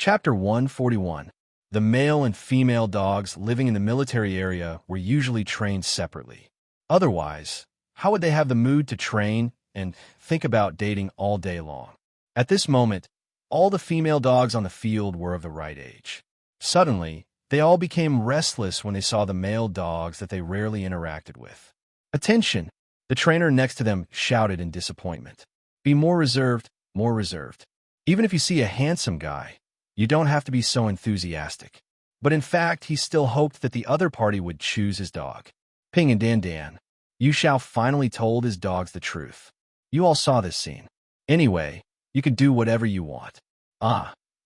Chapter 141. The male and female dogs living in the military area were usually trained separately. Otherwise, how would they have the mood to train and think about dating all day long? At this moment, all the female dogs on the field were of the right age. Suddenly, they all became restless when they saw the male dogs that they rarely interacted with. "Attention!" The trainer next to them shouted in disappointment. "Be more reserved, more reserved. Even if you see a handsome guy, you don't have to be so enthusiastic." But in fact, he still hoped that the other party would choose his dog. Ping and Dan Dan. Yu Xiao finally told his dogs the truth. "You all saw this scene. Anyway, you can do whatever you want.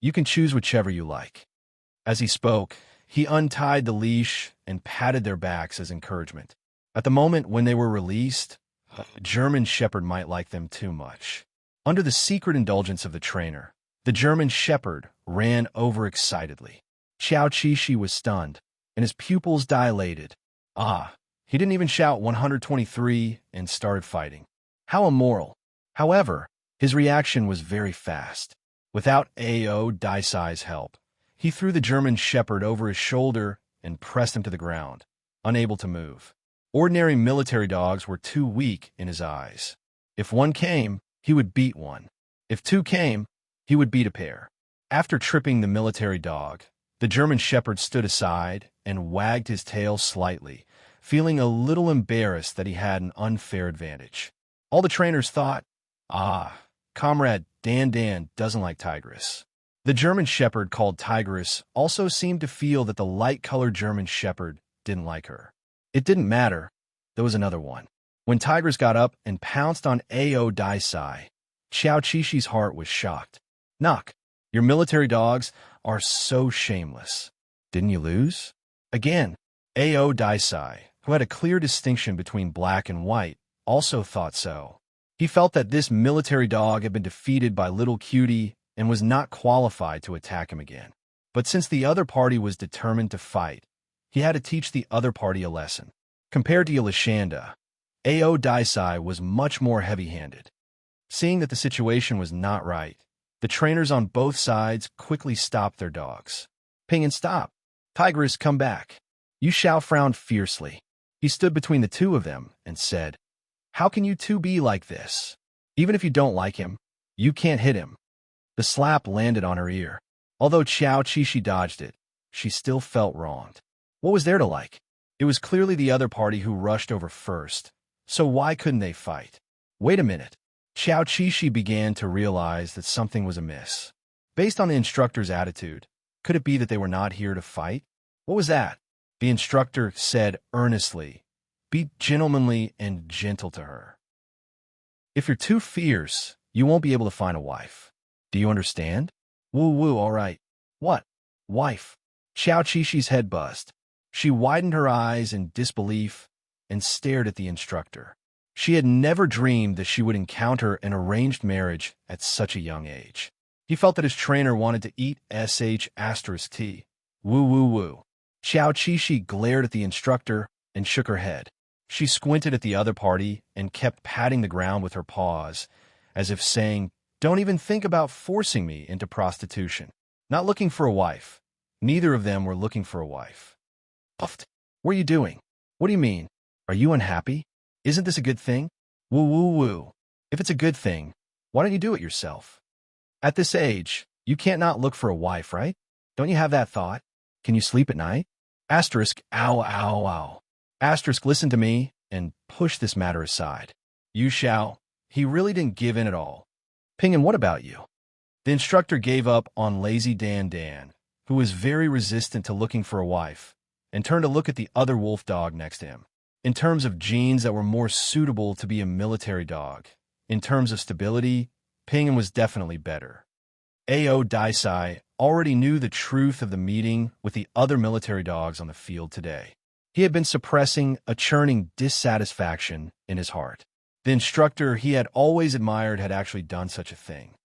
You can choose whichever you like." As he spoke, he untied the leash and patted their backs as encouragement. At the moment when they were released, a German Shepherd might like them too much. Under the secret indulgence of the trainer, the German Shepherd ran overexcitedly. Xiao Qixi was stunned, and his pupils dilated. He didn't even shout 123 and started fighting. How immoral. However, his reaction was very fast. Without Ao Daisai's help, he threw the German Shepherd over his shoulder and pressed him to the ground, unable to move. Ordinary military dogs were too weak in his eyes. If one came, he would beat one. If two came, he would beat a pair. After tripping the military dog, the German Shepherd stood aside and wagged his tail slightly, feeling a little embarrassed that he had an unfair advantage. All the trainers thought, Comrade Dan Dan doesn't like Tigress. The German Shepherd called Tigress also seemed to feel that the light-colored German Shepherd didn't like her. It didn't matter. There was another one. When Tigress got up and pounced on Ao Daisai, Xiao Qixi's heart was shocked. "Knock, your military dogs are so shameless. Didn't you lose?" Again, Ao Daisai, who had a clear distinction between black and white, also thought so. He felt that this military dog had been defeated by Little Cutie and was not qualified to attack him again. But since the other party was determined to fight, he had to teach the other party a lesson. Compared to Yelishanda, Ao Daisai was much more heavy-handed. Seeing that the situation was not right, the trainers on both sides quickly stopped their dogs. "Ping and stop. Tigress, come back." Yu Xiao frowned fiercely. He stood between the two of them and said, "How can you two be like this? Even if you don't like him, you can't hit him." The slap landed on her ear. Although Xiao Qixi dodged it, she still felt wronged. What was there to like? It was clearly the other party who rushed over first, so why couldn't they fight? Wait a minute. Xiao Qixi began to realize that something was amiss. Based on the instructor's attitude, could it be that they were not here to fight? What was that? The instructor said earnestly, "Be gentlemanly and gentle to her. If you're too fierce, you won't be able to find a wife. Do you understand?" "Woo, all right." "What? Wife?" Xiao Qixi's head buzzed. She widened her eyes in disbelief and stared at the instructor. She had never dreamed that she would encounter an arranged marriage at such a young age. He felt that his trainer wanted to eat **T. Woo. Xiao Qixi glared at the instructor and shook her head. She squinted at the other party and kept patting the ground with her paws, as if saying, "Don't even think about forcing me into prostitution. Not looking for a wife." Neither of them were looking for a wife. "Puffed. What are you doing?" "What do you mean? Are you unhappy? Isn't this a good thing?" Woo. If it's a good thing, why don't you do it yourself? At this age, you can't not look for a wife, right? Don't you have that thought? Can you sleep at night? Ow. Listen to me and push this matter aside. Yu Xiao, he really didn't give in at all. "Ping, and what about you?" The instructor gave up on lazy Dan Dan, who was very resistant to looking for a wife, and turned to look at the other wolf dog next to him. In terms of genes that were more suitable to be a military dog, in terms of stability, Ping was definitely better. Ao Daisai already knew the truth of the meeting with the other military dogs on the field today. He had been suppressing a churning dissatisfaction in his heart. The instructor he had always admired had actually done such a thing.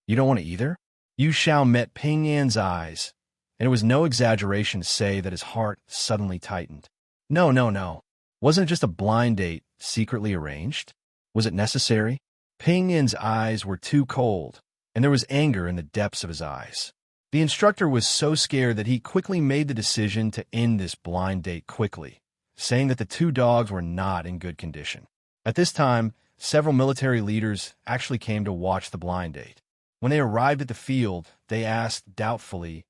"You don't want to either?" Yu Xiao met Ping Yan's eyes, and it was no exaggeration to say that his heart suddenly tightened. No. Wasn't it just a blind date secretly arranged? Was it necessary? Ping Yan's eyes were too cold, and there was anger in the depths of his eyes. The instructor was so scared that he quickly made the decision to end this blind date quickly, saying that the two dogs were not in good condition. At this time, several military leaders actually came to watch the blind date. When they arrived at the field, they asked doubtfully,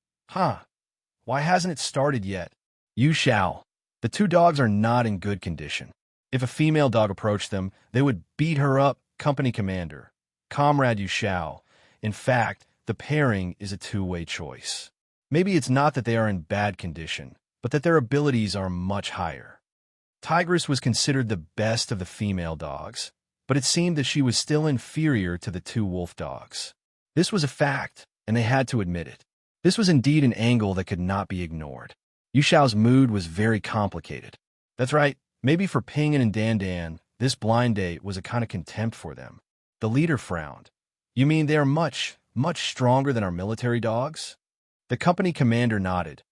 why hasn't it started yet? You shall. The two dogs are not in good condition. If a female dog approached them, they would beat her up, company commander. Comrade, you shall. In fact, the pairing is a two-way choice. Maybe it's not that they are in bad condition, but that their abilities are much higher. Tigress was considered the best of the female dogs, but it seemed that she was still inferior to the two wolf dogs. This was a fact, and they had to admit it. This was indeed an angle that could not be ignored. Yuxiao's mood was very complicated. That's right, maybe for Ping and Dan Dan, this blind date was a kind of contempt for them. The leader frowned. You mean they are much stronger than our military dogs? The company commander nodded.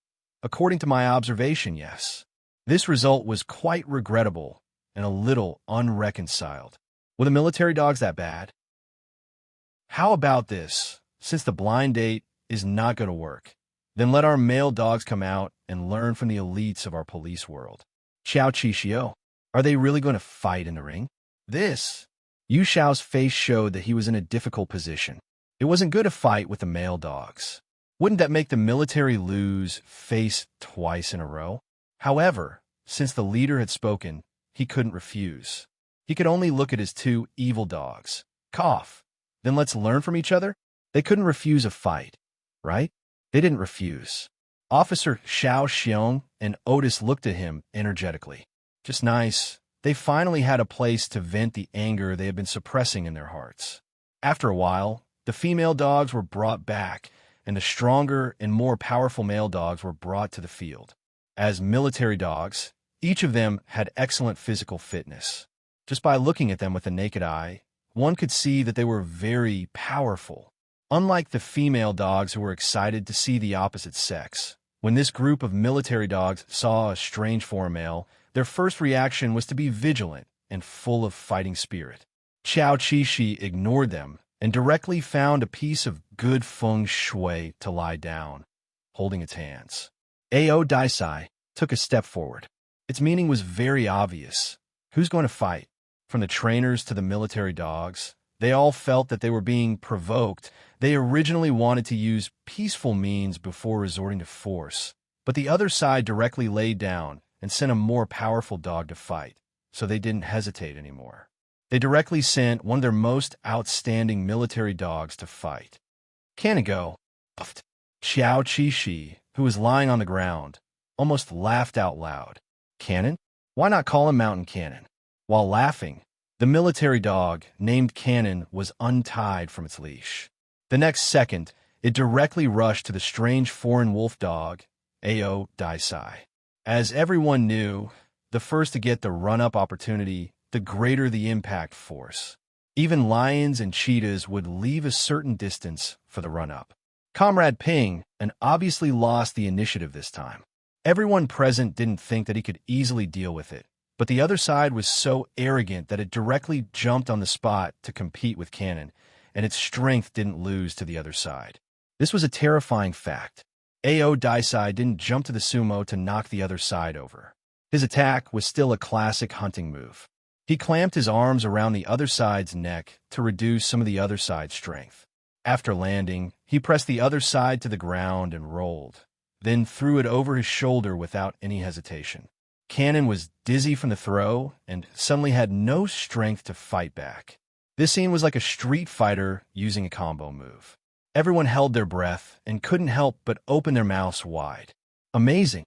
According to my observation, yes. This result was quite regrettable and a little unreconciled. Were the military dogs that bad? How about this? Since the blind date is not going to work, then let our male dogs come out and learn from the elites of our police world. Xiao Qixio, are they really going to fight in the ring? Yu Xiao's face showed that he was in a difficult position. It wasn't good to fight with the male dogs. Wouldn't that make the military lose face twice in a row? However, since the leader had spoken, he couldn't refuse. He could only look at his two evil dogs. Cough. Then let's learn from each other? They couldn't refuse a fight, right? They didn't refuse. Officer Xiao Xiong and Otis looked at him energetically. Just nice. They finally had a place to vent the anger they had been suppressing in their hearts. After a while, the female dogs were brought back, and the stronger and more powerful male dogs were brought to the field. As military dogs, each of them had excellent physical fitness. Just by looking at them with the naked eye, one could see that they were very powerful. Unlike the female dogs who were excited to see the opposite sex, when this group of military dogs saw a strange foreign male, their first reaction was to be vigilant and full of fighting spirit. Qiao Qishi ignored them and directly found a piece of good feng shui to lie down, holding its hands. Ao Daisai took a step forward. Its meaning was very obvious. Who's going to fight? From the trainers to the military dogs, they all felt that they were being provoked. They originally wanted to use peaceful means before resorting to force, but the other side directly laid down and sent a more powerful dog to fight, so they didn't hesitate anymore. They directly sent one of their most outstanding military dogs to fight. Cannon go. Puffed. Xiao Qishi, who was lying on the ground, almost laughed out loud. Cannon? Why not call him Mountain Cannon? While laughing, the military dog, named Cannon, was untied from its leash. The next second, it directly rushed to the strange foreign wolf dog, Ao Daisai. As everyone knew, the first to get the run-up opportunity, the greater the impact force. Even lions and cheetahs would leave a certain distance for the run-up. Comrade Ping obviously lost the initiative this time. Everyone present didn't think that he could easily deal with it, but the other side was so arrogant that it directly jumped on the spot to compete with Cannon, and its strength didn't lose to the other side. This was a terrifying fact. Ao Daisai didn't jump to the sumo to knock the other side over. His attack was still a classic hunting move. He clamped his arms around the other side's neck to reduce some of the other side's strength. After landing, he pressed the other side to the ground and rolled, then threw it over his shoulder without any hesitation. Cannon was dizzy from the throw and suddenly had no strength to fight back. This scene was like a street fighter using a combo move. Everyone held their breath and couldn't help but open their mouths wide. Amazing.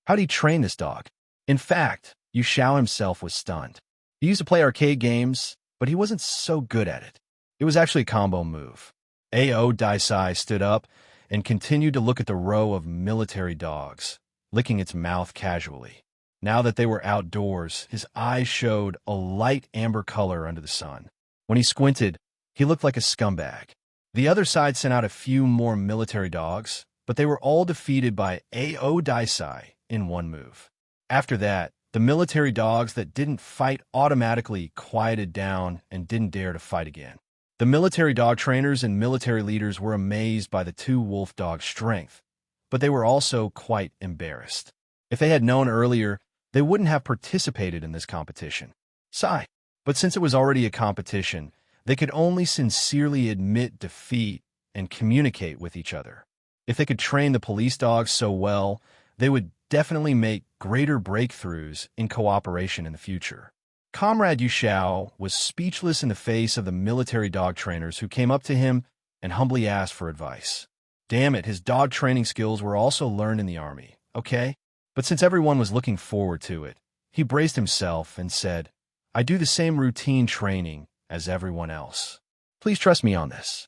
How'd he train this dog? In fact, Yu Xiao himself was stunned. He used to play arcade games, but he wasn't so good at it. It was actually a combo move. Ao Daisai stood up and continued to look at the row of military dogs, licking its mouth casually. Now that they were outdoors, his eyes showed a light amber color under the sun. When he squinted, he looked like a scumbag. The other side sent out a few more military dogs, but they were all defeated by Ao Daisai in one move. After that, the military dogs that didn't fight automatically quieted down and didn't dare to fight again. The military dog trainers and military leaders were amazed by the two wolf dogs' strength, but they were also quite embarrassed. If they had known earlier, they wouldn't have participated in this competition. Sigh. But since it was already a competition, they could only sincerely admit defeat and communicate with each other. If they could train the police dogs so well, they would definitely make greater breakthroughs in cooperation in the future. Comrade Yu Xiao was speechless in the face of the military dog trainers who came up to him and humbly asked for advice. Damn it, his dog training skills were also learned in the army, okay? But since everyone was looking forward to it, he braced himself and said, I do the same routine training as everyone else. Please trust me on this.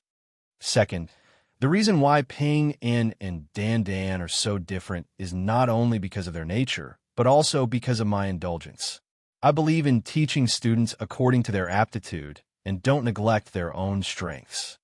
Second, the reason why Ping In and Dan Dan are so different is not only because of their nature, but also because of my indulgence. I believe in teaching students according to their aptitude and don't neglect their own strengths.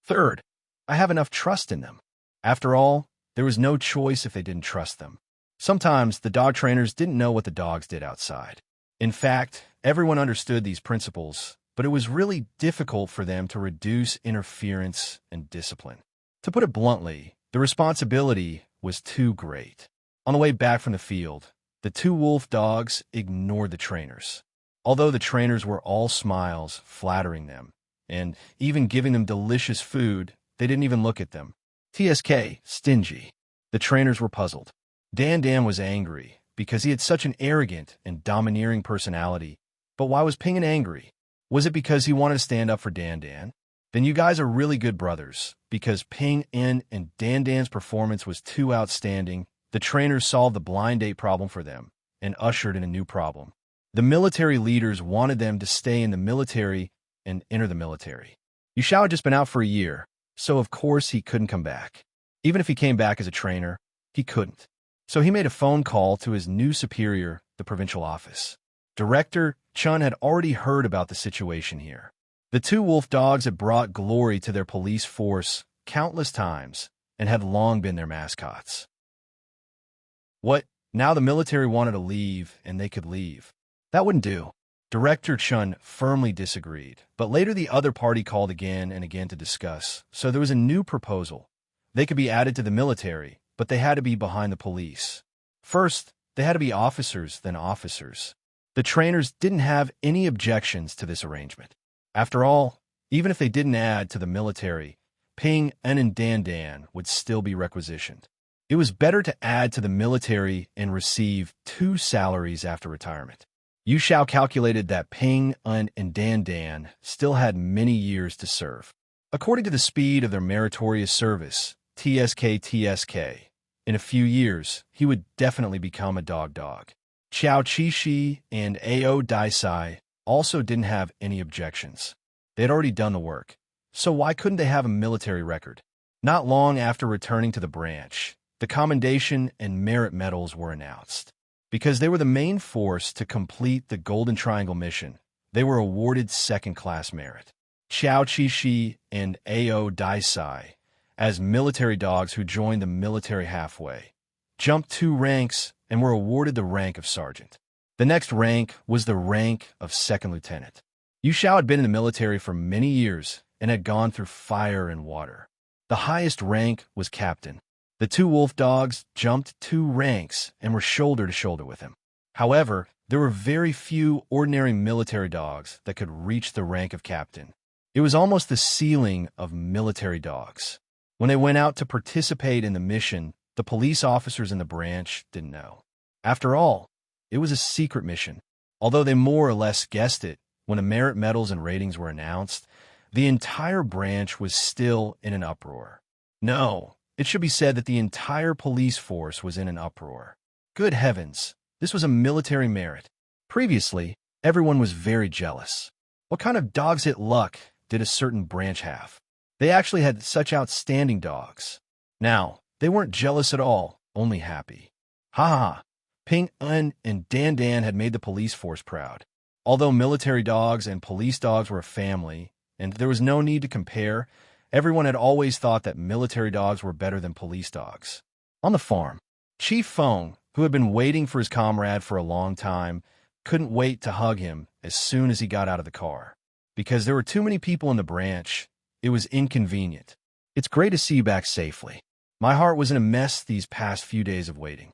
Third, I have enough trust in them. After all, there was no choice if they didn't trust them. Sometimes the dog trainers didn't know what the dogs did outside. In fact, everyone understood these principles, but it was really difficult for them to reduce interference and discipline. To put it bluntly, the responsibility was too great. On the way back from the field, the two wolf dogs ignored the trainers. Although the trainers were all smiles, flattering them, and even giving them delicious food, they didn't even look at them. TSK, stingy. The trainers were puzzled. Dan Dan was angry because he had such an arrogant and domineering personality. But why was Ping angry? Was it because he wanted to stand up for Dan Dan? Then you guys are really good brothers, because Ping In and Dan Dan's performance was too outstanding. The trainers solved the blind date problem for them and ushered in a new problem. The military leaders wanted them to stay in the military and enter the military. Yu Xiao had just been out for a year, so of course he couldn't come back. Even if he came back as a trainer, he couldn't. So he made a phone call to his new superior, the provincial office. Director Chun had already heard about the situation here. The two wolf dogs had brought glory to their police force countless times and had long been their mascots. What? Now the military wanted to leave, and they could leave. That wouldn't do. Director Chun firmly disagreed, but later the other party called again and again to discuss, so there was a new proposal. They could be added to the military, but they had to be behind the police. First, they had to be officers, then officers. The trainers didn't have any objections to this arrangement. After all, even if they didn't add to the military, Ping In and Dan Dan would still be requisitioned. It was better to add to the military and receive 2 salaries after retirement. Yu Xiao calculated that Ping In and Dan Dan still had many years to serve. According to the speed of their meritorious service, TSK, in a few years, he would definitely become a dog. Qiao Qixi and Ao Daisai also didn't have any objections. They had already done the work, so why couldn't they have a military record? Not long after returning to the branch, the commendation and merit medals were announced. Because they were the main force to complete the Golden Triangle mission, they were awarded second-class merit. Qiao Qixi and Ao Daisai, as military dogs who joined the military halfway, jumped 2 ranks and were awarded the rank of sergeant. The next rank was the rank of second lieutenant. Yu Xiao had been in the military for many years and had gone through fire and water. The highest rank was captain. The 2 wolf dogs jumped 2 ranks and were shoulder to shoulder with him. However, there were very few ordinary military dogs that could reach the rank of captain. It was almost the ceiling of military dogs. When they went out to participate in the mission, the police officers in the branch didn't know. After all, it was a secret mission. Although they more or less guessed it when the merit medals and ratings were announced, the entire branch was still in an uproar. No, it should be said that the entire police force was in an uproar. Good heavens, this was a military merit. Previously, everyone was very jealous. What kind of dogs hit luck did a certain branch have? They actually had such outstanding dogs. Now, they weren't jealous at all, only happy. Ha ha! Ping In and Dan Dan had made the police force proud. Although military dogs and police dogs were a family, and there was no need to compare, everyone had always thought that military dogs were better than police dogs. On the farm, Chief Feng, who had been waiting for his comrade for a long time, couldn't wait to hug him as soon as he got out of the car. because there were too many people in the branch. It was inconvenient. It's great to see you back safely. My heart was in a mess these past few days of waiting.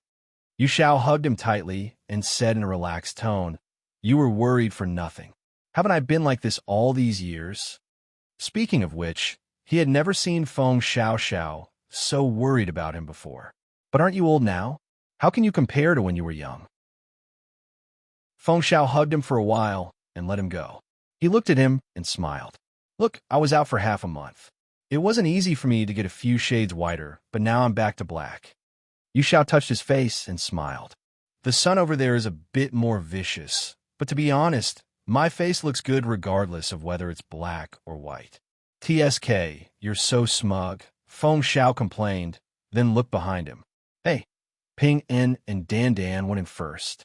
Yu Xiao hugged him tightly and said in a relaxed tone, "You were worried for nothing. Haven't I been like this all these years?" Speaking of which, he had never seen Feng Xiao so worried about him before. "But aren't you old now? How can you compare to when you were young?" Feng Xiao hugged him for a while and let him go. He looked at him and smiled. "Look, I was out for half a month. It wasn't easy for me to get a few shades whiter, but now I'm back to black." Yu Xiao touched his face and smiled. "The sun over there is a bit more vicious, but to be honest, my face looks good regardless of whether it's black or white." "TSK, you're so smug," Feng Xiao complained, then looked behind him. "Hey." Ping En and Dan Dan went in first.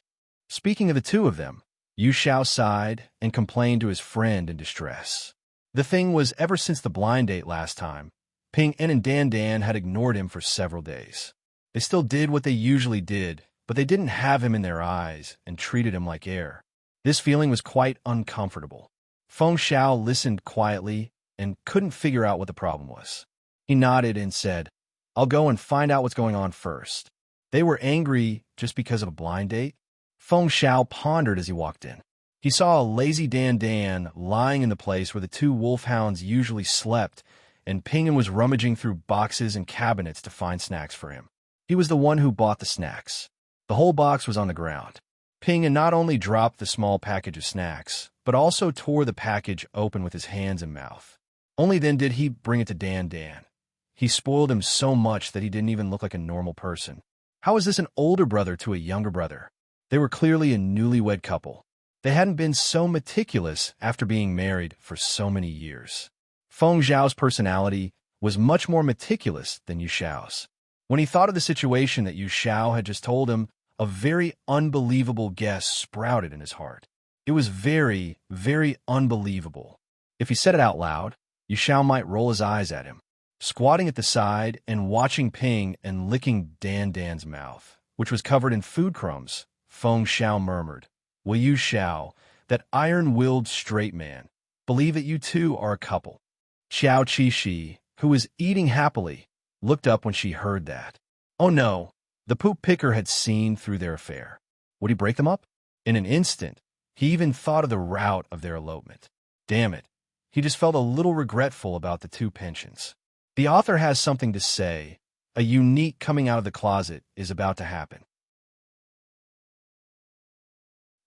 Speaking of the two of them, Yu Xiao sighed and complained to his friend in distress. The thing was, ever since the blind date last time, Ping En and Dan Dan had ignored him for several days. They still did what they usually did, but they didn't have him in their eyes and treated him like air. This feeling was quite uncomfortable. Feng Xiao listened quietly and couldn't figure out what the problem was. He nodded and said, "I'll go and find out what's going on first." They were angry just because of a blind date? Feng Xiao pondered as he walked in. He saw a lazy Dan Dan lying in the place where the two wolfhounds usually slept, and Pingen was rummaging through boxes and cabinets to find snacks for him. He was the one who bought the snacks. The whole box was on the ground. Pingen not only dropped the small package of snacks, but also tore the package open with his hands and mouth. Only then did he bring it to Dan Dan. He spoiled him so much that he didn't even look like a normal person. How is this an older brother to a younger brother? They were clearly a newlywed couple. They hadn't been so meticulous after being married for so many years. Feng Zhao's personality was much more meticulous than Yu Xiao's. When he thought of the situation that Yu Xiao had just told him, a very unbelievable guess sprouted in his heart. It was very, very unbelievable. If he said it out loud, Yu Xiao might roll his eyes at him. Squatting at the side and watching Ping and licking Dan Dan's mouth, which was covered in food crumbs, Feng Xiao murmured, "Will Yu Xiao, that iron-willed straight man, believe that you two are a couple?" Xiao Qi, who was eating happily, looked up when she heard that. Oh no, the poop picker had seen through their affair. Would he break them up? In an instant, he even thought of the route of their elopement. Damn it, he just felt a little regretful about the two pensions. The author has something to say. A unique coming out of the closet is about to happen.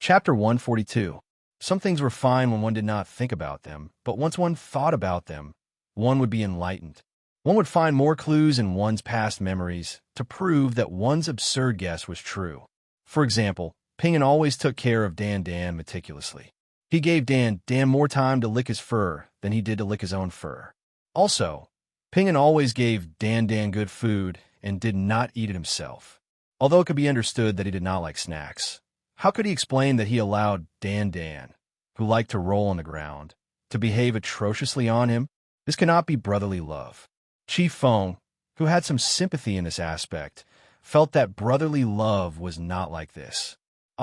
Chapter 142. Some things were fine when one did not think about them, but once one thought about them, one would be enlightened. One would find more clues in one's past memories to prove that one's absurd guess was true. For example, Pingen always took care of Dan Dan meticulously. He gave Dan Dan more time to lick his fur than he did to lick his own fur. Also, Pingen always gave Dan Dan good food and did not eat it himself. Although it could be understood that he did not like snacks, how could he explain that he allowed Dan Dan, who liked to roll on the ground, to behave atrociously on him? This cannot be brotherly love. Qi Feng, who had some sympathy in this aspect, felt that brotherly love was not like this.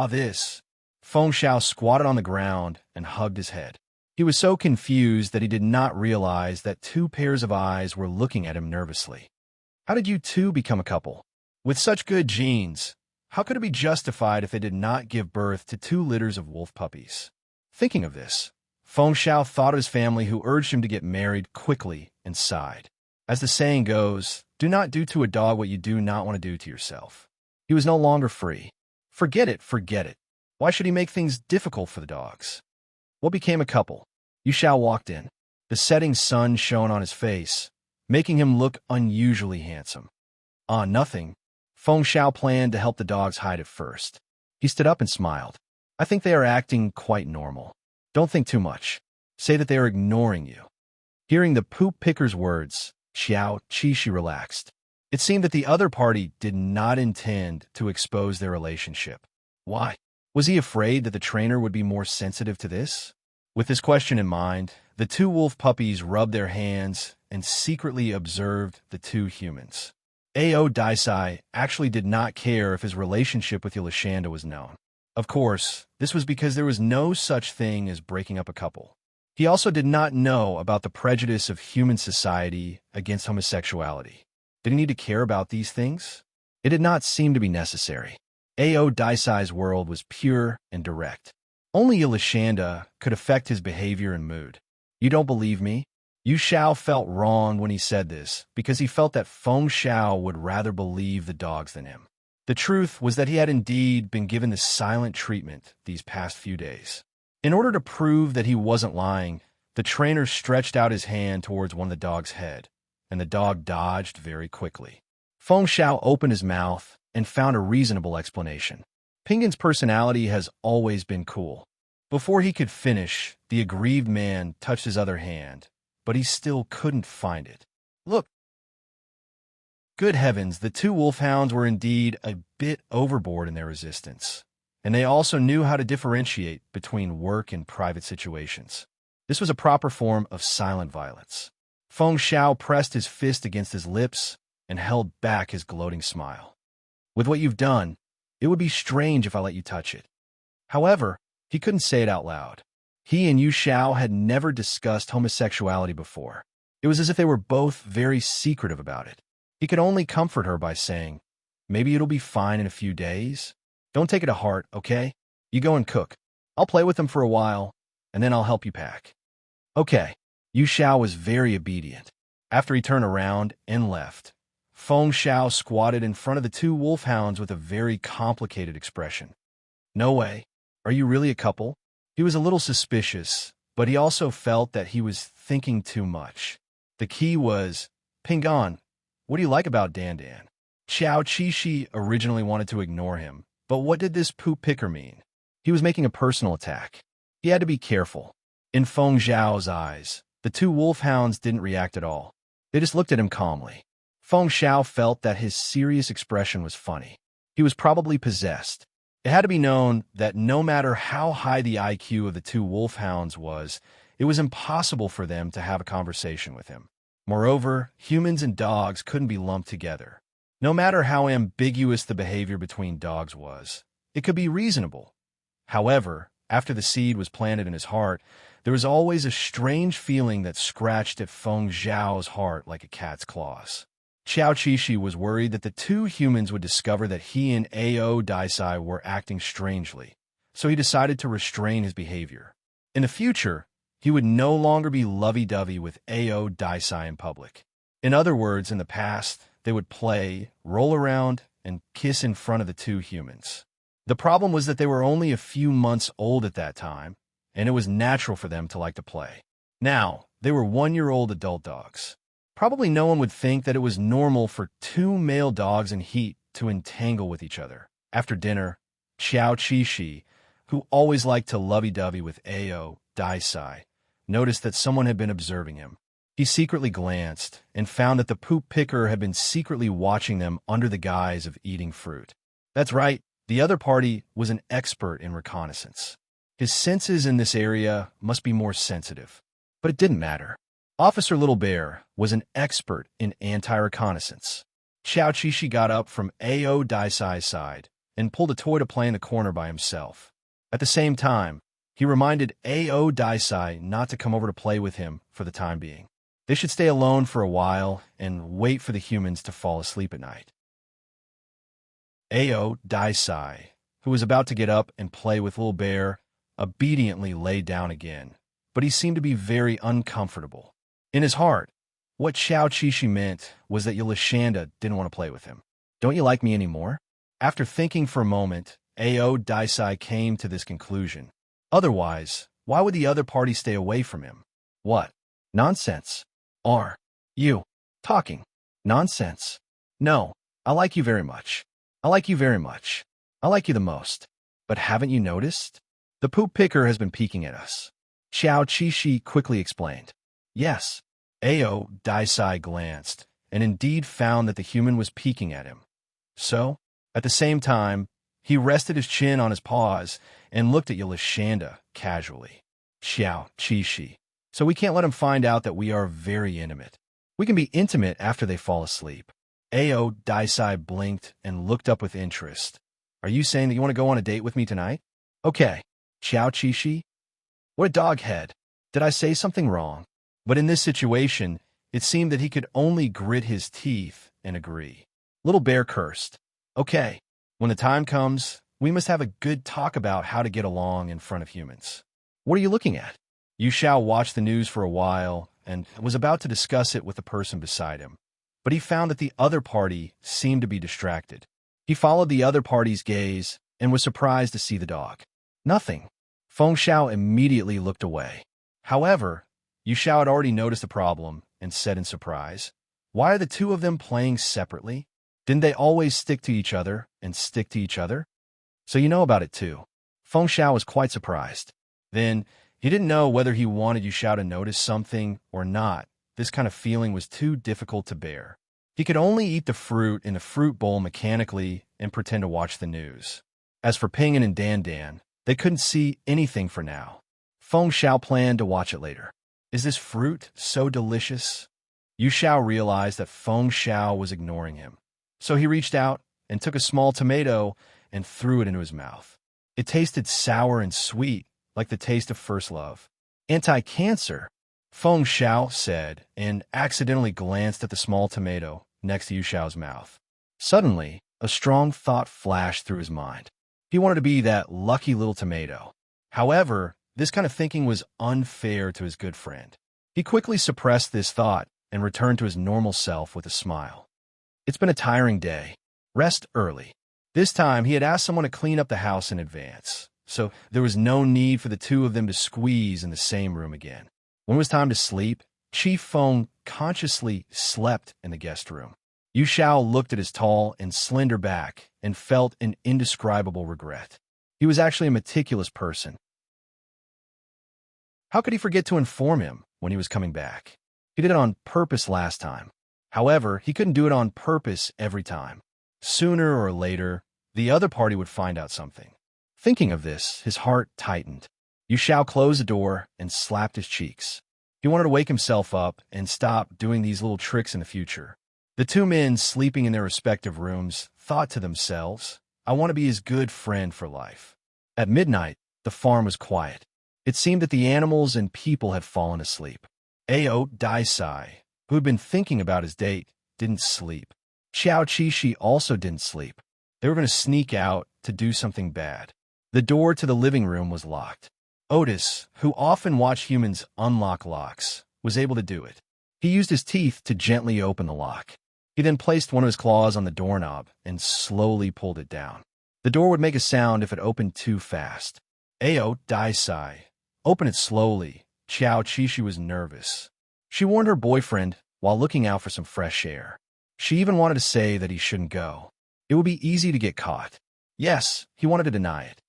This. Feng Xiao squatted on the ground and hugged his head. He was so confused that he did not realize that two pairs of eyes were looking at him nervously. How did you two become a couple? With such good genes, how could it be justified if they did not give birth to two litters of wolf puppies? Thinking of this, Feng Xiao thought of his family who urged him to get married quickly and sighed. As the saying goes, do not do to a dog what you do not want to do to yourself. He was no longer free. Forget it, forget it. Why should he make things difficult for the dogs? What became a couple? Yu Xiao walked in. The setting sun shone on his face, making him look unusually handsome. Nothing. Feng Xiao planned to help the dogs hide it first. He stood up and smiled. I think they are acting quite normal. Don't think too much. Say that they are ignoring you. Hearing the poop picker's words, Xiao Qi relaxed. It seemed that the other party did not intend to expose their relationship. Why? Was he afraid that the trainer would be more sensitive to this? With this question in mind, the two wolf puppies rubbed their hands and secretly observed the two humans. Ao Daisai actually did not care if his relationship with Yulashanda was known. Of course, this was because there was no such thing as breaking up a couple. He also did not know about the prejudice of human society against homosexuality. Did he need to care about these things? It did not seem to be necessary. Ao Daisai's world was pure and direct. Only Yolashanda could affect his behavior and mood. You don't believe me? Yu Xiao felt wrong when he said this because he felt that Feng Xiao would rather believe the dogs than him. The truth was that he had indeed been given the silent treatment these past few days. In order to prove that he wasn't lying, the trainer stretched out his hand towards one of the dog's head, and the dog dodged very quickly. Feng Xiao opened his mouth and found a reasonable explanation. Pingin's personality has always been cool. Before he could finish, the aggrieved man touched his other hand, but he still couldn't find it. Look! Good heavens, the two wolfhounds were indeed a bit overboard in their resistance, and they also knew how to differentiate between work and private situations. This was a proper form of silent violence. Feng Xiao pressed his fist against his lips and held back his gloating smile. With what you've done, it would be strange if I let you touch it. However, he couldn't say it out loud. He and Yu Xiao had never discussed homosexuality before. It was as if they were both very secretive about it. He could only comfort her by saying, "Maybe it'll be fine in a few days. Don't take it to heart, okay? You go and cook. I'll play with them for a while, and then I'll help you pack." Okay. Yu Xiao was very obedient. After he turned around and left, Feng Xiao squatted in front of the two wolfhounds with a very complicated expression. No way. Are you really a couple? He was a little suspicious, but he also felt that he was thinking too much. The key was, Pingon, what do you like about Dan Dan? Xiao Qishi originally wanted to ignore him, but what did this poop picker mean? He was making a personal attack. He had to be careful. In Feng Xiao's eyes, the two wolfhounds didn't react at all. They just looked at him calmly. Feng Xiao felt that his serious expression was funny. He was probably possessed. It had to be known that no matter how high the IQ of the two wolfhounds was, it was impossible for them to have a conversation with him. Moreover, humans and dogs couldn't be lumped together. No matter how ambiguous the behavior between dogs was, it could be reasonable. However, after the seed was planted in his heart, there was always a strange feeling that scratched at Feng Xiao's heart like a cat's claws. Xiao Qishi was worried that the two humans would discover that he and Ao Daisai were acting strangely, so he decided to restrain his behavior. In the future, he would no longer be lovey-dovey with Ao Daisai in public. In other words, in the past, they would play, roll around, and kiss in front of the two humans. The problem was that they were only a few months old at that time, and it was natural for them to like to play. Now, they were 1-year-old adult dogs. Probably no one would think that it was normal for two male dogs in heat to entangle with each other. After dinner, Xiao Qishi, who always liked to lovey-dovey with Ao Daisai, noticed that someone had been observing him. He secretly glanced and found that the poop picker had been secretly watching them under the guise of eating fruit. That's right, the other party was an expert in reconnaissance. His senses in this area must be more sensitive. But it didn't matter. Officer Little Bear was an expert in anti-reconnaissance. Xiao Qishi got up from Ao Daisai's side and pulled a toy to play in the corner by himself. At the same time, he reminded Ao Daisai not to come over to play with him for the time being. They should stay alone for a while and wait for the humans to fall asleep at night. Ao Daisai, who was about to get up and play with Little Bear, obediently lay down again, but he seemed to be very uncomfortable. In his heart, what Xiao Qishi meant was that Yolashanda didn't want to play with him. Don't you like me anymore? After thinking for a moment, Ao Daisai came to this conclusion. Otherwise, why would the other party stay away from him? What? Nonsense. Are you talking nonsense? No, I like you very much. I like you very much. I like you the most. But haven't you noticed? The poop picker has been peeking at us. Xiao Qishi quickly explained. Yes. Ao Daisai glanced, and indeed found that the human was peeking at him. So, at the same time, he rested his chin on his paws and looked at Yolashanda casually. Xiao Qishi. So we can't let him find out that we are very intimate. We can be intimate after they fall asleep. Ao Daisai blinked and looked up with interest. Are you saying that you want to go on a date with me tonight? Okay. Xiao Qishi? What a doghead. Did I say something wrong? But in this situation, it seemed that he could only grit his teeth and agree. Little Bear cursed. Okay, when the time comes, we must have a good talk about how to get along in front of humans. What are you looking at? Yu Xiao watched the news for a while and was about to discuss it with the person beside him. But he found that the other party seemed to be distracted. He followed the other party's gaze and was surprised to see the dog. Nothing. Feng Xiao immediately looked away. However, Yu Xiao had already noticed the problem and said in surprise, "Why are the two of them playing separately? Didn't they always stick to each other and stick to each other? So you know about it too." Feng Xiao was quite surprised. Then, he didn't know whether he wanted Yu Xiao to notice something or not. This kind of feeling was too difficult to bear. He could only eat the fruit in the fruit bowl mechanically and pretend to watch the news. As for Ping and Dan Dan, they couldn't see anything for now. Feng Xiao planned to watch it later. Is this fruit so delicious? Yu Xiao realized that Feng Xiao was ignoring him. So he reached out and took a small tomato and threw it into his mouth. It tasted sour and sweet, like the taste of first love. Anti-cancer, Feng Xiao said, and accidentally glanced at the small tomato next to Yu Xiao's mouth. Suddenly, a strong thought flashed through his mind. He wanted to be that lucky little tomato. However, this kind of thinking was unfair to his good friend. He quickly suppressed this thought and returned to his normal self with a smile. It's been a tiring day. Rest early. This time, he had asked someone to clean up the house in advance, so there was no need for the two of them to squeeze in the same room again. When it was time to sleep, Chief Feng consciously slept in the guest room. Yu Xiao looked at his tall and slender back and felt an indescribable regret. He was actually a meticulous person. How could he forget to inform him when he was coming back? He did it on purpose last time. However, he couldn't do it on purpose every time. Sooner or later, the other party would find out something. Thinking of this, his heart tightened. Yu Xiao closed the door and slapped his cheeks. He wanted to wake himself up and stop doing these little tricks in the future. The two men sleeping in their respective rooms thought to themselves, "I want to be his good friend for life." At midnight, the farm was quiet. It seemed that the animals and people had fallen asleep. Ao Daisai, who had been thinking about his date, didn't sleep. Xiao Qishi also didn't sleep. They were going to sneak out to do something bad. The door to the living room was locked. Otis, who often watched humans unlock locks, was able to do it. He used his teeth to gently open the lock. He then placed one of his claws on the doorknob and slowly pulled it down. The door would make a sound if it opened too fast. Ao Daisai, open it slowly. Xiao Qishi was nervous. She warned her boyfriend while looking out for some fresh air. She even wanted to say that he shouldn't go. It would be easy to get caught. Yes, he wanted to deny it.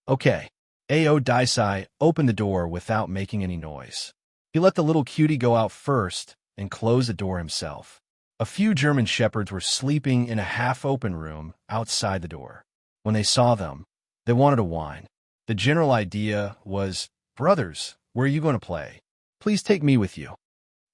Okay. Ao Daisai opened the door without making any noise. He let the little cutie go out first and closed the door himself. A few German shepherds were sleeping in a half-open room outside the door. When they saw them, they wanted to whine. The general idea was, "Brothers, where are you going to play? Please take me with you."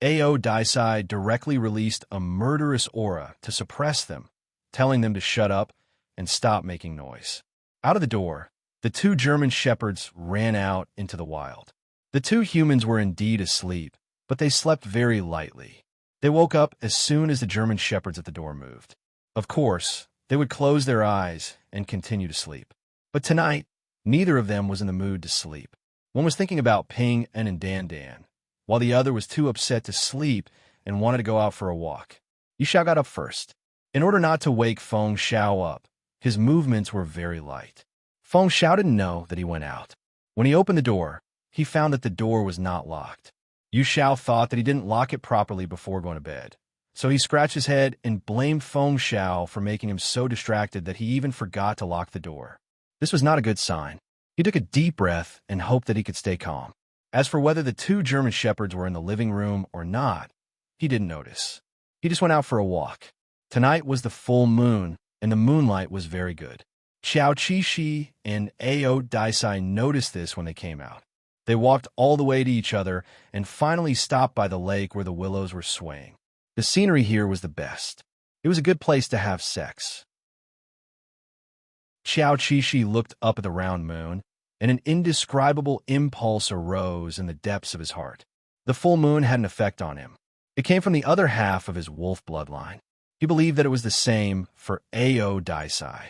Ao Daisai directly released a murderous aura to suppress them, telling them to shut up and stop making noise. Out of the door, the two German shepherds ran out into the wild. The two humans were indeed asleep, but they slept very lightly. They woke up as soon as the German shepherds at the door moved. Of course, they would close their eyes and continue to sleep. But tonight, neither of them was in the mood to sleep. One was thinking about Ping and Dan Dan, while the other was too upset to sleep and wanted to go out for a walk. Yu Xiao got up first. In order not to wake Feng Xiao up, his movements were very light. Feng Xiao didn't know that he went out. When he opened the door, he found that the door was not locked. Yu Xiao thought that he didn't lock it properly before going to bed. So he scratched his head and blamed Feng Xiao for making him so distracted that he even forgot to lock the door. This was not a good sign. He took a deep breath and hoped that he could stay calm. As for whether the two German shepherds were in the living room or not, he didn't notice. He just went out for a walk. Tonight was the full moon, and the moonlight was very good. Xiao Qishi and Ao Daisai noticed this when they came out. They walked all the way to each other and finally stopped by the lake where the willows were swaying. The scenery here was the best. It was a good place to have sex. Xiao Qishi looked up at the round moon and an indescribable impulse arose in the depths of his heart. The full moon had an effect on him. It came from the other half of his wolf bloodline. He believed that it was the same for Ao Daisai.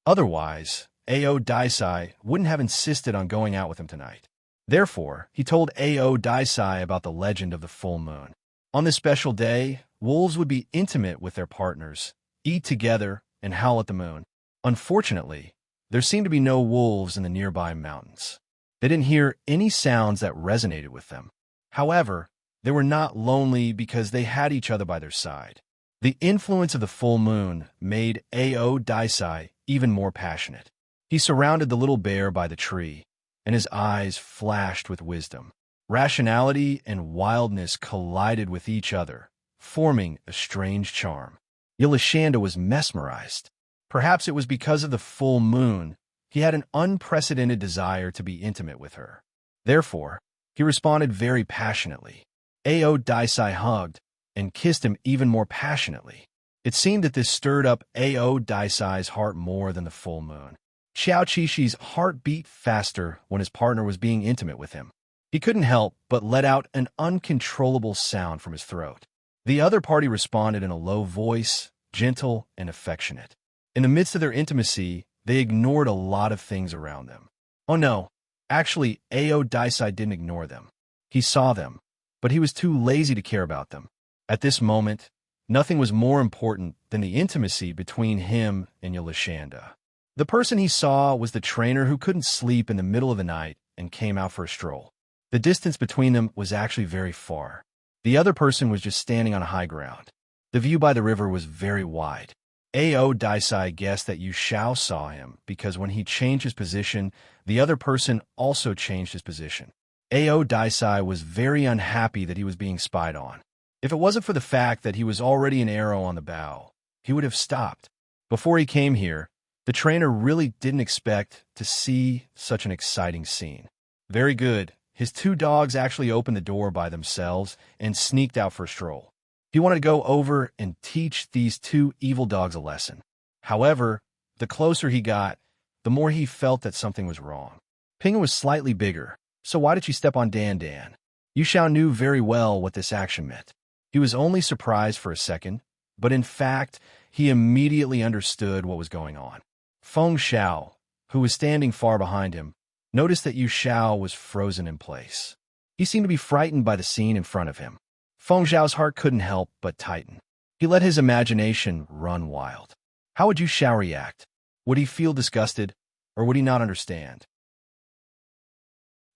Otherwise, Ao Daisai wouldn't have insisted on going out with him tonight. Therefore, he told Ao Daisai about the legend of the full moon. On this special day, wolves would be intimate with their partners, eat together, and howl at the moon. Unfortunately, there seemed to be no wolves in the nearby mountains. They didn't hear any sounds that resonated with them. However, they were not lonely because they had each other by their side. The influence of the full moon made Ao Daisai even more passionate. He surrounded the little bear by the tree, and his eyes flashed with wisdom. Rationality and wildness collided with each other, forming a strange charm. Yelishanda was mesmerized. Perhaps it was because of the full moon. He had an unprecedented desire to be intimate with her. Therefore, he responded very passionately. Ao Daisai hugged and kissed him even more passionately. It seemed that this stirred up Ao Daisai's heart more than the full moon. Xiao Qishi's heart beat faster when his partner was being intimate with him. He couldn't help but let out an uncontrollable sound from his throat. The other party responded in a low voice, gentle and affectionate. In the midst of their intimacy, they ignored a lot of things around them. Oh no, actually, Ao Daisai didn't ignore them. He saw them, but he was too lazy to care about them. At this moment, nothing was more important than the intimacy between him and Yelishanda. The person he saw was the trainer who couldn't sleep in the middle of the night and came out for a stroll. The distance between them was actually very far. The other person was just standing on a high ground. The view by the river was very wide. Ao Daisai guessed that Yu Xiao saw him because when he changed his position, the other person also changed his position. Ao Daisai was very unhappy that he was being spied on. If it wasn't for the fact that he was already an arrow on the bow, he would have stopped. Before he came here, the trainer really didn't expect to see such an exciting scene. Very good. His two dogs actually opened the door by themselves and sneaked out for a stroll. He wanted to go over and teach these two evil dogs a lesson. However, the closer he got, the more he felt that something was wrong. Pinga was slightly bigger, so why did she step on Dan Dan? Yu Xiao knew very well what this action meant. He was only surprised for a second, but in fact, he immediately understood what was going on. Feng Xiao, who was standing far behind him, noticed that Yu Xiao was frozen in place. He seemed to be frightened by the scene in front of him. Feng Xiao's heart couldn't help but tighten. He let his imagination run wild. How would Yu Xiao react? Would he feel disgusted, or would he not understand?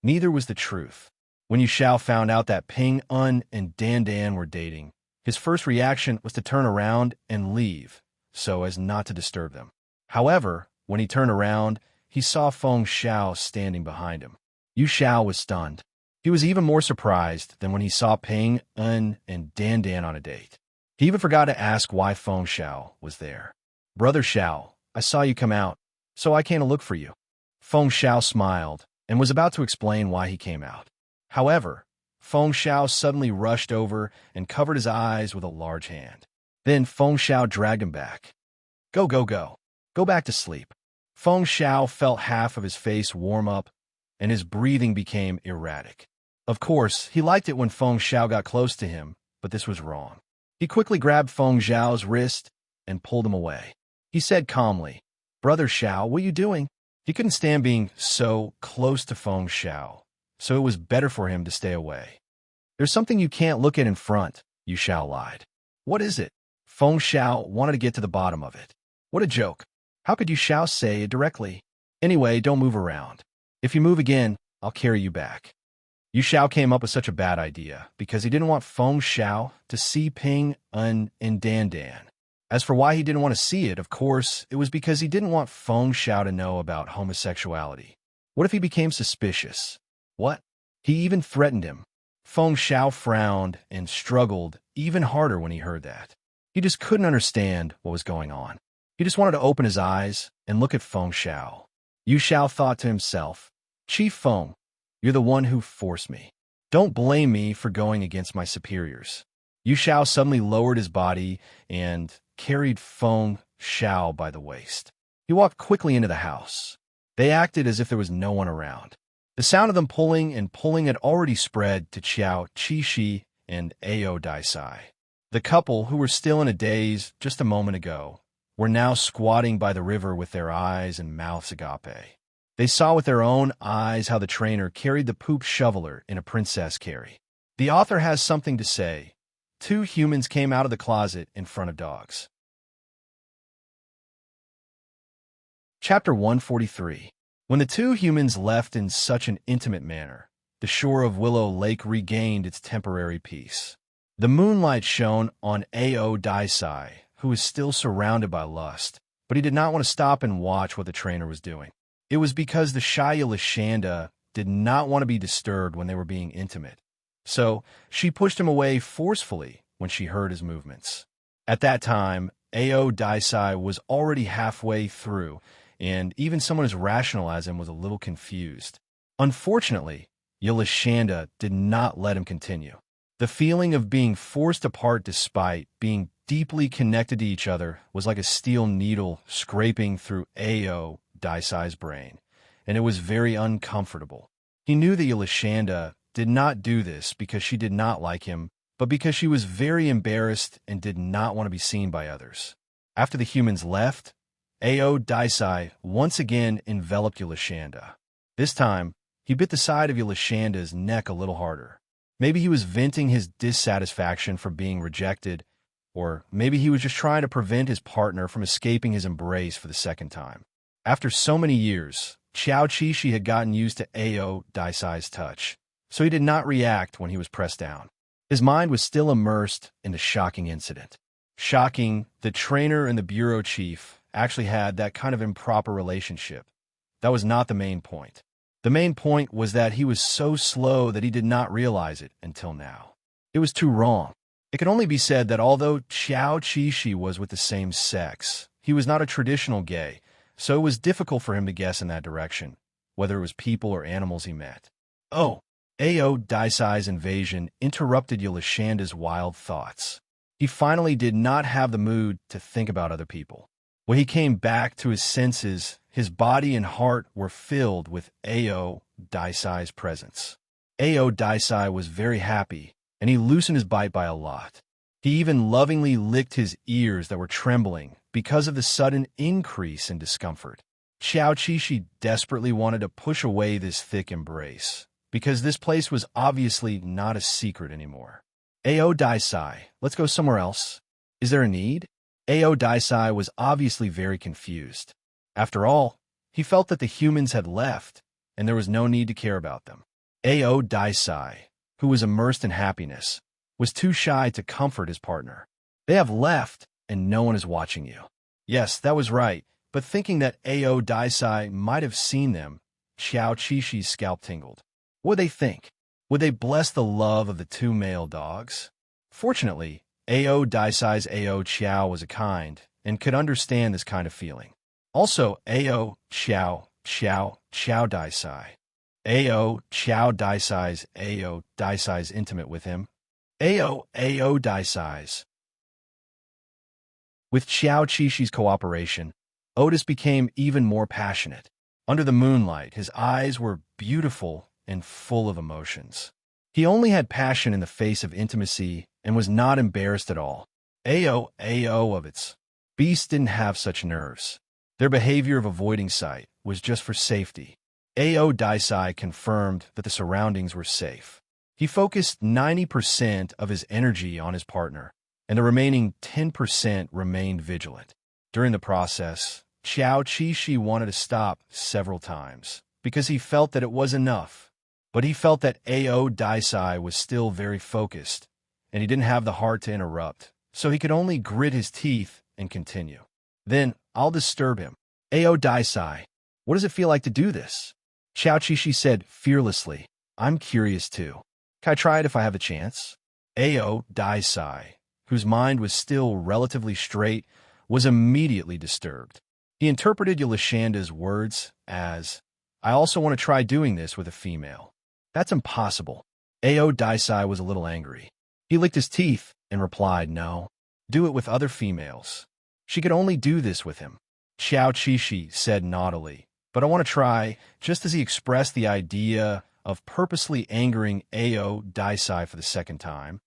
Neither was the truth. When Yu Xiao found out that Ping Un and Dan Dan were dating, his first reaction was to turn around and leave, so as not to disturb them. However, when he turned around, he saw Feng Xiao standing behind him. Yu Xiao was stunned. He was even more surprised than when he saw Ping Un and Dan Dan on a date. He even forgot to ask why Feng Xiao was there. Brother Xiao, I saw you come out, so I came to look for you. Feng Xiao smiled and was about to explain why he came out. However, Feng Xiao suddenly rushed over and covered his eyes with a large hand. Then Feng Xiao dragged him back. Go, go, go. Go back to sleep. Feng Xiao felt half of his face warm up, and his breathing became erratic. Of course, he liked it when Feng Xiao got close to him, but this was wrong. He quickly grabbed Feng Xiao's wrist and pulled him away. He said calmly, Brother Xiao, what are you doing? He couldn't stand being so close to Feng Xiao, so it was better for him to stay away. There's something you can't look at in front, Yu Xiao lied. What is it? Feng Xiao wanted to get to the bottom of it. What a joke. How could Yu Xiao say it directly? Anyway, don't move around. If you move again, I'll carry you back. Yu Xiao came up with such a bad idea because he didn't want Feng Xiao to see Ping Un and Dan Dan. As for why he didn't want to see it, of course, it was because he didn't want Feng Xiao to know about homosexuality. What if he became suspicious? What? He even threatened him. Feng Xiao frowned and struggled even harder when he heard that. He just couldn't understand what was going on. He just wanted to open his eyes and look at Feng Xiao. Yu Xiao thought to himself, Chief Feng, you're the one who forced me. Don't blame me for going against my superiors. Yu Xiao suddenly lowered his body and carried Feng Xiao by the waist. He walked quickly into the house. They acted as if there was no one around. The sound of them pulling and pulling had already spread to Qiao Qixi and Ao Daisai. The couple, who were still in a daze just a moment ago, were now squatting by the river with their eyes and mouths agape. They saw with their own eyes how the trainer carried the poop shoveler in a princess carry. The author has something to say. Two humans came out of the closet in front of dogs. Chapter 143. When the two humans left in such an intimate manner, the shore of Willow Lake regained its temporary peace. The moonlight shone on Ao Daisai, who was still surrounded by lust, but he did not want to stop and watch what the trainer was doing. It was because the shy Yolashanda did not want to be disturbed when they were being intimate, so she pushed him away forcefully when she heard his movements. At that time, Ao Daisai was already halfway through, and even someone as rational as him was a little confused. Unfortunately, Yolashanda did not let him continue. The feeling of being forced apart despite being deeply connected to each other was like a steel needle scraping through Ao Daisai's brain, and it was very uncomfortable. He knew that Yolashanda did not do this because she did not like him, but because she was very embarrassed and did not want to be seen by others. After the humans left, Ao Daisai once again enveloped Yolashanda. This time, he bit the side of Yolashanda's neck a little harder. Maybe he was venting his dissatisfaction for being rejected, or maybe he was just trying to prevent his partner from escaping his embrace for the second time. After so many years, Qiao Qixi had gotten used to Ao Daisai's touch, so he did not react when he was pressed down. His mind was still immersed in the shocking incident. Shocking, the trainer and the bureau chief actually had that kind of improper relationship. That was not the main point. The main point was that he was so slow that he did not realize it until now. It was too wrong. It could only be said that although Qiao Qixi was with the same sex, he was not a traditional gay, so it was difficult for him to guess in that direction, whether it was people or animals he met. Oh, Ao Daisai's invasion interrupted Yolashanda's wild thoughts. He finally did not have the mood to think about other people. When he came back to his senses, his body and heart were filled with Ao Daisai's presence. Ao Daisai was very happy, and he loosened his bite by a lot. He even lovingly licked his ears that were trembling because of the sudden increase in discomfort. Qiao Qixi desperately wanted to push away this thick embrace, because this place was obviously not a secret anymore. Ao Daisai, let's go somewhere else. Is there a need? Ao Daisai was obviously very confused. After all, he felt that the humans had left, and there was no need to care about them. Ao Daisai, who was immersed in happiness, was too shy to comfort his partner. They have left, and no one is watching you. Yes, that was right, but thinking that Ao Daisai might have seen them, Qiao Qixi's scalp tingled. What would they think? Would they bless the love of the two male dogs? Fortunately, Ao Daisai's Ao Qiao was a kind and could understand this kind of feeling. Also, Ao Qiao Daisai. Ao Qiao Daisai's intimate with him. Ao Daisai's. With Qiao Qixi's cooperation, Otis became even more passionate. Under the moonlight, his eyes were beautiful and full of emotions. He only had passion in the face of intimacy and was not embarrassed at all. Ao of its. Beasts didn't have such nerves. Their behavior of avoiding sight was just for safety. Ao Daisai confirmed that the surroundings were safe. He focused 90% of his energy on his partner, and the remaining 10% remained vigilant. During the process, Qiao Qixi wanted to stop several times because he felt that it was enough, but he felt that Ao Daisai was still very focused, and he didn't have the heart to interrupt, so he could only grit his teeth and continue. Then, I'll disturb him. Ao Daisai, what does it feel like to do this? Qiao Qixi said fearlessly, I'm curious too. Can I try it if I have the chance? Ao Daisai, whose mind was still relatively straight, was immediately disturbed. He interpreted Yolashanda's words as, I also want to try doing this with a female. That's impossible. Ao Daisai was a little angry. He licked his teeth and replied, no, do it with other females. She could only do this with him. Qiao Qixi said naughtily, but I want to try, just as he expressed the idea of purposely angering Ao Daisai for the second time.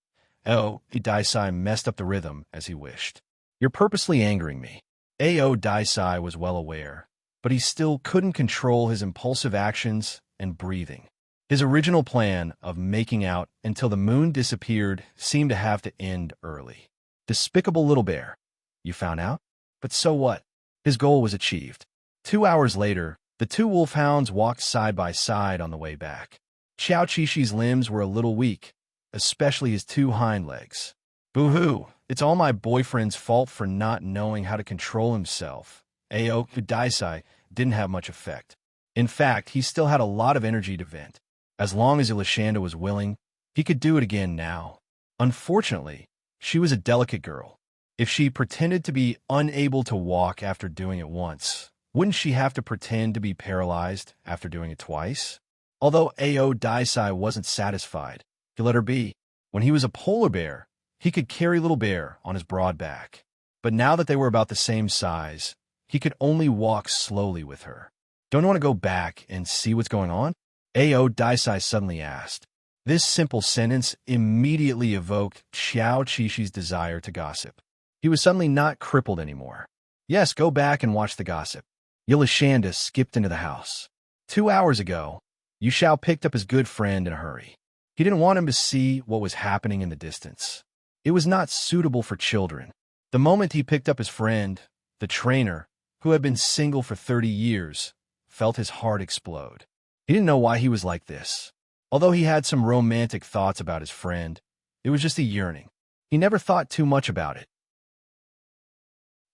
Ao Daisai messed up the rhythm as he wished. You're purposely angering me. Ao Daisai was well aware, but he still couldn't control his impulsive actions and breathing. His original plan of making out until the moon disappeared seemed to have to end early. Despicable little bear. You found out? But so what? His goal was achieved. 2 hours later, the two wolfhounds walked side by side on the way back. Xiao Qishi's limbs were a little weak, especially his two hind legs. Boo-hoo, it's all my boyfriend's fault for not knowing how to control himself. Ao Daisai didn't have much effect. In fact, he still had a lot of energy to vent. As long as Elishanda was willing, he could do it again now. Unfortunately, she was a delicate girl. If she pretended to be unable to walk after doing it once, wouldn't she have to pretend to be paralyzed after doing it twice? Although Ao Daisai wasn't satisfied, he let her be. When he was a polar bear, he could carry Little Bear on his broad back. But now that they were about the same size, he could only walk slowly with her. Don't you want to go back and see what's going on? Ao Daisai suddenly asked. This simple sentence immediately evoked Xiao Qishi's desire to gossip. He was suddenly not crippled anymore. Yes, go back and watch the gossip. Elishanda skipped into the house. 2 hours ago, Yu Xiao picked up his good friend in a hurry. He didn't want him to see what was happening in the distance. It was not suitable for children. The moment he picked up his friend, the trainer, who had been single for 30 years, felt his heart explode. He didn't know why he was like this. Although he had some romantic thoughts about his friend, it was just a yearning. He never thought too much about it.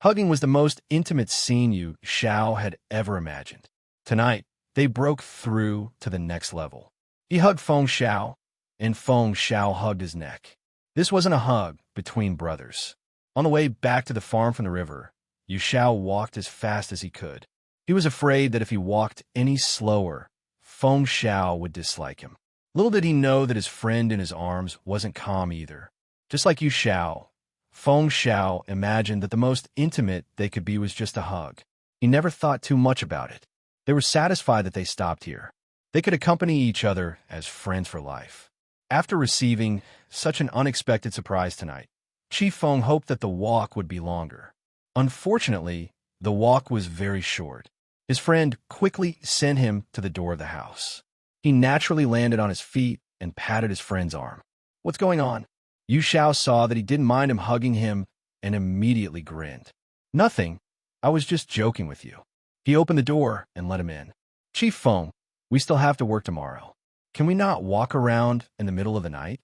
Hugging was the most intimate scene Yu Xiao had ever imagined. Tonight, they broke through to the next level. He hugged Feng Xiao, and Feng Xiao hugged his neck. This wasn't a hug between brothers. On the way back to the farm from the river, Yu Xiao walked as fast as he could. He was afraid that if he walked any slower, Feng Xiao would dislike him. Little did he know that his friend in his arms wasn't calm either. Just like Yu Xiao, Feng Xiao imagined that the most intimate they could be was just a hug. He never thought too much about it. They were satisfied that they stopped here. They could accompany each other as friends for life. After receiving such an unexpected surprise tonight, Chi Feng hoped that the walk would be longer. Unfortunately, the walk was very short. His friend quickly sent him to the door of the house. He naturally landed on his feet and patted his friend's arm. What's going on? Yu Xiao saw that he didn't mind him hugging him and immediately grinned. Nothing. I was just joking with you. He opened the door and let him in. Chief Feng, we still have to work tomorrow. Can we not walk around in the middle of the night?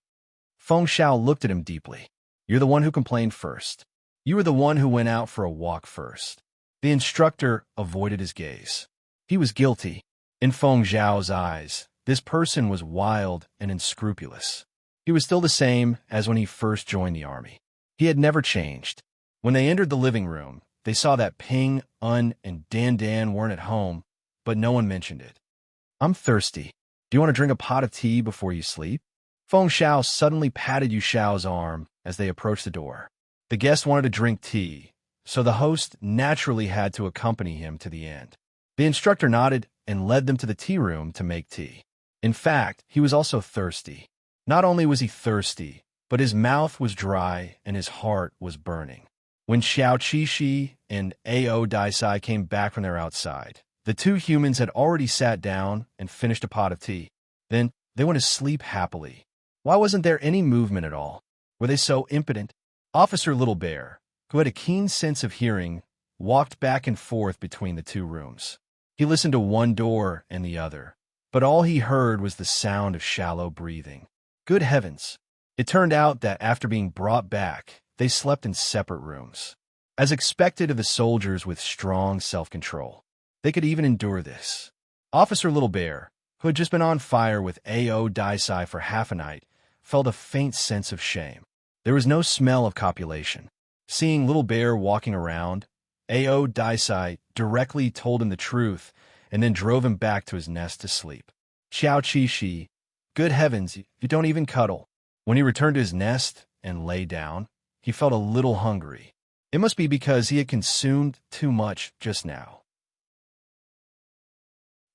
Feng Xiao looked at him deeply. You're the one who complained first. You were the one who went out for a walk first. The instructor avoided his gaze. He was guilty. In Feng Xiao's eyes, this person was wild and unscrupulous. He was still the same as when he first joined the army. He had never changed. When they entered the living room, they saw that Ping, Un, and Dan Dan weren't at home, but no one mentioned it. I'm thirsty. Do you want to drink a pot of tea before you sleep? Feng Xiao suddenly patted Yu Xiao's arm as they approached the door. The guest wanted to drink tea, so the host naturally had to accompany him to the end. The instructor nodded and led them to the tea room to make tea. In fact, he was also thirsty. Not only was he thirsty, but his mouth was dry and his heart was burning. When Xiao Qishi and Ao Daisai came back from their outside, the two humans had already sat down and finished a pot of tea. Then they went to sleep happily. Why wasn't there any movement at all? Were they so impotent? Officer Little Bear, who had a keen sense of hearing, walked back and forth between the two rooms. He listened to one door and the other, but all he heard was the sound of shallow breathing. Good heavens! It turned out that after being brought back, they slept in separate rooms. As expected of the soldiers with strong self-control, they could even endure this. Officer Little Bear, who had just been on fire with Ao Daisai for half a night, felt a faint sense of shame. There was no smell of copulation. Seeing Little Bear walking around, Ao Daisai directly told him the truth and then drove him back to his nest to sleep. Xiao Qi, good heavens, you don't even cuddle. When he returned to his nest and lay down, he felt a little hungry. It must be because he had consumed too much just now.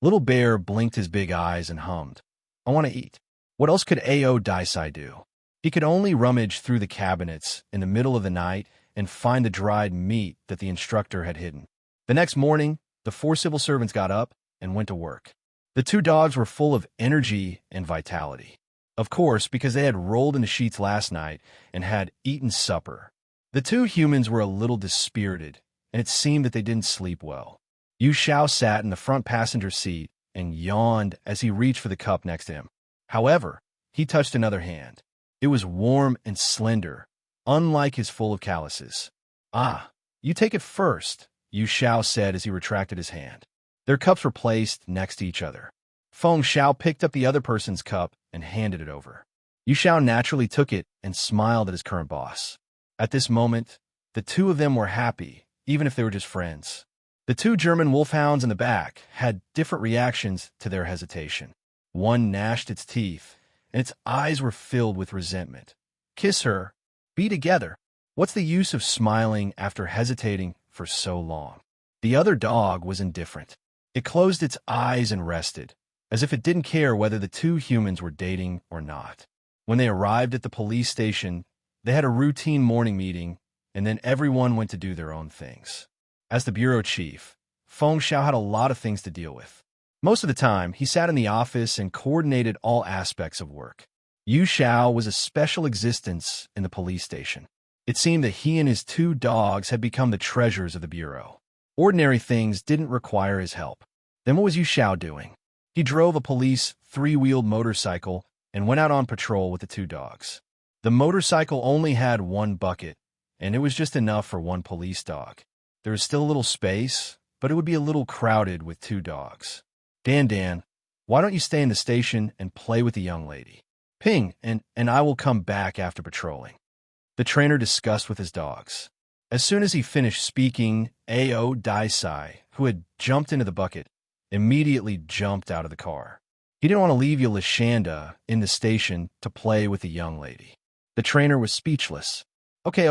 Little Bear blinked his big eyes and hummed, "I want to eat." What else could A.O. Daisai do? He could only rummage through the cabinets in the middle of the night and find the dried meat that the instructor had hidden. The next morning, the 4 civil servants got up and went to work. The 2 dogs were full of energy and vitality. Of course, because they had rolled in the sheets last night and had eaten supper. The 2 humans were a little dispirited, and it seemed that they didn't sleep well. Yu Xiao sat in the front passenger seat and yawned as he reached for the cup next to him. However, he touched another hand. It was warm and slender, unlike his full of calluses. "Ah, you take it first," Yu Xiao said as he retracted his hand. Their cups were placed next to each other. Feng Xiao picked up the other person's cup and handed it over. Yu Xiao naturally took it and smiled at his current boss. At this moment, the 2 of them were happy, even if they were just friends. The 2 German wolfhounds in the back had different reactions to their hesitation. One gnashed its teeth, and its eyes were filled with resentment. "Kiss her. Be together. What's the use of smiling after hesitating for so long?" The other dog was indifferent. It closed its eyes and rested, as if it didn't care whether the 2 humans were dating or not. When they arrived at the police station, they had a routine morning meeting, and then everyone went to do their own things. As the bureau chief, Feng Xiao had a lot of things to deal with. Most of the time, he sat in the office and coordinated all aspects of work. Yu Xiao was a special existence in the police station. It seemed that he and his 2 dogs had become the treasures of the bureau. Ordinary things didn't require his help. Then what was Yu Xiao doing? He drove a police 3-wheeled motorcycle and went out on patrol with the 2 dogs. The motorcycle only had 1 bucket, and it was just enough for 1 police dog. There was still a little space, but it would be a little crowded with 2 dogs. Dan, why don't you stay in the station and play with the young lady? Ping, and I will come back after patrolling." The trainer discussed with his dogs. As soon as he finished speaking, A.O. Daisai, who had jumped into the bucket, immediately jumped out of the car. He didn't want to leave Yolashanda in the station to play with the young lady. The trainer was speechless. Okay.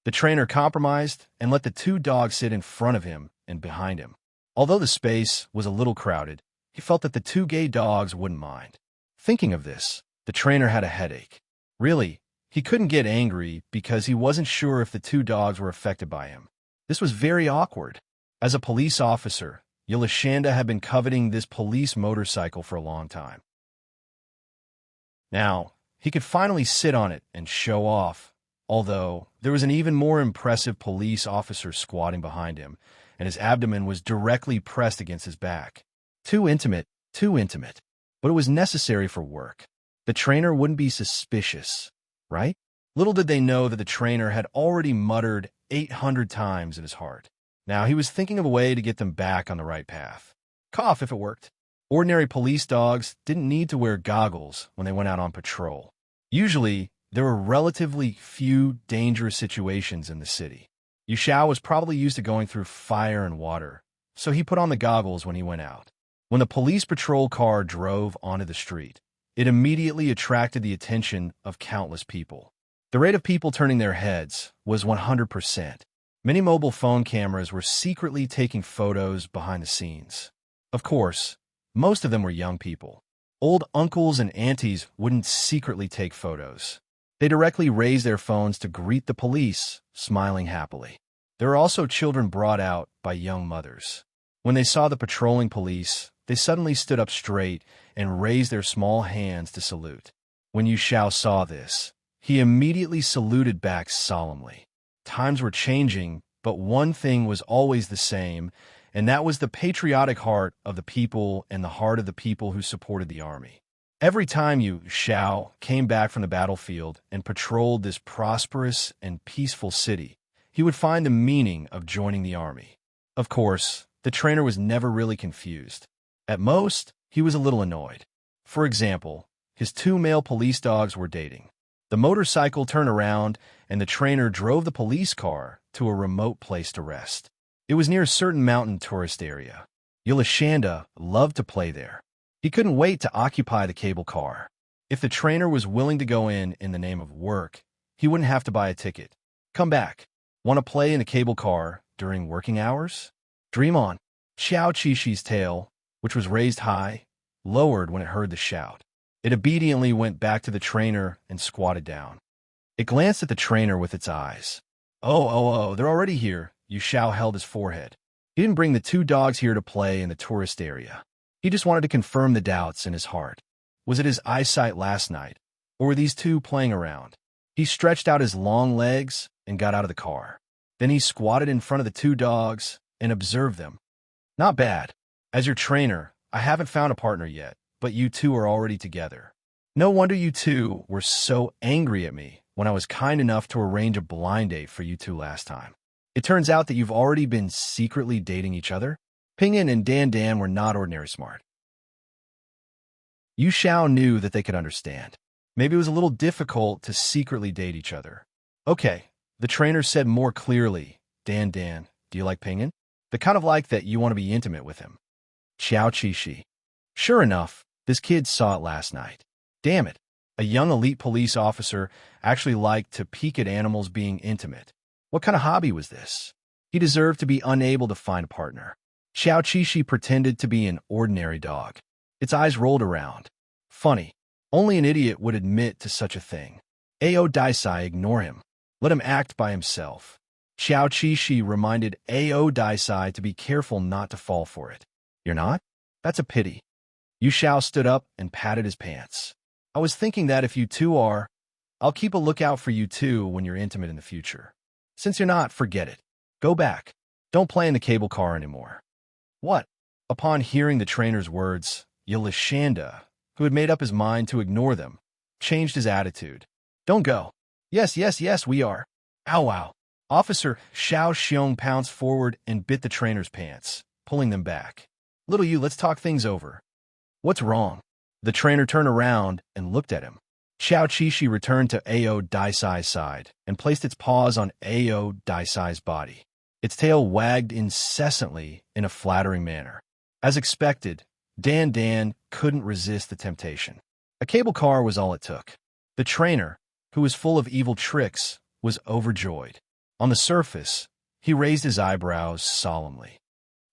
The trainer compromised and let the 2 dogs sit in front of him and behind him. Although the space was a little crowded, he felt that the 2 gay dogs wouldn't mind. Thinking of this, the trainer had a headache. Really, he couldn't get angry because he wasn't sure if the 2 dogs were affected by him. This was very awkward. As a police officer, Yolashanda had been coveting this police motorcycle for a long time. Now, he could finally sit on it and show off, although there was an even more impressive police officer squatting behind him, and his abdomen was directly pressed against his back. Too intimate, but it was necessary for work. The trainer wouldn't be suspicious, right? Little did they know that the trainer had already muttered 800 times in his heart. Now he was thinking of a way to get them back on the right path. Cough if it worked. Ordinary police dogs didn't need to wear goggles when they went out on patrol. Usually, there were relatively few dangerous situations in the city. Yu Xiao was probably used to going through fire and water, so he put on the goggles when he went out. When the police patrol car drove onto the street, it immediately attracted the attention of countless people. The rate of people turning their heads was 100%. Many mobile phone cameras were secretly taking photos behind the scenes. Of course, most of them were young people. Old uncles and aunties wouldn't secretly take photos. They directly raised their phones to greet the police, smiling happily. There were also children brought out by young mothers. When they saw the patrolling police, they suddenly stood up straight and raised their small hands to salute. When Yu Xiao saw this, he immediately saluted back solemnly. Times were changing, but one thing was always the same, and that was the patriotic heart of the people and the heart of the people who supported the army. Every time Yu Xiao came back from the battlefield and patrolled this prosperous and peaceful city, he would find the meaning of joining the army. Of course, the trainer was never really confused. At most, he was a little annoyed. For example, his 2 male police dogs were dating. The motorcycle turned around, and the trainer drove the police car to a remote place to rest. It was near a certain mountain tourist area. Yolashanda loved to play there. He couldn't wait to occupy the cable car. If the trainer was willing to go in the name of work, he wouldn't have to buy a ticket. Come back. Want to play in a cable car during working hours? Dream on. Xiao Qishi's tail which was raised high, lowered when it heard the shout. It obediently went back to the trainer and squatted down. It glanced at the trainer with its eyes. Oh, they're already here. Yu Xiao held his forehead. He didn't bring the two dogs here to play in the tourist area. He just wanted to confirm the doubts in his heart. Was it his eyesight last night, or were these two playing around? He stretched out his long legs and got out of the car. Then he squatted in front of the two dogs and observed them. Not bad. As your trainer, I haven't found a partner yet, but you two are already together. No wonder you two were so angry at me when I was kind enough to arrange a blind date for you two last time. It turns out that you've already been secretly dating each other? Pingyan and Dan were not ordinary smart. Yu Xiao knew that they could understand. Maybe it was a little difficult to secretly date each other. Okay, the trainer said more clearly, Dan, do you like Pingyan? The kind of like that you want to be intimate with him. Xiao Qixi. Sure enough, this kid saw it last night. Damn it. A young elite police officer actually liked to peek at animals being intimate. What kind of hobby was this? He deserved to be unable to find a partner. Xiao Qixi pretended to be an ordinary dog. Its eyes rolled around. Funny. Only an idiot would admit to such a thing. Ao Daisai, ignore him. Let him act by himself. Xiao Qixi reminded Ao Daisai to be careful not to fall for it. You're not? That's a pity. Yu Xiao stood up and patted his pants. I was thinking that if you two are, I'll keep a lookout for you two when you're intimate in the future. Since you're not, forget it. Go back. Don't play in the cable car anymore. What? Upon hearing the trainer's words, Yelishanda, who had made up his mind to ignore them, changed his attitude. Don't go. Yes, we are. Ow. Officer Xiao Xiong pounced forward and bit the trainer's pants, pulling them back. Little you, let's talk things over. What's wrong? The trainer turned around and looked at him. Xiao Qixi returned to Ao Daisai's side and placed its paws on Ao Daisai's body. Its tail wagged incessantly in a flattering manner. As expected, Dan couldn't resist the temptation. A cable car was all it took. The trainer, who was full of evil tricks, was overjoyed. On the surface, he raised his eyebrows solemnly.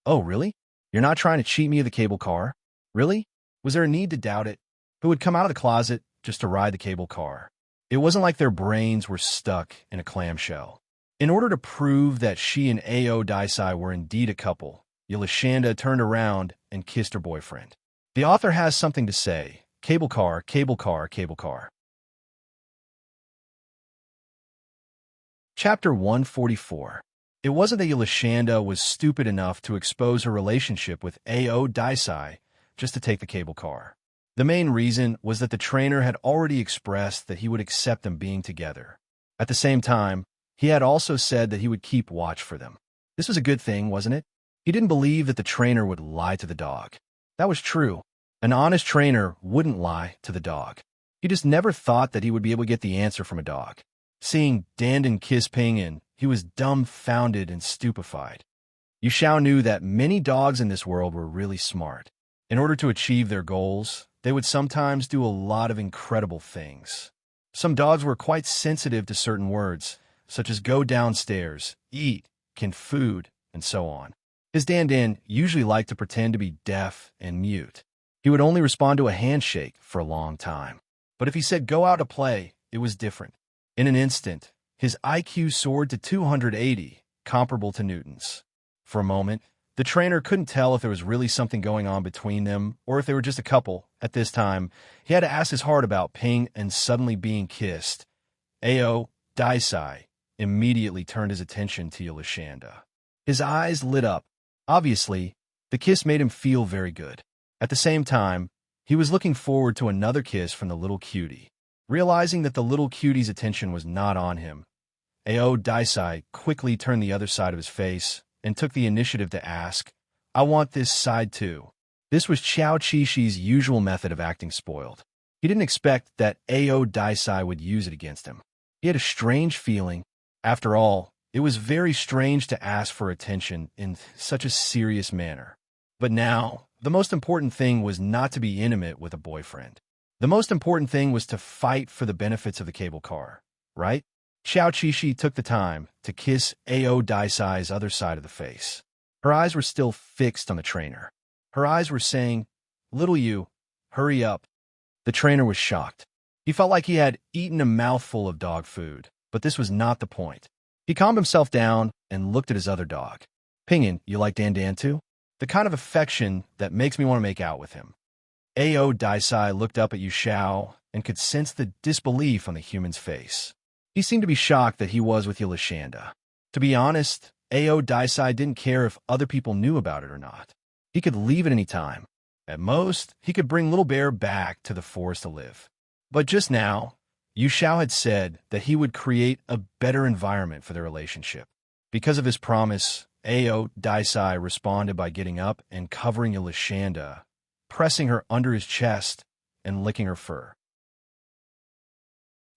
Oh, really? You're not trying to cheat me of the cable car? Really? Was there a need to doubt it? Who would come out of the closet just to ride the cable car? It wasn't like their brains were stuck in a clamshell. In order to prove that she and Ao Daisai were indeed a couple, Yelishanda turned around and kissed her boyfriend. The author has something to say. Cable car. Chapter 144. It wasn't that Yelishanda was stupid enough to expose her relationship with Ao Daisai just to take the cable car. The main reason was that the trainer had already expressed that he would accept them being together. At the same time, he had also said that he would keep watch for them. This was a good thing, wasn't it? He didn't believe that the trainer would lie to the dog. That was true. An honest trainer wouldn't lie to the dog. He just never thought that he would be able to get the answer from a dog. Seeing Dan kiss Pingyan, he was dumbfounded and stupefied. Yu Xiao knew that many dogs in this world were really smart. In order to achieve their goals, they would sometimes do a lot of incredible things. Some dogs were quite sensitive to certain words, such as go downstairs, eat, can food, and so on. His Dan usually liked to pretend to be deaf and mute. He would only respond to a handshake for a long time. But if he said go out to play, it was different. In an instant, his IQ soared to 280, comparable to Newton's. For a moment, the trainer couldn't tell if there was really something going on between them or if they were just a couple. At this time, he had to ask his heart about Ping and suddenly being kissed. Ao Daisai immediately turned his attention to Yelishanda. His eyes lit up. Obviously, the kiss made him feel very good. At the same time, he was looking forward to another kiss from the little cutie. Realizing that the little cutie's attention was not on him, Ao Daisai quickly turned the other side of his face and took the initiative to ask, I want this side too. This was Xiao Qixi's usual method of acting spoiled. He didn't expect that Ao Daisai would use it against him. He had a strange feeling. After all, it was very strange to ask for attention in such a serious manner. But now, the most important thing was not to be intimate with a boyfriend. The most important thing was to fight for the benefits of the cable car, right? Xiao Qixi took the time to kiss Ao Daisai's other side of the face. Her eyes were still fixed on the trainer. Her eyes were saying, "Little you, hurry up." The trainer was shocked. He felt like he had eaten a mouthful of dog food, but this was not the point. He calmed himself down and looked at his other dog. "Pingin, you like Dan Dan too? The kind of affection that makes me want to make out with him." Ao Daisai looked up at Yu Xiao and could sense the disbelief on the human's face. He seemed to be shocked that he was with Yulashanda. To be honest, Ao Daisai didn't care if other people knew about it or not. He could leave at any time. At most, he could bring Little Bear back to the forest to live. But just now, Yu Xiao had said that he would create a better environment for their relationship. Because of his promise, Ao Daisai responded by getting up and covering Yulashanda, pressing her under his chest and licking her fur.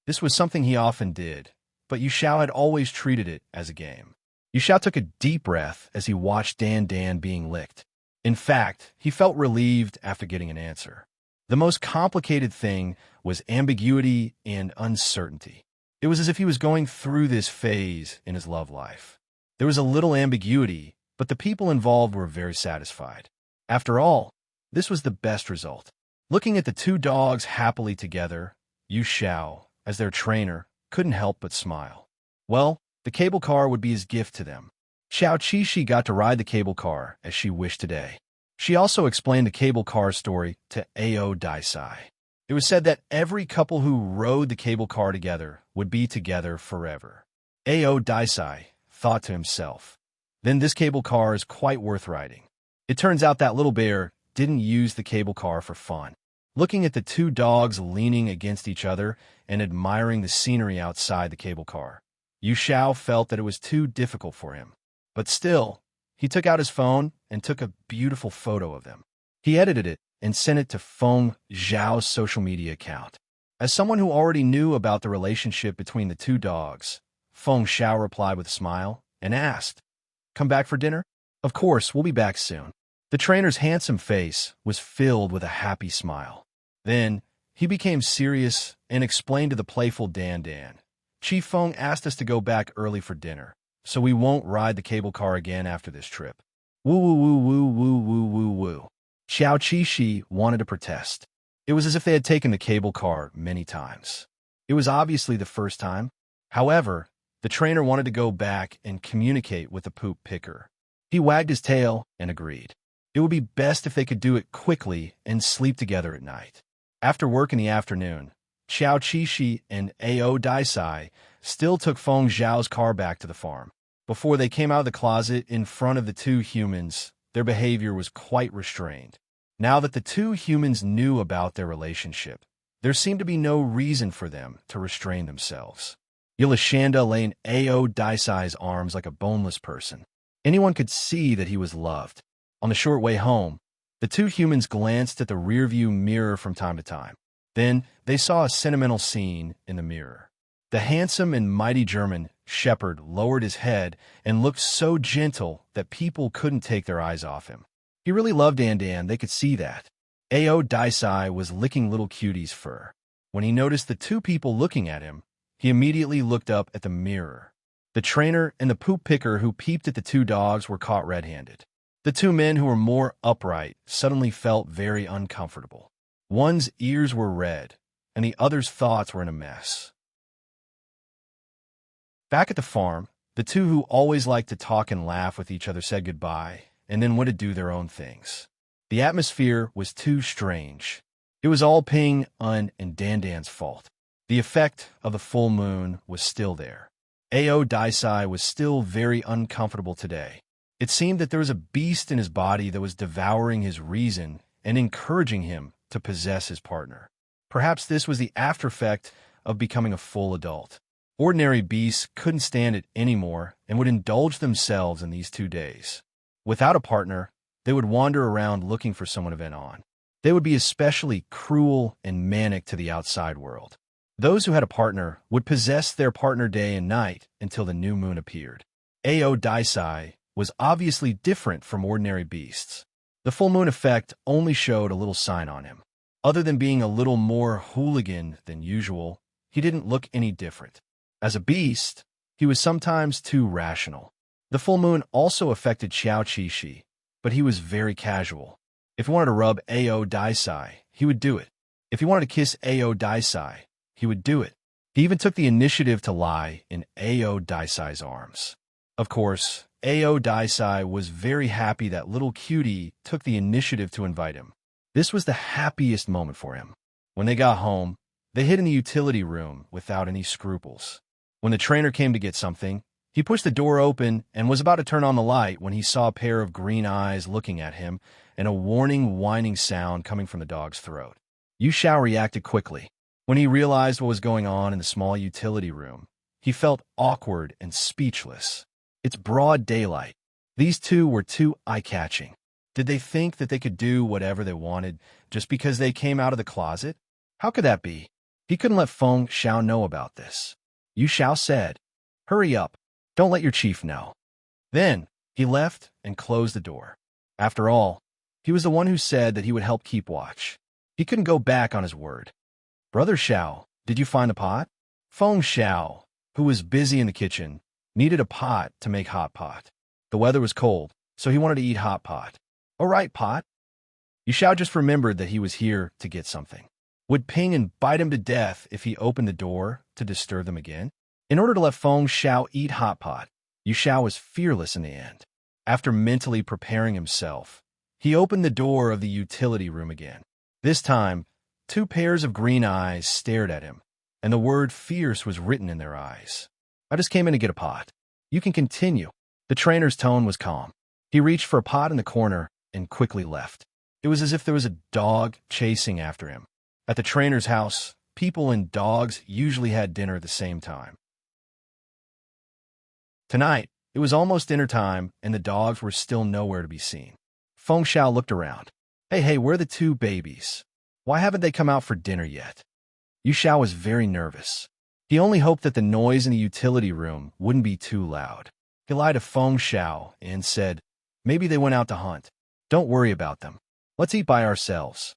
This was something he often did, but Yu Xiao had always treated it as a game. Yu Xiao took a deep breath as he watched Dan Dan being licked. In fact, he felt relieved after getting an answer. The most complicated thing was ambiguity and uncertainty. It was as if he was going through this phase in his love life. There was a little ambiguity, but the people involved were very satisfied. After all, this was the best result. Looking at the two dogs happily together, Yu Xiao, as their trainer, couldn't help but smile. Well, the cable car would be his gift to them. Xiao Qishi got to ride the cable car as she wished today. She also explained the cable car story to Ao Daisai. It was said that every couple who rode the cable car together would be together forever. Ao Daisai thought to himself, then this cable car is quite worth riding. It turns out that Little Bear didn't use the cable car for fun. Looking at the two dogs leaning against each other and admiring the scenery outside the cable car, Yu Xiao felt that it was too difficult for him. But still, he took out his phone and took a beautiful photo of them. He edited it and sent it to Feng Zhao's social media account. As someone who already knew about the relationship between the two dogs, Feng Zhao replied with a smile and asked, "Come back for dinner?" "Of course, we'll be back soon." The trainer's handsome face was filled with a happy smile. Then, he became serious and explained to the playful Dan Dan, "Chief Feng asked us to go back early for dinner, so we won't ride the cable car again after this trip." Woo woo woo woo woo woo woo woo. Xiao Qishi wanted to protest. It was as if they had taken the cable car many times. It was obviously the first time. However, the trainer wanted to go back and communicate with the poop picker. He wagged his tail and agreed. It would be best if they could do it quickly and sleep together at night. After work in the afternoon, Xiao Qishi and Ao Daisai still took Feng Zhao's car back to the farm. Before they came out of the closet in front of the two humans, their behavior was quite restrained. Now that the two humans knew about their relationship, there seemed to be no reason for them to restrain themselves. Yulashanda lay in Ao Daisai's arms like a boneless person. Anyone could see that he was loved. On the short way home, the two humans glanced at the rearview mirror from time to time. Then they saw a sentimental scene in the mirror. The handsome and mighty German shepherd lowered his head and looked so gentle that people couldn't take their eyes off him. He really loved Dan Dan, they could see that. Ao Daisai was licking little cutie's fur. When he noticed the two people looking at him, he immediately looked up at the mirror. The trainer and the poop picker who peeped at the two dogs were caught red-handed. The two men who were more upright suddenly felt very uncomfortable. One's ears were red, and the other's thoughts were in a mess. Back at the farm, the two who always liked to talk and laugh with each other said goodbye, and then went to do their own things. The atmosphere was too strange. It was all Ping, Un, and Dan Dan's fault. The effect of the full moon was still there. Ao Daisai was still very uncomfortable today. It seemed that there was a beast in his body that was devouring his reason and encouraging him to possess his partner. Perhaps this was the after-effect of becoming a full adult. Ordinary beasts couldn't stand it anymore and would indulge themselves in these 2 days. Without a partner, they would wander around looking for someone to vent on. They would be especially cruel and manic to the outside world. Those who had a partner would possess their partner day and night until the new moon appeared. Ao Daisai was obviously different from ordinary beasts. The full moon effect only showed a little sign on him. Other than being a little more hooligan than usual, he didn't look any different. As a beast, he was sometimes too rational. The full moon also affected Xiao Qishi, but he was very casual. If he wanted to rub Ao Daisai, he would do it. If he wanted to kiss Ao Daisai, he would do it. He even took the initiative to lie in Ao Daisai's arms. Of course, Ao Daisai was very happy that little cutie took the initiative to invite him. This was the happiest moment for him. When they got home, they hid in the utility room without any scruples. When the trainer came to get something, he pushed the door open and was about to turn on the light when he saw a pair of green eyes looking at him and a warning, whining sound coming from the dog's throat. Yu Xiao reacted quickly. When he realized what was going on in the small utility room, he felt awkward and speechless. It's broad daylight. These two were too eye-catching. Did they think that they could do whatever they wanted just because they came out of the closet? How could that be? He couldn't let Feng Xiao know about this. Yu Xiao said, "Hurry up. Don't let your chief know." Then he left and closed the door. After all, he was the one who said that he would help keep watch. He couldn't go back on his word. "Brother Xiao, did you find the pot?" Feng Xiao, who was busy in the kitchen, needed a pot to make hot pot. The weather was cold, so he wanted to eat hot pot. "All right, pot." Yu Xiao just remembered that he was here to get something. Would Ping and bite him to death if he opened the door to disturb them again? In order to let Feng Xiao eat hot pot, Yu Xiao was fearless in the end. After mentally preparing himself, he opened the door of the utility room again. This time, two pairs of green eyes stared at him, and the word fierce was written in their eyes. "I just came in to get a pot. You can continue." The trainer's tone was calm. He reached for a pot in the corner and quickly left. It was as if there was a dog chasing after him. At the trainer's house, people and dogs usually had dinner at the same time. Tonight, it was almost dinner time, and the dogs were still nowhere to be seen. Feng Xiao looked around. Hey, where are the two babies? Why haven't they come out for dinner yet?" Yu Xiao was very nervous. He only hoped that the noise in the utility room wouldn't be too loud. He lied to Feng Xiao and said, "Maybe they went out to hunt. Don't worry about them. Let's eat by ourselves."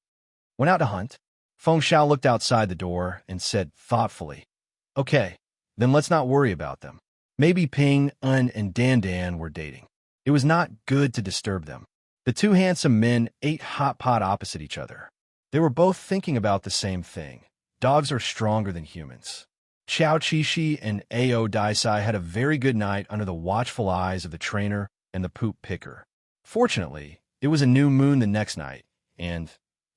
"Went out to hunt?" Feng Xiao looked outside the door and said thoughtfully, "Okay, then let's not worry about them. Maybe Ping, Un, and Dan Dan were dating. It was not good to disturb them." The two handsome men ate hot pot opposite each other. They were both thinking about the same thing. Dogs are stronger than humans. Qiao Qishi and Ao Daisai had a very good night under the watchful eyes of the trainer and the poop picker. Fortunately, it was a new moon the next night, and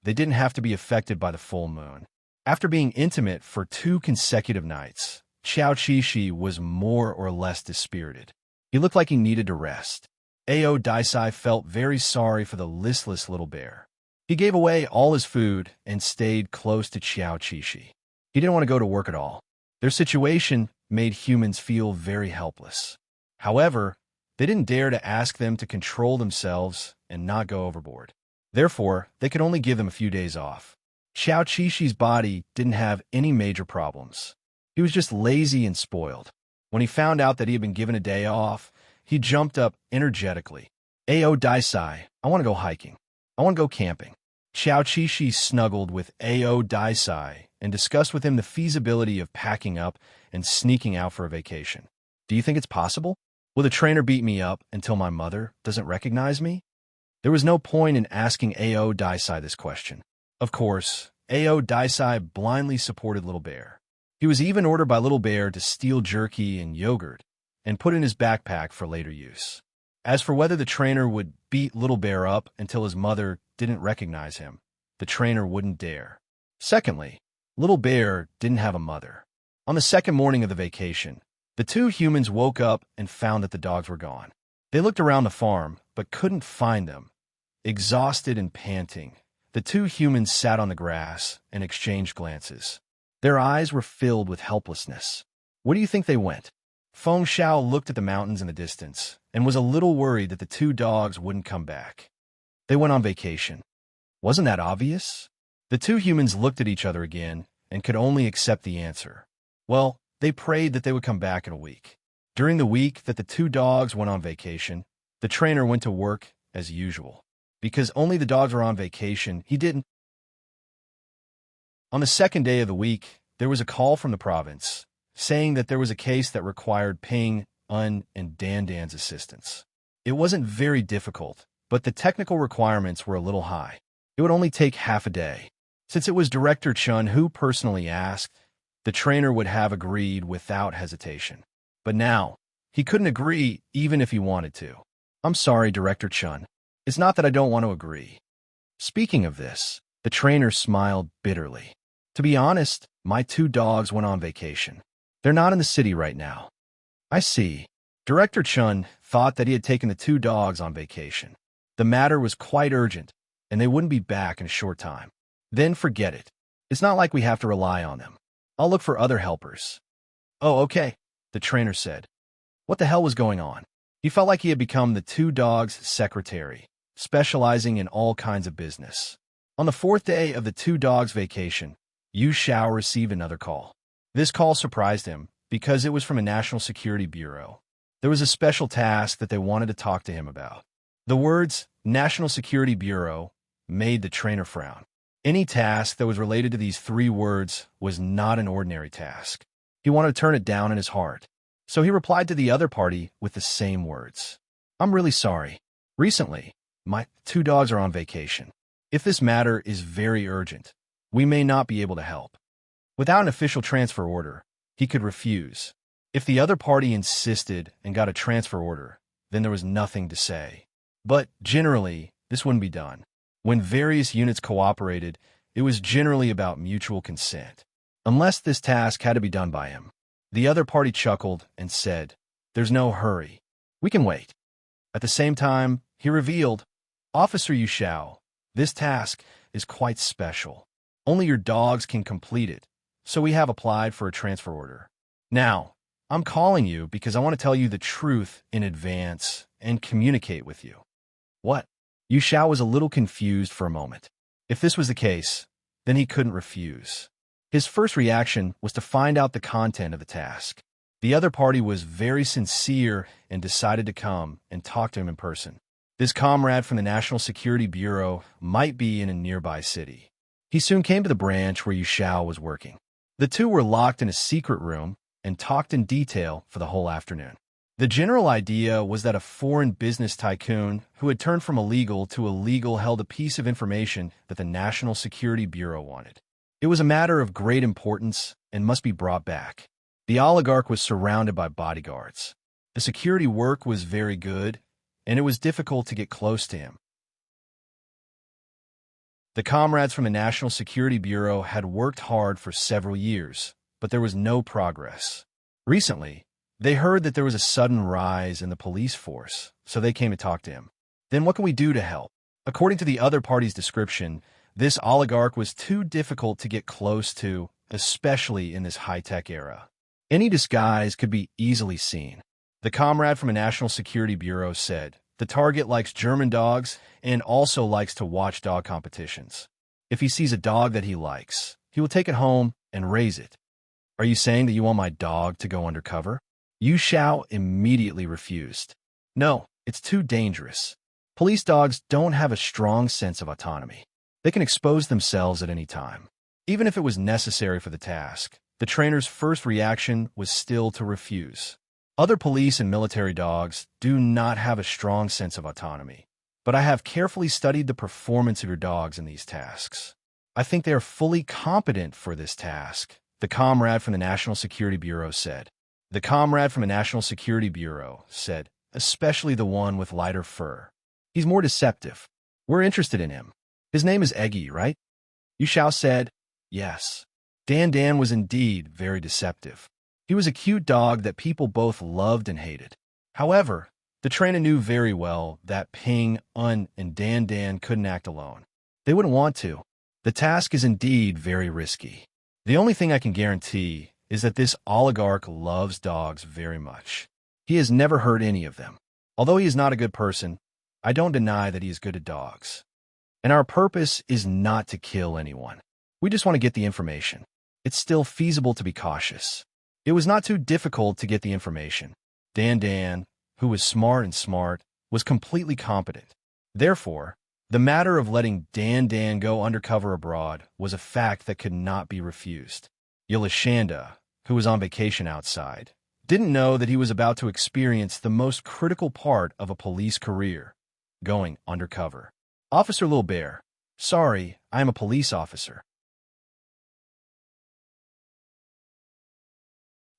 they didn't have to be affected by the full moon. After being intimate for 2 consecutive nights, Qiao Qishi was more or less dispirited. He looked like he needed to rest. Ao Daisai felt very sorry for the listless little bear. He gave away all his food and stayed close to Qiao Qishi. He didn't want to go to work at all. Their situation made humans feel very helpless. However, they didn't dare to ask them to control themselves and not go overboard. Therefore, they could only give them a few days off. Qiao Qishi's body didn't have any major problems. He was just lazy and spoiled. When he found out that he had been given a day off, he jumped up energetically. "Ao Daisai, I want to go hiking. I want to go camping." Qiao Qishi snuggled with Ao Daisai and discussed with him the feasibility of packing up and sneaking out for a vacation. "Do you think it's possible? Will the trainer beat me up until my mother doesn't recognize me?" There was no point in asking Ao Daisai this question. Of course, Ao Daisai blindly supported Little Bear. He was even ordered by Little Bear to steal jerky and yogurt and put in his backpack for later use. As for whether the trainer would beat Little Bear up until his mother didn't recognize him, the trainer wouldn't dare. Secondly, Little Bear didn't have a mother. On the second morning of the vacation, the two humans woke up and found that the dogs were gone. They looked around the farm, but couldn't find them. Exhausted and panting, the two humans sat on the grass and exchanged glances. Their eyes were filled with helplessness. Where do you think they went? Feng Xiao looked at the mountains in the distance and was a little worried that the two dogs wouldn't come back. They went on vacation. Wasn't that obvious? The two humans looked at each other again and could only accept the answer. Well, they prayed that they would come back in a week. During the week that the two dogs went on vacation, the trainer went to work as usual. Because only the dogs were on vacation, he didn't. On the second day of the week, there was a call from the province, saying that there was a case that required Ping, Un, and Dan Dan's assistance. It wasn't very difficult, but the technical requirements were a little high. It would only take half a day. Since it was Director Chun who personally asked, the trainer would have agreed without hesitation. But now, he couldn't agree even if he wanted to. I'm sorry, Director Chun. It's not that I don't want to agree. Speaking of this, the trainer smiled bitterly. To be honest, my 2 dogs went on vacation. They're not in the city right now. I see. Director Chun thought that he had taken the 2 dogs on vacation. The matter was quite urgent, and they wouldn't be back in a short time. Then forget it. It's not like we have to rely on them. I'll look for other helpers. Oh, okay, the trainer said. What the hell was going on? He felt like he had become the 2 dogs' secretary, specializing in all kinds of business. On the 4th day of the 2 dogs' vacation, Yu Xiao received another call. This call surprised him because it was from a National Security Bureau. There was a special task that they wanted to talk to him about. The words, National Security Bureau, made the trainer frown. Any task that was related to these 3 words was not an ordinary task. He wanted to turn it down in his heart. So he replied to the other party with the same words. I'm really sorry. Recently, my 2 dogs are on vacation. If this matter is very urgent, we may not be able to help. Without an official transfer order, he could refuse. If the other party insisted and got a transfer order, then there was nothing to say. But generally, this wouldn't be done. When various units cooperated, it was generally about mutual consent. Unless this task had to be done by him. The other party chuckled and said, There's no hurry. We can wait. At the same time, he revealed, Officer Yu Xiao, this task is quite special. Only your dogs can complete it, so we have applied for a transfer order. Now, I'm calling you because I want to tell you the truth in advance and communicate with you. What? Yu Xiao was a little confused for a moment. If this was the case, then he couldn't refuse. His first reaction was to find out the content of the task. The other party was very sincere and decided to come and talk to him in person. This comrade from the National Security Bureau might be in a nearby city. He soon came to the branch where Yu Xiao was working. The 2 were locked in a secret room and talked in detail for the whole afternoon. The general idea was that a foreign business tycoon who had turned from illegal to illegal held a piece of information that the National Security Bureau wanted. It was a matter of great importance and must be brought back. The oligarch was surrounded by bodyguards. The security work was very good, and it was difficult to get close to him. The comrades from the National Security Bureau had worked hard for several years, but there was no progress. Recently, they heard that there was a sudden rise in the police force, so they came to talk to him. Then what can we do to help? According to the other party's description, this oligarch was too difficult to get close to, especially in this high-tech era. Any disguise could be easily seen. The comrade from a National Security Bureau said, the target likes German dogs and also likes to watch dog competitions. If he sees a dog that he likes, he will take it home and raise it. Are you saying that you want my dog to go undercover? Yu Xiao immediately refused. No, it's too dangerous. Police dogs don't have a strong sense of autonomy. They can expose themselves at any time. Even if it was necessary for the task, the trainer's first reaction was still to refuse. Other police and military dogs do not have a strong sense of autonomy, but I have carefully studied the performance of your dogs in these tasks. I think they are fully competent for this task, the comrade from the National Security Bureau said. The comrade from the National Security Bureau said, especially the one with lighter fur. He's more deceptive. We're interested in him. His name is Eggy, right? Yu Xiao said, yes. Dan was indeed very deceptive. He was a cute dog that people both loved and hated. However, the trainer knew very well that Ping, Un, and Dan couldn't act alone. They wouldn't want to. The task is indeed very risky. The only thing I can guarantee is that this oligarch loves dogs very much. He has never hurt any of them. Although he is not a good person, I don't deny that he is good at dogs. And our purpose is not to kill anyone. We just want to get the information. It's still feasible to be cautious. It was not too difficult to get the information. Dan, who was smart, was completely competent. Therefore, the matter of letting Dan go undercover abroad was a fact that could not be refused. Yilashanda, who was on vacation outside, didn't know that he was about to experience the most critical part of a police career, going undercover. Officer Little Bear, sorry, I am a police officer.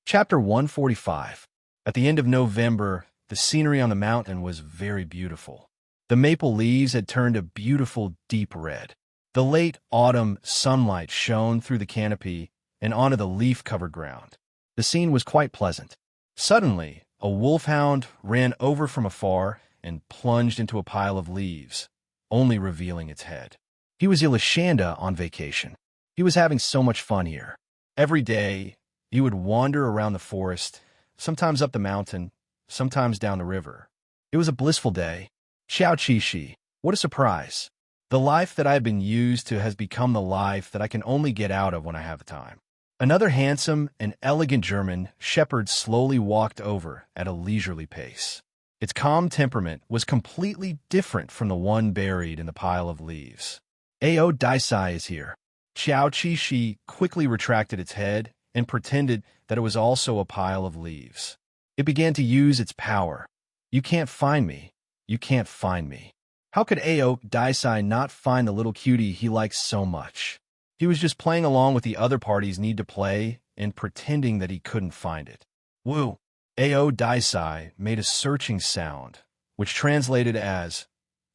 Chapter 145. At the end of November, the scenery on the mountain was very beautiful. The maple leaves had turned a beautiful deep red. The late autumn sunlight shone through the canopy and onto the leaf-covered ground. The scene was quite pleasant. Suddenly, a wolfhound ran over from afar and plunged into a pile of leaves, only revealing its head. He was Yelashanda on vacation. He was having so much fun here. Every day, he would wander around the forest, sometimes up the mountain, sometimes down the river. It was a blissful day. Xiao Qi, what a surprise. The life that I have been used to has become the life that I can only get out of when I have the time. Another handsome and elegant German shepherd slowly walked over at a leisurely pace. Its calm temperament was completely different from the one buried in the pile of leaves. Ao Daisai is here. Xiao Qi quickly retracted its head and pretended that it was also a pile of leaves. It began to use its power. You can't find me. You can't find me. How could Ao Daisai not find the little cutie he likes so much? He was just playing along with the other party's need to play and pretending that he couldn't find it. Woo! Ao Daisai made a searching sound, which translated as,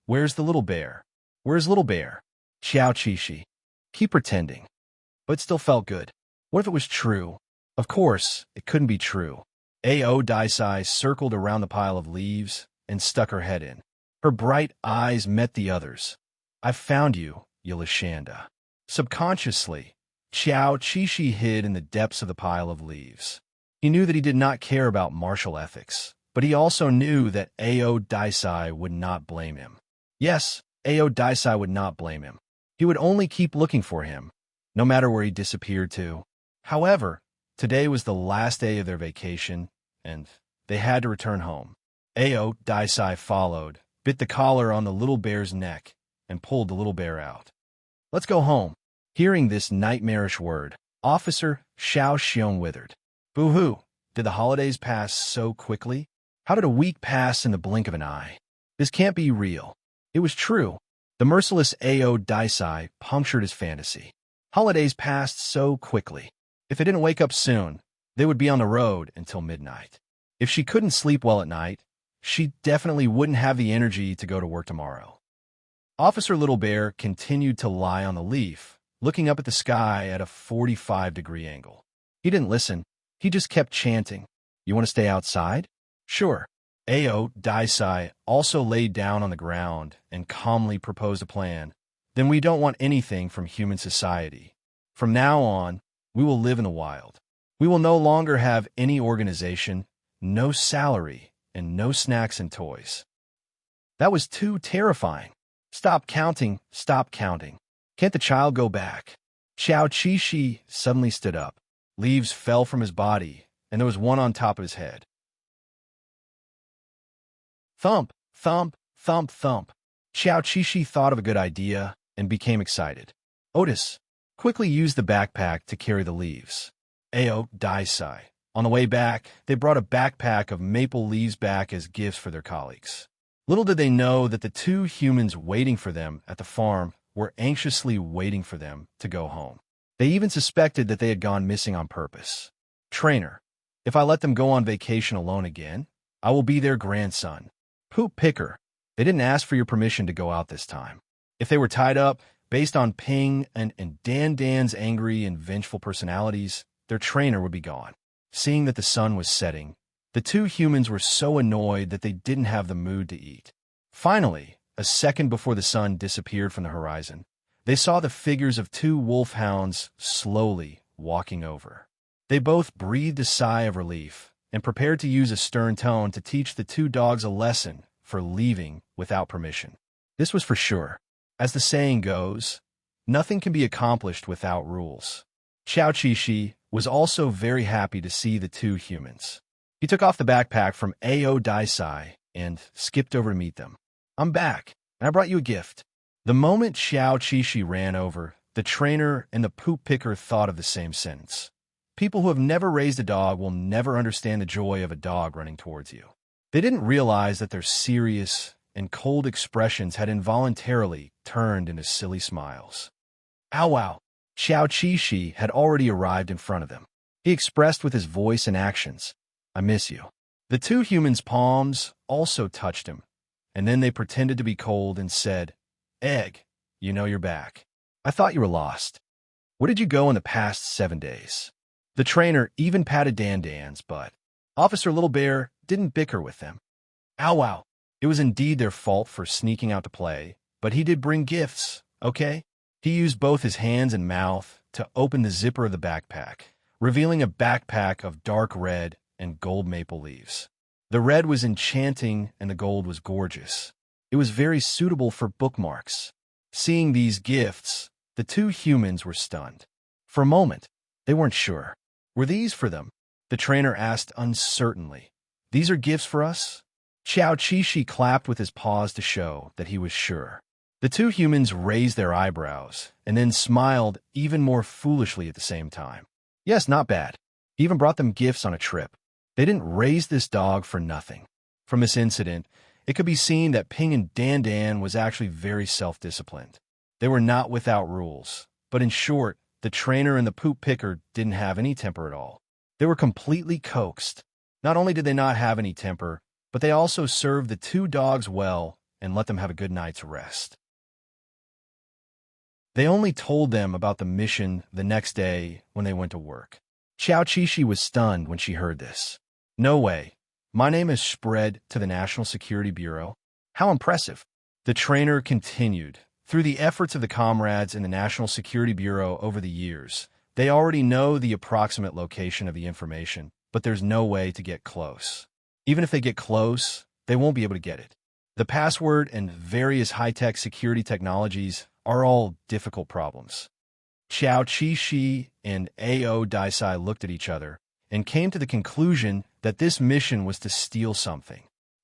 "Where's the little bear? Where's little bear?" Xiao Qi. Keep pretending. But it still felt good. What if it was true? Of course, it couldn't be true. Ao Daisai circled around the pile of leaves and stuck her head in. Her bright eyes met the others. I found you, Yelashanda. Subconsciously, Xiao Qi hid in the depths of the pile of leaves. He knew that he did not care about martial ethics, but he also knew that Ao Daisai would not blame him. Yes, Ao Daisai would not blame him. He would only keep looking for him, no matter where he disappeared to. However, today was the last day of their vacation, and they had to return home. Ao Daisai followed, bit the collar on the little bear's neck, and pulled the little bear out. Let's go home. Hearing this nightmarish word, Officer Xiao Xiong withered. Boo-hoo! Did the holidays pass so quickly? How did a week pass in the blink of an eye? This can't be real. It was true. The merciless Ao Daisai punctured his fantasy. Holidays passed so quickly. If they didn't wake up soon, they would be on the road until midnight. If she couldn't sleep well at night, she definitely wouldn't have the energy to go to work tomorrow. Officer Little Bear continued to lie on the leaf, looking up at the sky at a 45-degree angle. He didn't listen. He just kept chanting, "You want to stay outside?" "Sure." Ao Daisai also laid down on the ground and calmly proposed a plan. "Then we don't want anything from human society. From now on, we will live in the wild. We will no longer have any organization, no salary, and no snacks and toys." That was too terrifying. Stop counting, stop counting. Can't the child go back? Xiao Qi suddenly stood up. Leaves fell from his body, and there was one on top of his head. Thump, thump, thump, thump. Xiao Qi thought of a good idea and became excited. Otis, quickly used the backpack to carry the leaves. Ao Daisai. On the way back, they brought a backpack of maple leaves back as gifts for their colleagues. Little did they know that the two humans waiting for them at the farm were anxiously waiting for them to go home. They even suspected that they had gone missing on purpose. Trainer, if I let them go on vacation alone again, I will be their grandson. Poop picker, they didn't ask for your permission to go out this time. If they were tied up, based on Ping and Dan's angry and vengeful personalities, their trainer would be gone. Seeing that the sun was setting, the two humans were so annoyed that they didn't have the mood to eat. Finally, a second before the sun disappeared from the horizon, they saw the figures of two wolfhounds slowly walking over. They both breathed a sigh of relief and prepared to use a stern tone to teach the two dogs a lesson for leaving without permission. This was for sure. As the saying goes, nothing can be accomplished without rules. Xiao Qi was also very happy to see the two humans. He took off the backpack from Ao Daisai and skipped over to meet them. "I'm back, and I brought you a gift." The moment Xiao Qi ran over, the trainer and the poop picker thought of the same sentence. People who have never raised a dog will never understand the joy of a dog running towards you. They didn't realize that their serious and cold expressions had involuntarily turned into silly smiles. Ow wow! Xiao Qi had already arrived in front of them. He expressed with his voice and actions, "I miss you." The two humans' palms also touched him, and then they pretended to be cold and said, "Egg, you know you're back. I thought you were lost. Where did you go in the past 7 days?" The trainer even patted Dan's butt. Officer Little Bear didn't bicker with them. Ow wow! It was indeed their fault for sneaking out to play, but he did bring gifts, okay? He used both his hands and mouth to open the zipper of the backpack, revealing a backpack of dark red and gold maple leaves. The red was enchanting and the gold was gorgeous. It was very suitable for bookmarks. Seeing these gifts, the two humans were stunned. For a moment, they weren't sure. Were these for them? The trainer asked uncertainly. "These are gifts for us?" Xiao Qi clapped with his paws to show that he was sure. The two humans raised their eyebrows and then smiled even more foolishly at the same time. Yes, not bad. He even brought them gifts on a trip. They didn't raise this dog for nothing. From this incident, it could be seen that Ping and Dan was actually very self-disciplined. They were not without rules, but in short, the trainer and the poop picker didn't have any temper at all. They were completely coaxed. Not only did they not have any temper, but they also served the two dogs well and let them have a good night's rest. They only told them about the mission the next day when they went to work. Xiao Qi was stunned when she heard this. "No way. My name is spread to the National Security Bureau. How impressive." The trainer continued. Through the efforts of the comrades in the National Security Bureau over the years, they already know the approximate location of the information, but there's no way to get close. Even if they get close, they won't be able to get it. The password and various high-tech security technologies are all difficult problems. Xiao Qi and Ao Daisai looked at each other and came to the conclusion that this mission was to steal something.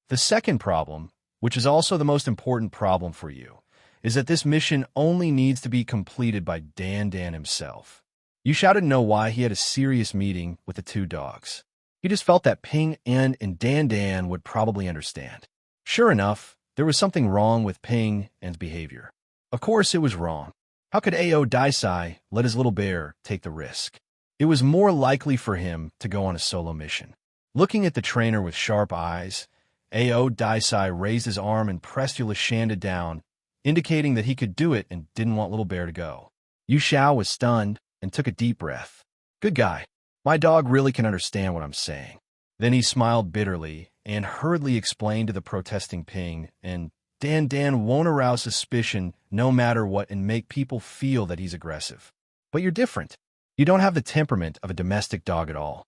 The second problem, which is also the most important problem for you, is that this mission only needs to be completed by Dan himself. You shouted no why he had a serious meeting with the two dogs. He just felt that Ping and Dan would probably understand. Sure enough, there was something wrong with Ping and's behavior. Of course it was wrong. How could Ao Daisai let his little bear take the risk? It was more likely for him to go on a solo mission. Looking at the trainer with sharp eyes, Ao Daisai raised his arm and pressed Yulashanda down, indicating that he could do it and didn't want Little Bear to go. Yu Xiao was stunned and took a deep breath. "Good guy. My dog really can understand what I'm saying." Then he smiled bitterly and hurriedly explained to the protesting Ping, and Dan won't arouse suspicion no matter what and make people feel that he's aggressive. But you're different. You don't have the temperament of a domestic dog at all.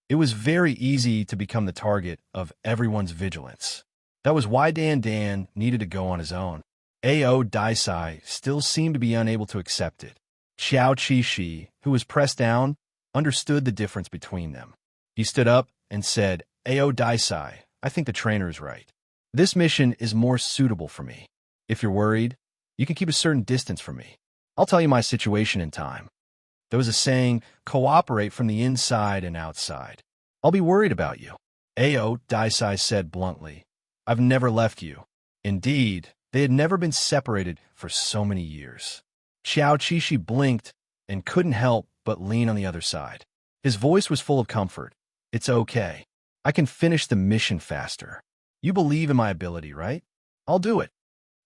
It was very easy to become the target of everyone's vigilance. That was why Dan needed to go on his own. Ao Daisai still seemed to be unable to accept it. Xiao Qi, who was pressed down, understood the difference between them. He stood up and said, "Ao Daisai, I think the trainer is right. This mission is more suitable for me. If you're worried, you can keep a certain distance from me. I'll tell you my situation in time. There was a saying, cooperate from the inside and outside. I'll be worried about you." Ao Daisai said bluntly, "I've never left you." Indeed, they had never been separated for so many years. Xiao Qi blinked and couldn't help but lean on the other side. His voice was full of comfort. "It's okay. I can finish the mission faster. You believe in my ability, right? I'll do it."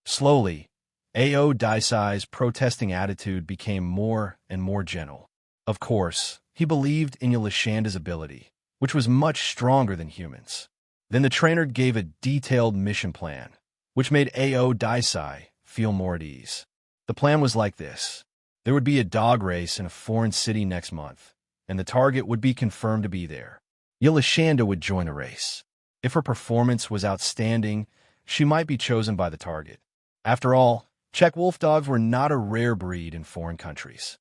Slowly, Ao Daisai's protesting attitude became more and more gentle. Of course, he believed in Yulashanda's ability, which was much stronger than humans. Then the trainer gave a detailed mission plan, which made Ao Daisai feel more at ease. The plan was like this. There would be a dog race in a foreign city next month, and the target would be confirmed to be there. Yulashanda would join the race. If her performance was outstanding, she might be chosen by the target. After all, Czech wolf dogs were not a rare breed in foreign countries.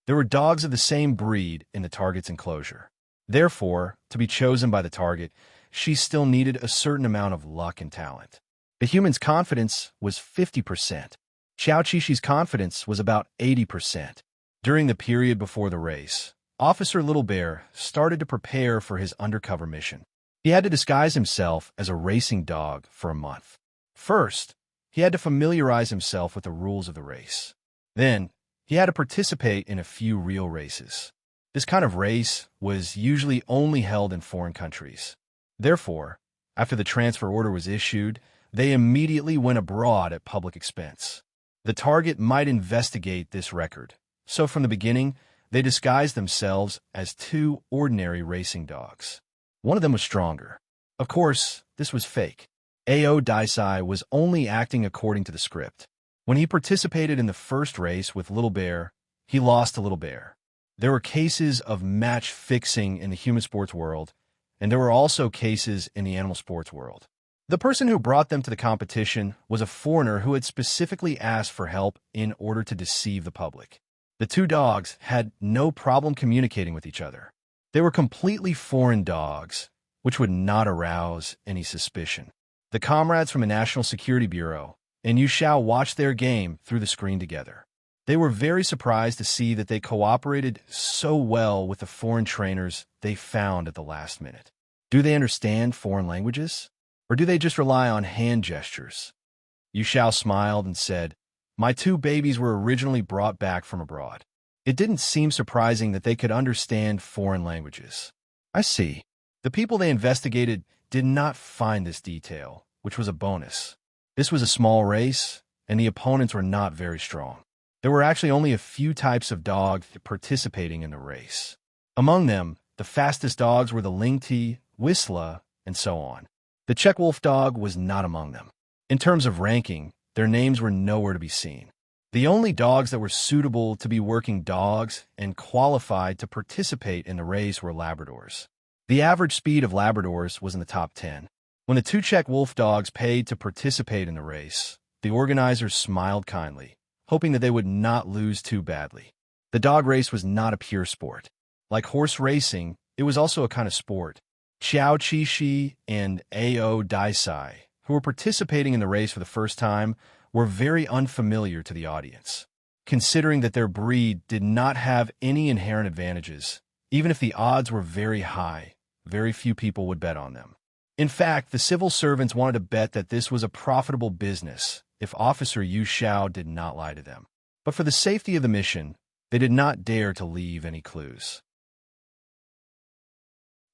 There were dogs of the same breed in the target's enclosure. Therefore, to be chosen by the target, she still needed a certain amount of luck and talent. The human's confidence was 50%. Xiao Qishi's confidence was about 80%. During the period before the race, Officer Little Bear started to prepare for his undercover mission. He had to disguise himself as a racing dog for a month. First, he had to familiarize himself with the rules of the race. Then, he had to participate in a few real races. This kind of race was usually only held in foreign countries. Therefore, after the transfer order was issued, they immediately went abroad at public expense. The target might investigate this record, so from the beginning, they disguised themselves as two ordinary racing dogs. One of them was stronger. Of course, this was fake. A.O. Daisai was only acting according to the script. When he participated in the first race with Little Bear, he lost to Little Bear. There were cases of match fixing in the human sports world, and there were also cases in the animal sports world. The person who brought them to the competition was a foreigner who had specifically asked for help in order to deceive the public. The two dogs had no problem communicating with each other. They were completely foreign dogs, which would not arouse any suspicion. The comrades from the National Security Bureau and Yu Xiao watched their game through the screen together. They were very surprised to see that they cooperated so well with the foreign trainers they found at the last minute. Do they understand foreign languages? Or do they just rely on hand gestures? Yu Xiao smiled and said, "My two babies were originally brought back from abroad." It didn't seem surprising that they could understand foreign languages. I see. The people they investigated did not find this detail, which was a bonus. This was a small race, and the opponents were not very strong. There were actually only a few types of dog participating in the race. Among them, the fastest dogs were the Lingti, Whistler, and so on. The Czech Wolf dog was not among them. In terms of ranking, their names were nowhere to be seen. The only dogs that were suitable to be working dogs and qualified to participate in the race were Labradors. The average speed of Labradors was in the top 10. When the two Czech Wolf dogs paid to participate in the race, the organizers smiled kindly, hoping that they would not lose too badly. The dog race was not a pure sport. Like horse racing, it was also a kind of sport. Xiao Qixi and A.O. Daisai, who were participating in the race for the first time, were very unfamiliar to the audience. Considering that their breed did not have any inherent advantages, even if the odds were very high, very few people would bet on them. In fact, the civil servants wanted to bet that this was a profitable business if Officer Yu Xiao did not lie to them. But for the safety of the mission, they did not dare to leave any clues.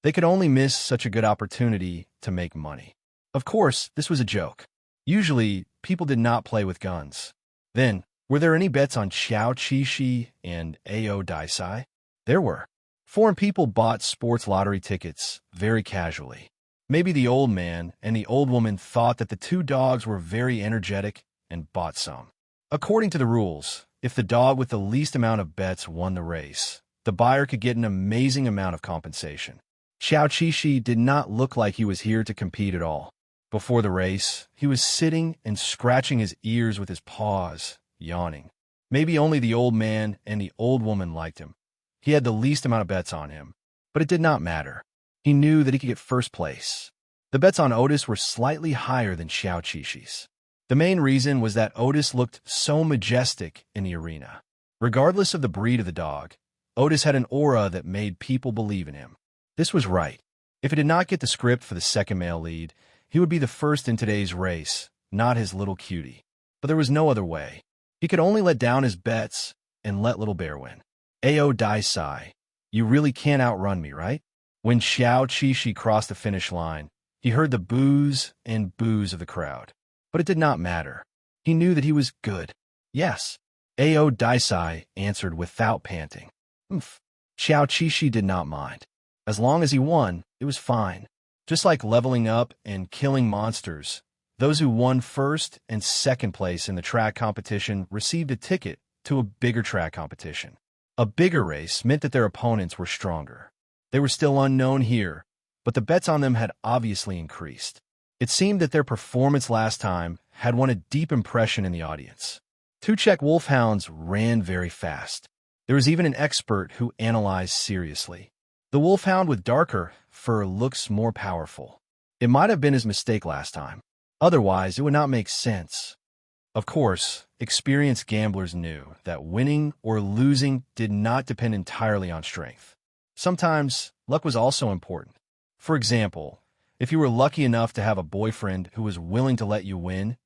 They could only miss such a good opportunity to make money. Of course, this was a joke. Usually, people did not play with guns. Then, were there any bets on Xiao Qixi and A.O. Daisai? There were. Foreign people bought sports lottery tickets very casually. Maybe the old man and the old woman thought that the two dogs were very energetic and bought some. According to the rules, if the dog with the least amount of bets won the race, the buyer could get an amazing amount of compensation. Xiao Qixi did not look like he was here to compete at all. Before the race, he was sitting and scratching his ears with his paws, yawning. Maybe only the old man and the old woman liked him. He had the least amount of bets on him, but it did not matter. He knew that he could get first place. The bets on Otis were slightly higher than Xiao Qixi's. The main reason was that Otis looked so majestic in the arena. Regardless of the breed of the dog, Otis had an aura that made people believe in him. This was right. If he did not get the script for the second male lead, he would be the first in today's race, not his little cutie. But there was no other way. He could only let down his bets and let Little Bear win. A.O. Daisai, you really can't outrun me, right? When Xiao Qixi crossed the finish line, he heard the boos and boos of the crowd. But it did not matter. He knew that he was good. Yes. A.O. Daisai answered without panting. Xiao Qixi did not mind. As long as he won, it was fine. Just like leveling up and killing monsters, those who won first and second place in the track competition received a ticket to a bigger track competition. A bigger race meant that their opponents were stronger. They were still unknown here, but the bets on them had obviously increased. It seemed that their performance last time had won a deep impression in the audience. Two Czech wolfhounds ran very fast. There was even an expert who analyzed seriously. The wolfhound with darker fur looks more powerful. It might have been his mistake last time. Otherwise, it would not make sense. Of course, experienced gamblers knew that winning or losing did not depend entirely on strength. Sometimes, luck was also important. For example, If you were lucky enough to have a boyfriend who was willing to let you win,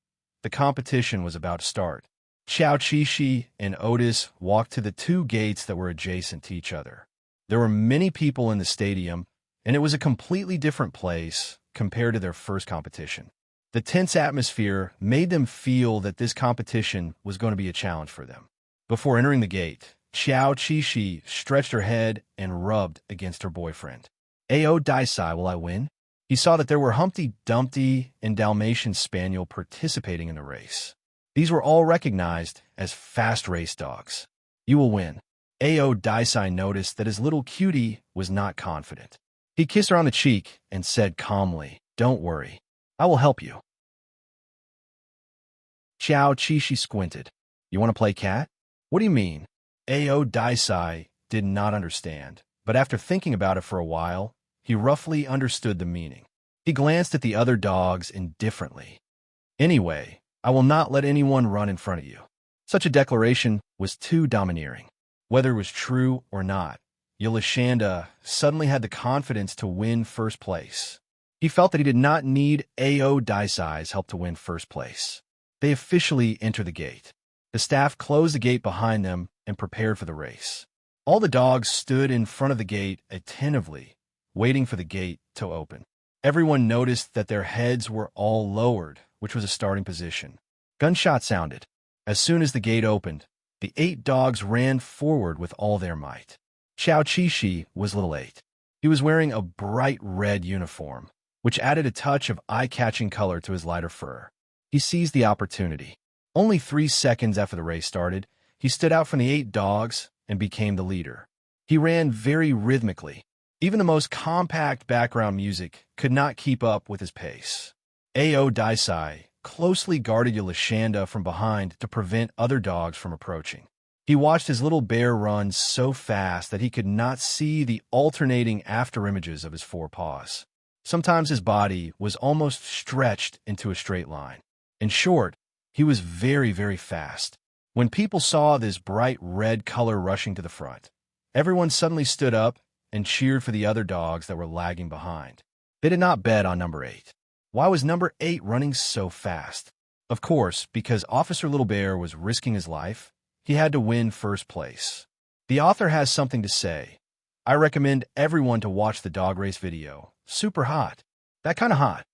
the competition was about to start. Xiao Qishi and Otis walked to the two gates that were adjacent to each other. There were many people in the stadium, and it was a completely different place compared to their first competition. The tense atmosphere made them feel that this competition was going to be a challenge for them. Before entering the gate, Xiao Qishi stretched her head and rubbed against her boyfriend. "Ao Daisai, will I win?" He saw that there were Humpty Dumpty and Dalmatian Spaniel participating in the race. These were all recognized as fast race dogs. "You will win." Ao Daisai noticed that his little cutie was not confident. He kissed her on the cheek and said calmly, "Don't worry, I will help you." Xiao Qishi squinted. "You want to play cat?" "What do you mean?" Ao Daisai did not understand, but after thinking about it for a while, he roughly understood the meaning. He glanced at the other dogs indifferently. "Anyway, I will not let anyone run in front of you." Such a declaration was too domineering. Whether it was true or not, Yolashanda suddenly had the confidence to win first place. He felt that he did not need Ao Daisai's help to win first place. They officially entered the gate. The staff closed the gate behind them and prepared for the race. All the dogs stood in front of the gate attentively, waiting for the gate to open. Everyone noticed that their heads were all lowered, which was a starting position. Gunshot sounded. As soon as the gate opened, the 8 dogs ran forward with all their might. Xiao Qishi was little 8. He was wearing a bright red uniform, which added a touch of eye-catching color to his lighter fur. He seized the opportunity. Only 3 seconds after the race started, he stood out from the 8 dogs and became the leader. He ran very rhythmically. Even the most compact background music could not keep up with his pace. Ao Daisai closely guarded Yolashanda from behind to prevent other dogs from approaching. He watched his little bear run so fast that he could not see the alternating afterimages of his 4 paws. Sometimes his body was almost stretched into a straight line. In short, he was very, very fast. When people saw this bright red color rushing to the front, everyone suddenly stood up and cheered for the other dogs that were lagging behind. They did not bet on number 8. Why was number 8 running so fast? Of course, because Officer Little Bear was risking his life, he had to win first place. The author has something to say. I recommend everyone to watch the dog race video. Super hot. That kind of hot.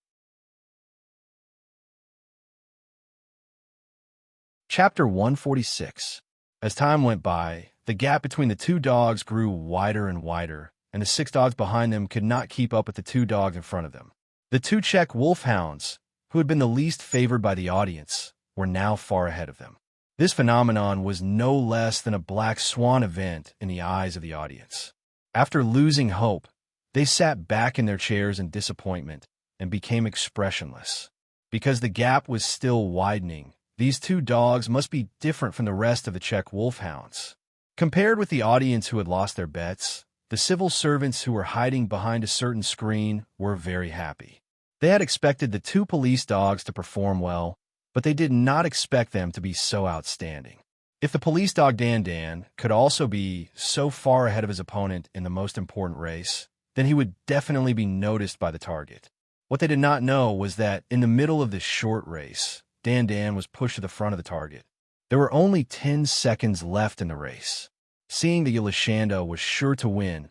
Chapter 146. As time went by, the gap between the 2 dogs grew wider and wider, and the 6 dogs behind them could not keep up with the 2 dogs in front of them. The 2 Czech wolfhounds, who had been the least favored by the audience, were now far ahead of them. This phenomenon was no less than a black swan event in the eyes of the audience. After losing hope, they sat back in their chairs in disappointment and became expressionless. Because the gap was still widening, these 2 dogs must be different from the rest of the Czech wolfhounds. Compared with the audience who had lost their bets, the civil servants who were hiding behind a certain screen were very happy. They had expected the 2 police dogs to perform well, but they did not expect them to be so outstanding. If the police dog Dan Dan could also be so far ahead of his opponent in the most important race, then he would definitely be noticed by the target. What they did not know was that in the middle of this short race, Dan Dan was pushed to the front of the target. There were only 10 seconds left in the race. Seeing that Yolashanda was sure to win,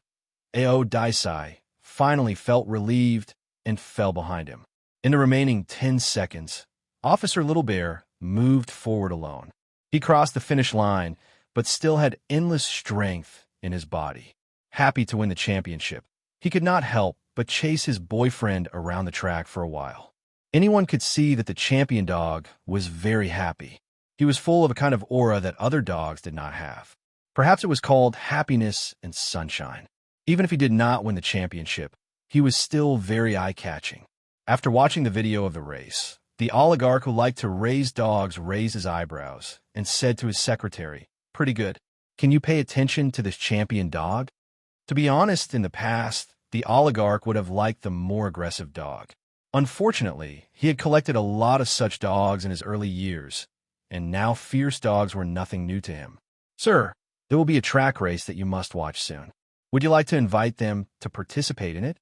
Ao Daisai finally felt relieved and fell behind him. In the remaining 10 seconds, Officer Little Bear moved forward alone. He crossed the finish line, but still had endless strength in his body. Happy to win the championship, he could not help but chase his boyfriend around the track for a while. Anyone could see that the champion dog was very happy. He was full of a kind of aura that other dogs did not have. Perhaps it was called happiness and sunshine. Even if he did not win the championship, he was still very eye-catching. After watching the video of the race, the oligarch who liked to raise dogs raised his eyebrows and said to his secretary, "Pretty good. Can you pay attention to this champion dog?" To be honest, in the past, the oligarch would have liked the more aggressive dog. Unfortunately, he had collected a lot of such dogs in his early years, and now fierce dogs were nothing new to him. "Sir, there will be a track race that you must watch soon. Would you like to invite them to participate in it?"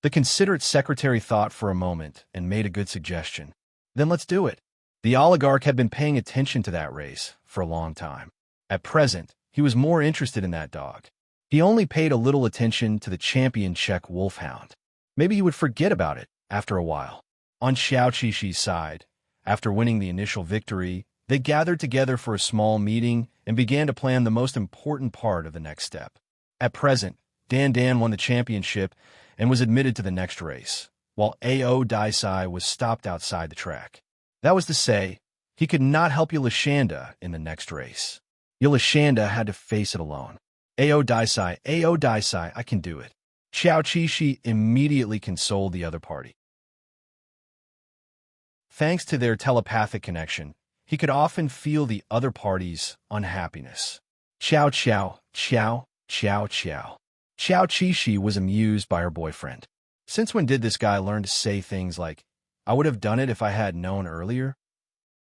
The considerate secretary thought for a moment and made a good suggestion. Then let's do it. The oligarch had been paying attention to that race for a long time. At present, he was more interested in that dog. He only paid a little attention to the champion Czech wolfhound. Maybe he would forget about it after a while. On Xiao Qishi's side, after winning the initial victory, they gathered together for a small meeting and began to plan the most important part of the next step. At present, Dan won the championship and was admitted to the next race, while A.O. Daisai was stopped outside the track. That was to say, he could not help Yulashanda in the next race. Yulashanda had to face it alone. A.O. Daisai, I can do it. Xiao Qishi immediately consoled the other party. Thanks to their telepathic connection, he could often feel the other party's unhappiness. Xiao. Xiao Qishi was amused by her boyfriend. Since when did this guy learn to say things like, I would have done it if I had known earlier?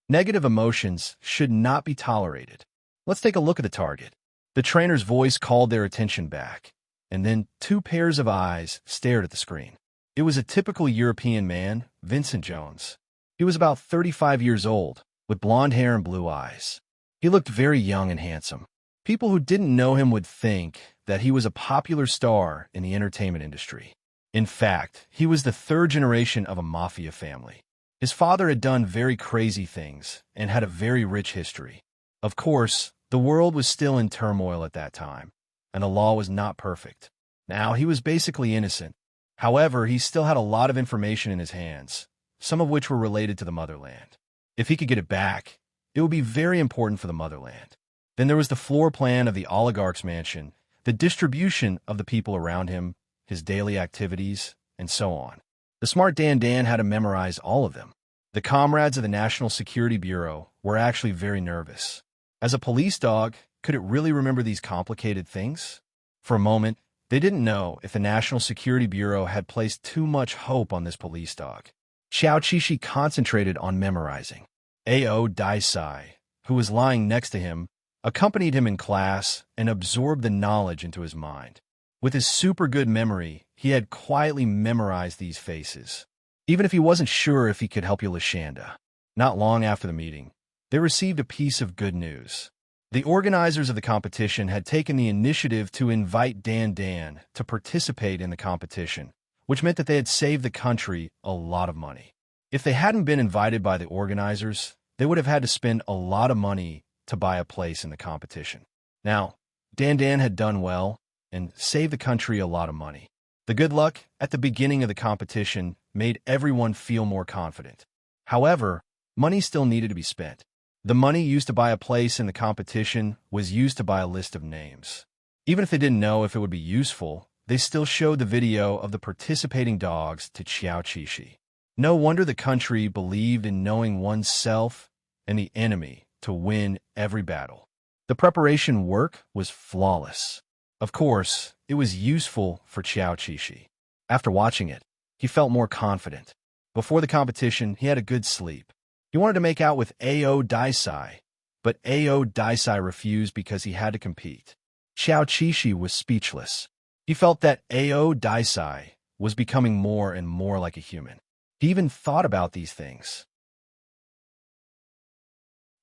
Negative emotions should not be tolerated. Let's take a look at the target. The trainer's voice called their attention back, and then two pairs of eyes stared at the screen. It was a typical European man, Vincent Jones. He was about 35 years old, with blonde hair and blue eyes. He looked very young and handsome. People who didn't know him would think that he was a popular star in the entertainment industry. In fact, he was the third generation of a mafia family. His father had done very crazy things and had a very rich history. Of course, the world was still in turmoil at that time, and the law was not perfect. Now, he was basically innocent. However, he still had a lot of information in his hands, some of which were related to the motherland. If he could get it back, it would be very important for the motherland. Then there was the floor plan of the oligarch's mansion, the distribution of the people around him, his daily activities, and so on. The smart Dan had to memorize all of them. The comrades of the National Security Bureau were actually very nervous. As a police dog, could it really remember these complicated things? For a moment, they didn't know if the National Security Bureau had placed too much hope on this police dog. Xiao Qishi concentrated on memorizing. A.O. Daisai, who was lying next to him, accompanied him in class and absorbed the knowledge into his mind. With his super good memory, he had quietly memorized these faces, even if he wasn't sure if he could help Yulashanda. Not long after the meeting, they received a piece of good news. The organizers of the competition had taken the initiative to invite Dan to participate in the competition, which meant that they had saved the country a lot of money. If they hadn't been invited by the organizers, they would have had to spend a lot of money to buy a place in the competition. Now, Dan had done well and saved the country a lot of money. The good luck at the beginning of the competition made everyone feel more confident. However, money still needed to be spent. The money used to buy a place in the competition was used to buy a list of names. Even if they didn't know if it would be useful, they still showed the video of the participating dogs to Xiao Qishi. No wonder the country believed in knowing oneself and the enemy to win every battle. The preparation work was flawless. Of course, it was useful for Xiao Qishi. After watching it, he felt more confident. Before the competition, he had a good sleep. He wanted to make out with A.O. Daisai, but A.O. Daisai refused because he had to compete. Xiao Qishi was speechless. He felt that A.O. Daisai was becoming more and more like a human. He even thought about these things.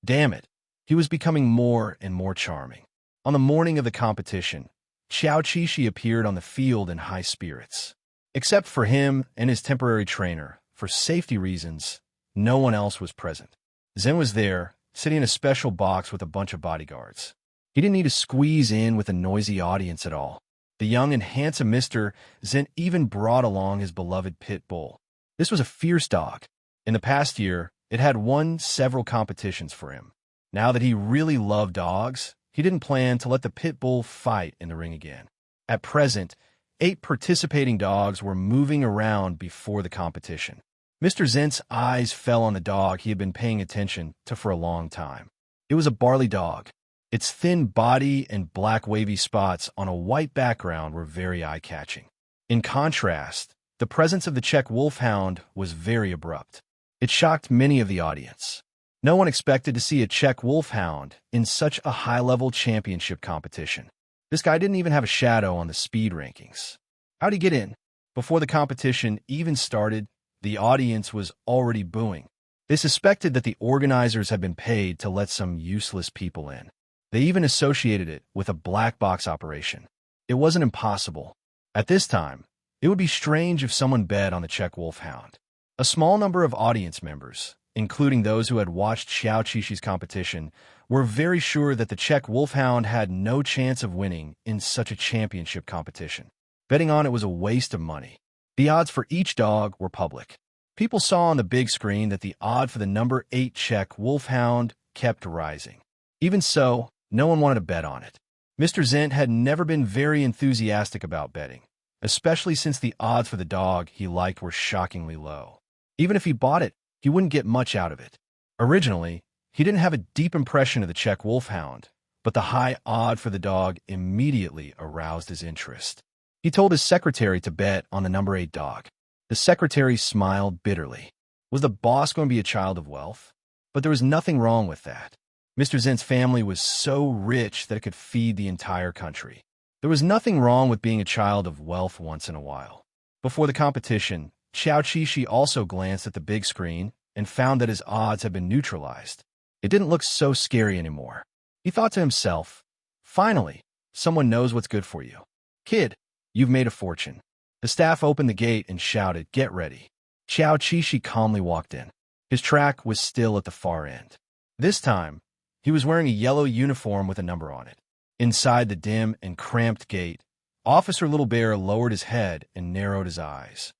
Damn it, he was becoming more and more charming. On the morning of the competition, Xiao Qishi appeared on the field in high spirits. Except for him and his temporary trainer, for safety reasons, no one else was present. Zen was there, sitting in a special box with a bunch of bodyguards. He didn't need to squeeze in with a noisy audience at all. The young and handsome Mr. Zen even brought along his beloved pit bull. This was a fierce dog. In the past year, it had won several competitions for him. Now that he really loved dogs, he didn't plan to let the pit bull fight in the ring again. At present, 8 participating dogs were moving around before the competition. Mr. Zent's eyes fell on the dog he had been paying attention to for a long time. It was a Barley dog. Its thin body and black wavy spots on a white background were very eye-catching. In contrast, the presence of the Czech wolfhound was very abrupt. It shocked many of the audience. No one expected to see a Czech wolfhound in such a high-level championship competition. This guy didn't even have a shadow on the speed rankings. How'd he get in? Before the competition even started, the audience was already booing. They suspected that the organizers had been paid to let some useless people in. They even associated it with a black box operation. It wasn't impossible. At this time, it would be strange if someone bet on the Czech Wolfhound. A small number of audience members, including those who had watched Xiao Qixu's competition, were very sure that the Czech Wolfhound had no chance of winning in such a championship competition. Betting on it was a waste of money. The odds for each dog were public. People saw on the big screen that the odd for the number 8 Czech Wolfhound kept rising. Even so, no one wanted to bet on it. Mr. Zent had never been very enthusiastic about betting, especially since the odds for the dog he liked were shockingly low. Even if he bought it, he wouldn't get much out of it. Originally, he didn't have a deep impression of the Czech Wolfhound, but the high odd for the dog immediately aroused his interest. He told his secretary to bet on the number 8 dog. The secretary smiled bitterly. Was the boss going to be a child of wealth? But there was nothing wrong with that. Mr. Zent's family was so rich that it could feed the entire country. There was nothing wrong with being a child of wealth once in a while. Before the competition, Xiao Qixu also glanced at the big screen and found that his odds had been neutralized. It didn't look so scary anymore. He thought to himself, "Finally, someone knows what's good for you. Kid, you've made a fortune." The staff opened the gate and shouted, "Get ready." Xiao Qixu calmly walked in. His track was still at the far end. This time, he was wearing a yellow uniform with a number on it. Inside the dim and cramped gate, Officer Little Bear lowered his head and narrowed his eyes.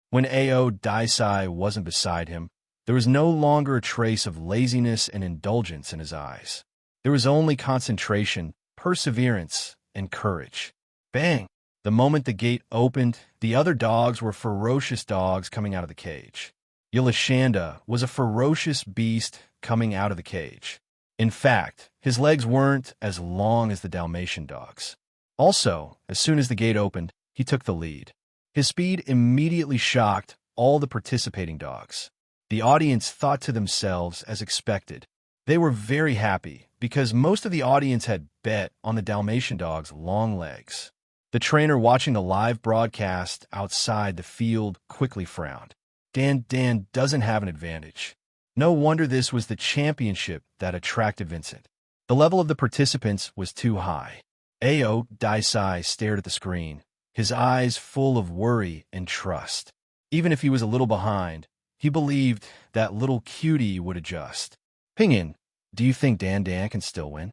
When Ao Daisai wasn't beside him, there was no longer a trace of laziness and indulgence in his eyes. There was only concentration, perseverance, and courage. Bang! The moment the gate opened, the other dogs were ferocious dogs coming out of the cage. Yulashanda was a ferocious beast coming out of the cage. In fact, his legs weren't as long as the Dalmatian dogs. Also, as soon as the gate opened, he took the lead. His speed immediately shocked all the participating dogs. The audience thought to themselves as expected. They were very happy because most of the audience had bet on the Dalmatian dog's long legs. The trainer watching the live broadcast outside the field quickly frowned. Dan doesn't have an advantage. No wonder this was the championship that attracted Vincent. The level of the participants was too high. Ao Daisai stared at the screen, his eyes full of worry and trust. Even if he was a little behind, he believed that little cutie would adjust. "Pingyan, do you think Dan can still win?"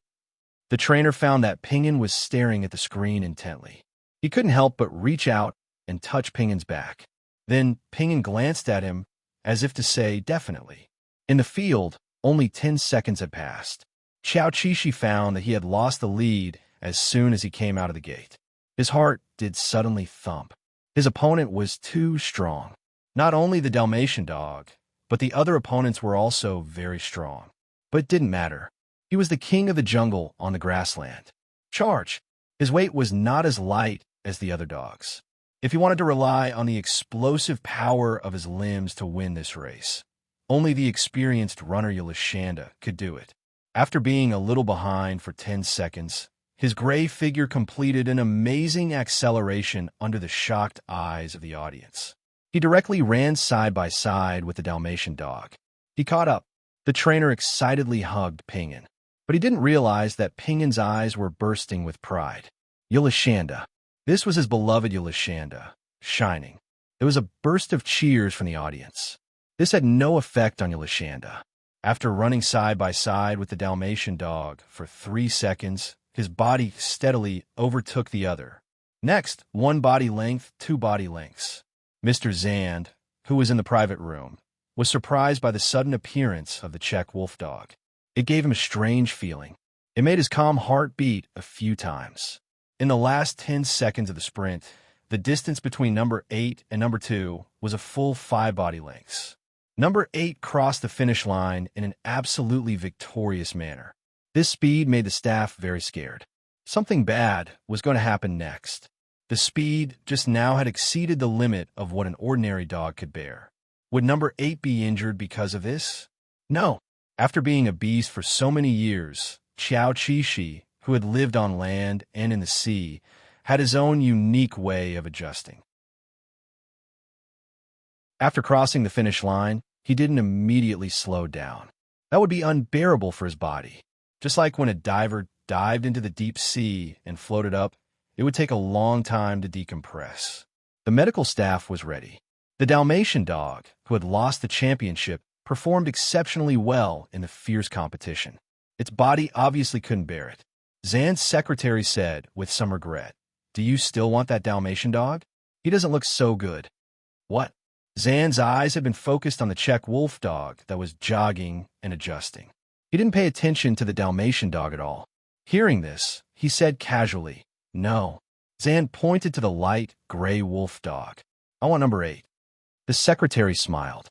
The trainer found that Pingyan was staring at the screen intently. He couldn't help but reach out and touch Pingyan's back. Then Pingyan glanced at him as if to say, "Definitely." In the field, only 10 seconds had passed. Xiao Qixu found that he had lost the lead as soon as he came out of the gate. His heart did suddenly thump. His opponent was too strong. Not only the Dalmatian dog, but the other opponents were also very strong. But it didn't matter. He was the king of the jungle on the grassland. Charge! His weight was not as light as the other dogs. If he wanted to rely on the explosive power of his limbs to win this race, only the experienced runner Yulashanda could do it. After being a little behind for 10 seconds, his gray figure completed an amazing acceleration under the shocked eyes of the audience. He directly ran side by side with the Dalmatian dog. He caught up. The trainer excitedly hugged Pingyan, but he didn't realize that Pingyan's eyes were bursting with pride. Yulashanda. This was his beloved Yulashanda, shining. There was a burst of cheers from the audience. This had no effect on Yulashanda. After running side by side with the Dalmatian dog for 3 seconds, his body steadily overtook the other. Next, 1 body length, 2 body lengths. Mr. Zand, who was in the private room, was surprised by the sudden appearance of the Czech wolf dog. It gave him a strange feeling. It made his calm heart beat a few times. In the last 10 seconds of the sprint, the distance between number 8 and number 2 was a full 5 body lengths. Number 8 crossed the finish line in an absolutely victorious manner. This speed made the staff very scared. Something bad was going to happen next. The speed just now had exceeded the limit of what an ordinary dog could bear. Would number 8 be injured because of this? No. After being a beast for so many years, Xiao Qixu, who had lived on land and in the sea, had his own unique way of adjusting. After crossing the finish line, he didn't immediately slow down. That would be unbearable for his body. Just like when a diver dived into the deep sea and floated up, it would take a long time to decompress. The medical staff was ready. The Dalmatian dog, who had lost the championship, performed exceptionally well in the fierce competition. Its body obviously couldn't bear it. Zan's secretary said, with some regret, "Do you still want that Dalmatian dog? He doesn't look so good." What? Zan's eyes had been focused on the Czech wolf dog that was jogging and adjusting. He didn't pay attention to the Dalmatian dog at all. Hearing this, he said casually, "No." Zan pointed to the light gray wolf dog. "I want number 8. The secretary smiled.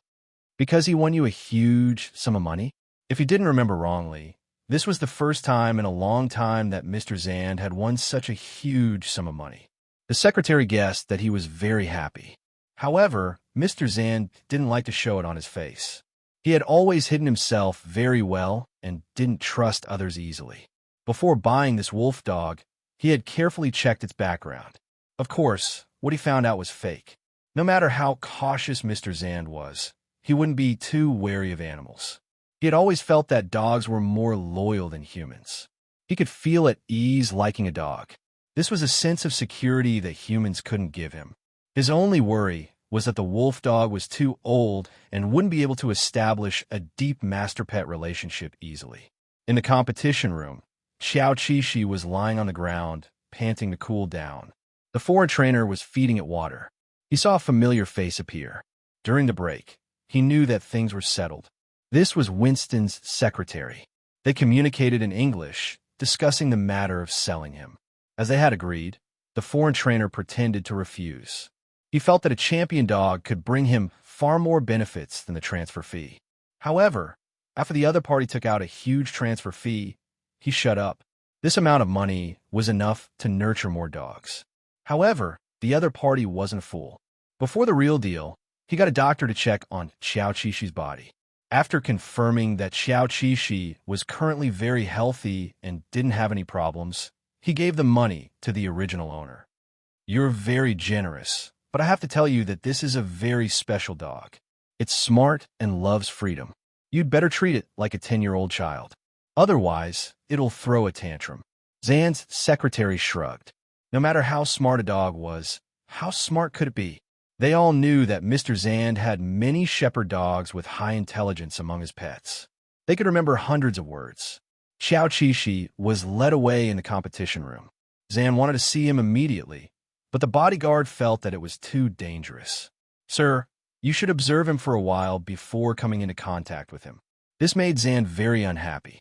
"Because he won you a huge sum of money?" If he didn't remember wrongly, this was the first time in a long time that Mr. Zand had won such a huge sum of money. The secretary guessed that he was very happy. However, Mr. Zand didn't like to show it on his face. He had always hidden himself very well and didn't trust others easily. Before buying this wolf dog, he had carefully checked its background. Of course, what he found out was fake. No matter how cautious Mr. Zand was, he wouldn't be too wary of animals. He had always felt that dogs were more loyal than humans. He could feel at ease liking a dog. This was a sense of security that humans couldn't give him. His only worry was that the wolf dog was too old and wouldn't be able to establish a deep master-pet relationship easily. In the competition room, Xiao Qixi was lying on the ground, panting to cool down. The foreign trainer was feeding it water. He saw a familiar face appear. During the break, he knew that things were settled. This was Winston's secretary. They communicated in English, discussing the matter of selling him. As they had agreed, the foreign trainer pretended to refuse. He felt that a champion dog could bring him far more benefits than the transfer fee. However, after the other party took out a huge transfer fee, he shut up. This amount of money was enough to nurture more dogs. However, the other party wasn't a fool. Before the real deal, he got a doctor to check on Xiao Qixi body. After confirming that Xiao Qixi was currently very healthy and didn't have any problems, he gave the money to the original owner. "You're very generous, but I have to tell you that this is a very special dog. It's smart and loves freedom. You'd better treat it like a 10-year-old child. Otherwise, it'll throw a tantrum." Zan's secretary shrugged. No matter how smart a dog was, how smart could it be? They all knew that Mr. Zand had many shepherd dogs with high intelligence among his pets. They could remember hundreds of words. Xiao Qixi was led away in the competition room. Zand wanted to see him immediately, but the bodyguard felt that it was too dangerous. "Sir, you should observe him for a while before coming into contact with him." This made Zand very unhappy.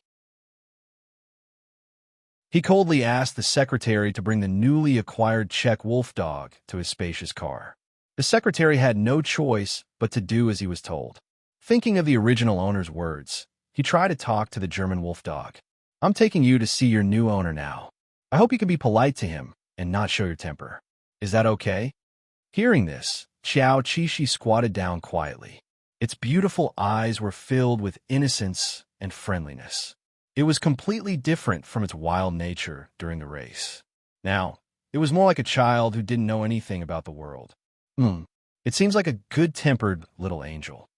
He coldly asked the secretary to bring the newly acquired Czech wolf dog to his spacious car. The secretary had no choice but to do as he was told. Thinking of the original owner's words, he tried to talk to the German wolf dog. "I'm taking you to see your new owner now. I hope you can be polite to him and not show your temper. Is that okay?" Hearing this, Xiao Qixi squatted down quietly. Its beautiful eyes were filled with innocence and friendliness. It was completely different from its wild nature during the race. Now, it was more like a child who didn't know anything about the world. It seems like a good-tempered little angel."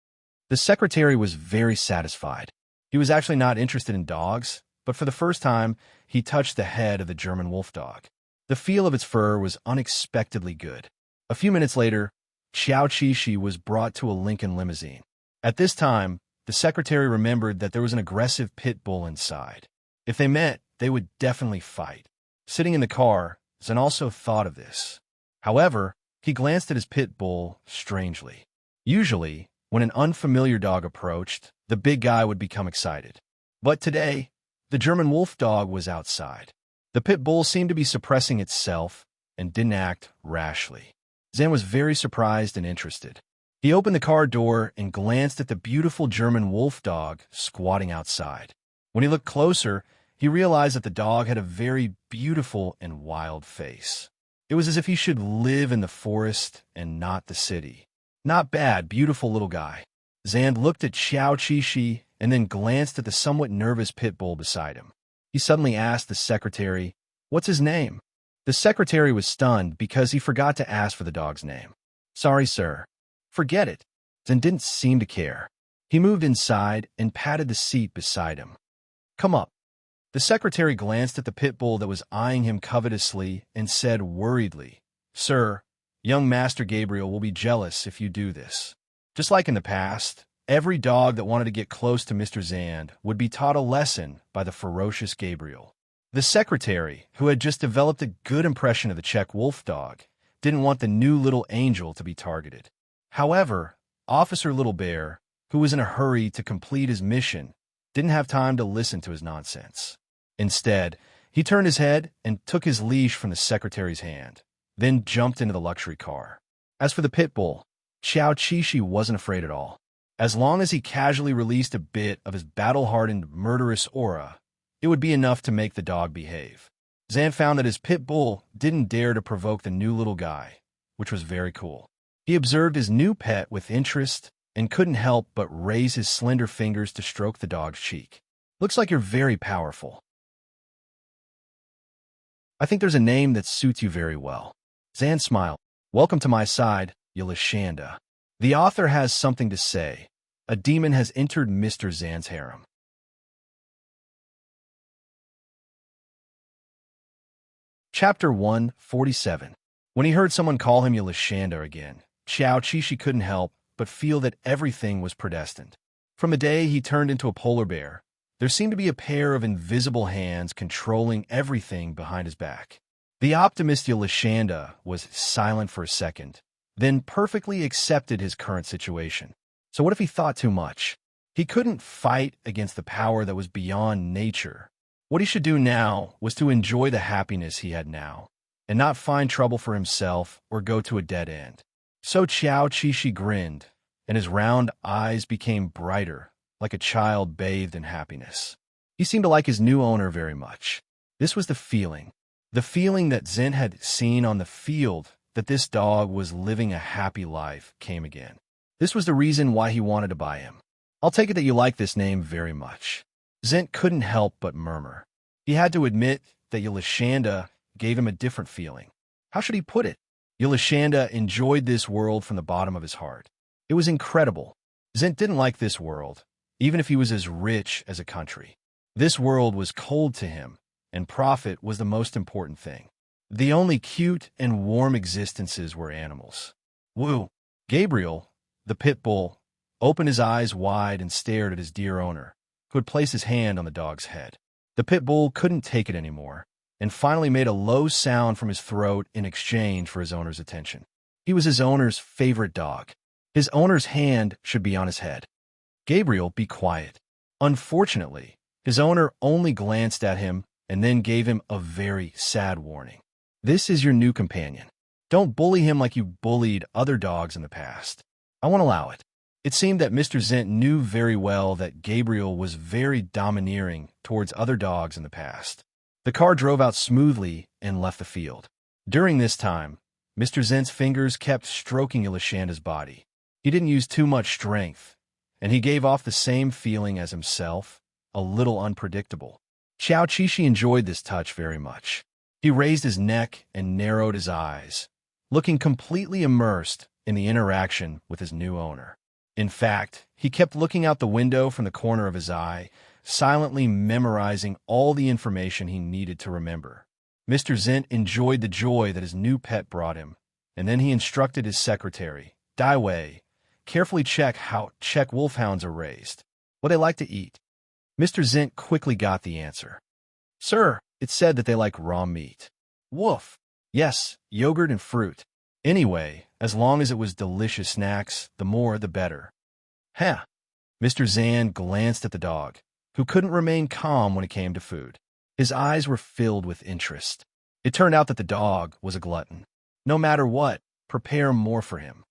The secretary was very satisfied. He was actually not interested in dogs, but for the first time, he touched the head of the German wolf dog. The feel of its fur was unexpectedly good. A few minutes later, Xiao Qixi was brought to a Lincoln limousine. At this time, the secretary remembered that there was an aggressive pit bull inside. If they met, they would definitely fight. Sitting in the car, Zen also thought of this. However, he glanced at his pit bull strangely. Usually, when an unfamiliar dog approached, the big guy would become excited. But today, the German wolf dog was outside. The pit bull seemed to be suppressing itself and didn't act rashly. Zen was very surprised and interested. He opened the car door and glanced at the beautiful German wolf dog squatting outside. When he looked closer, he realized that the dog had a very beautiful and wild face. It was as if he should live in the forest and not the city. Not bad, beautiful little guy. Zand looked at Xiao Qixi and then glanced at the somewhat nervous pit bull beside him. He suddenly asked the secretary, "What's his name?" The secretary was stunned because he forgot to ask for the dog's name. "Sorry, sir." "Forget it." Zen didn't seem to care. He moved inside and patted the seat beside him. "Come up." The secretary glanced at the pit bull that was eyeing him covetously and said worriedly, "Sir, young Master Gabriel will be jealous if you do this." Just like in the past, every dog that wanted to get close to Mr. Zand would be taught a lesson by the ferocious Gabriel. The secretary, who had just developed a good impression of the Czech wolf dog, didn't want the new little angel to be targeted. However, Officer Little Bear, who was in a hurry to complete his mission, didn't have time to listen to his nonsense. Instead, he turned his head and took his leash from the secretary's hand, then jumped into the luxury car. As for the pit bull, Xiao Qishi wasn't afraid at all. As long as he casually released a bit of his battle-hardened, murderous aura, it would be enough to make the dog behave. Zan found that his pit bull didn't dare to provoke the new little guy, which was very cool. He observed his new pet with interest and couldn't help but raise his slender fingers to stroke the dog's cheek. "Looks like you're very powerful. I think there's a name that suits you very well." Zan smiled. "Welcome to my side, Yelishanda." The author has something to say. A demon has entered Mr. Zan's harem. Chapter 147. When he heard someone call him Yelishanda again, Xiao Qishi couldn't help but feel that everything was predestined. From the day he turned into a polar bear, there seemed to be a pair of invisible hands controlling everything behind his back. The optimist Yelishanda was silent for a second, then perfectly accepted his current situation. So what if he thought too much? He couldn't fight against the power that was beyond nature. What he should do now was to enjoy the happiness he had now, and not find trouble for himself or go to a dead end. So Xiao Qishi grinned, and his round eyes became brighter, like a child bathed in happiness. He seemed to like his new owner very much. This was the feeling that Zen had seen on the field, that this dog was living a happy life, came again. This was the reason why he wanted to buy him. "I'll take it that you like this name very much." Zent couldn't help but murmur. He had to admit that Yelishanda gave him a different feeling. How should he put it? Yelishanda enjoyed this world from the bottom of his heart. It was incredible. Zent didn't like this world, even if he was as rich as a country. This world was cold to him, and profit was the most important thing. The only cute and warm existences were animals. Woo! Gabriel, the pit bull, opened his eyes wide and stared at his dear owner, who had placed his hand on the dog's head. The pit bull couldn't take it anymore, and finally made a low sound from his throat in exchange for his owner's attention. He was his owner's favorite dog. His owner's hand should be on his head. "Gabriel, be quiet." Unfortunately, his owner only glanced at him and then gave him a very sad warning. "This is your new companion. Don't bully him like you bullied other dogs in the past. I won't allow it." It seemed that Mr. Zent knew very well that Gabriel was very domineering towards other dogs in the past. The car drove out smoothly and left the field. During this time, Mr. Zent's fingers kept stroking Ylishanda's body. He didn't use too much strength, and he gave off the same feeling as himself, a little unpredictable. Xiao Qishi enjoyed this touch very much. He raised his neck and narrowed his eyes, looking completely immersed in the interaction with his new owner. In fact, he kept looking out the window from the corner of his eye, silently memorizing all the information he needed to remember. Mr. Zent enjoyed the joy that his new pet brought him, and then he instructed his secretary, Dai Wei, carefully check how Czech wolfhounds are raised, what they like to eat. Mr. Zent quickly got the answer. "Sir, it said that they like raw meat." "Woof. Yes, yogurt and fruit. Anyway, as long as it was delicious snacks, the more the better." "Huh." Mr. Zan glanced at the dog, who couldn't remain calm when it came to food. His eyes were filled with interest. It turned out that the dog was a glutton. No matter what, prepare more for him.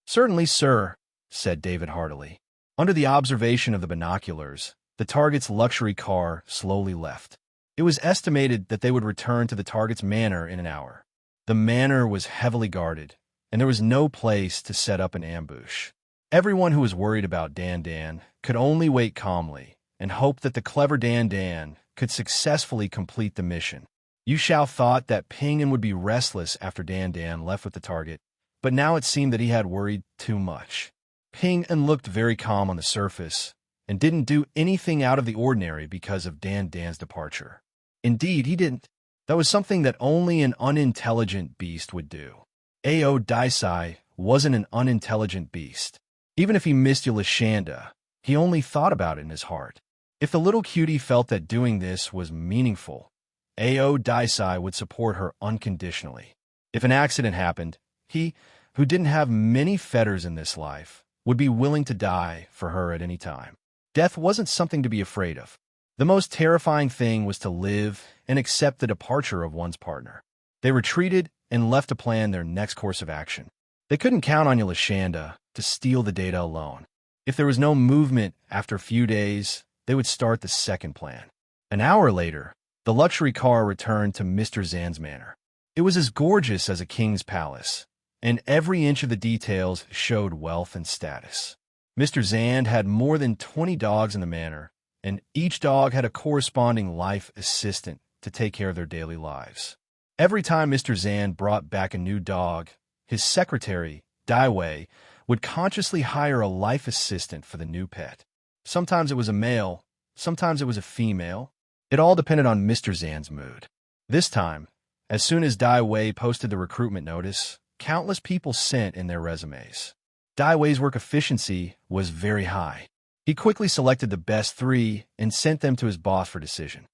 "Certainly, sir," said David heartily. Under the observation of the binoculars, the target's luxury car slowly left. It was estimated that they would return to the target's manor in an hour. The manor was heavily guarded, and there was no place to set up an ambush. Everyone who was worried about Dan Dan could only wait calmly and hope that the clever Dan Dan could successfully complete the mission. Yu Xiao thought that Ping An would be restless after Dan Dan left with the target, but now it seemed that he had worried too much. Ping An looked very calm on the surface and didn't do anything out of the ordinary because of Dan Dan's departure. Indeed, he didn't. That was something that only an unintelligent beast would do. Ao Daisai wasn't an unintelligent beast. Even if he missed Yulashanda, he only thought about it in his heart. If the little cutie felt that doing this was meaningful, Ao Daisai would support her unconditionally. If an accident happened, he, who didn't have many fetters in this life, would be willing to die for her at any time. Death wasn't something to be afraid of. The most terrifying thing was to live and accept the departure of one's partner. They retreated and left to plan their next course of action. They couldn't count on Yulashanda to steal the data alone. If there was no movement after a few days, they would start the second plan. An hour later, the luxury car returned to Mr. Zan's manor. It was as gorgeous as a king's palace, and every inch of the details showed wealth and status. Mr. Zan had more than 20 dogs in the manor, and each dog had a corresponding life assistant to take care of their daily lives. Every time Mr. Zan brought back a new dog, his secretary, Dai Wei, would consciously hire a life assistant for the new pet. Sometimes it was a male, sometimes it was a female. It all depended on Mr. Zan's mood. This time, as soon as Dai Wei posted the recruitment notice, countless people sent in their resumes. Dai Wei's work efficiency was very high. He quickly selected the best 3 and sent them to his boss for decision.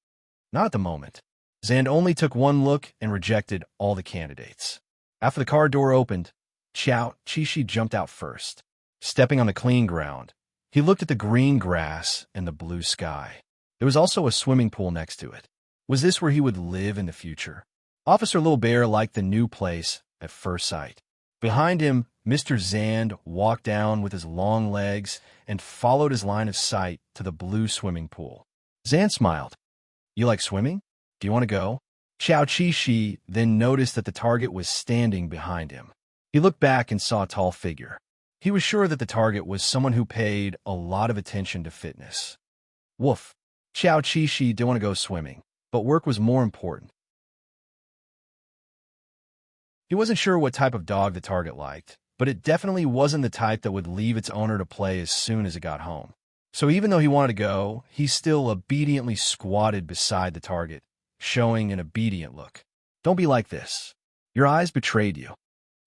Not at the moment. Zan only took one look and rejected all the candidates. After the car door opened, Qiao Qishi jumped out first. Stepping on the clean ground, he looked at the green grass and the blue sky. There was also a swimming pool next to it. Was this where he would live in the future? Officer Little Bear liked the new place at first sight. Behind him, Mr. Zan walked down with his long legs and followed his line of sight to the blue swimming pool. Zan smiled. You like swimming? Do you want to go? Qiao Qishi then noticed that the target was standing behind him. He looked back and saw a tall figure. He was sure that the target was someone who paid a lot of attention to fitness. Woof. Qiao Qishi didn't want to go swimming, but work was more important. He wasn't sure what type of dog the target liked, but it definitely wasn't the type that would leave its owner to play as soon as it got home. So even though he wanted to go, he still obediently squatted beside the target, showing an obedient look. Don't be like this. Your eyes betrayed you.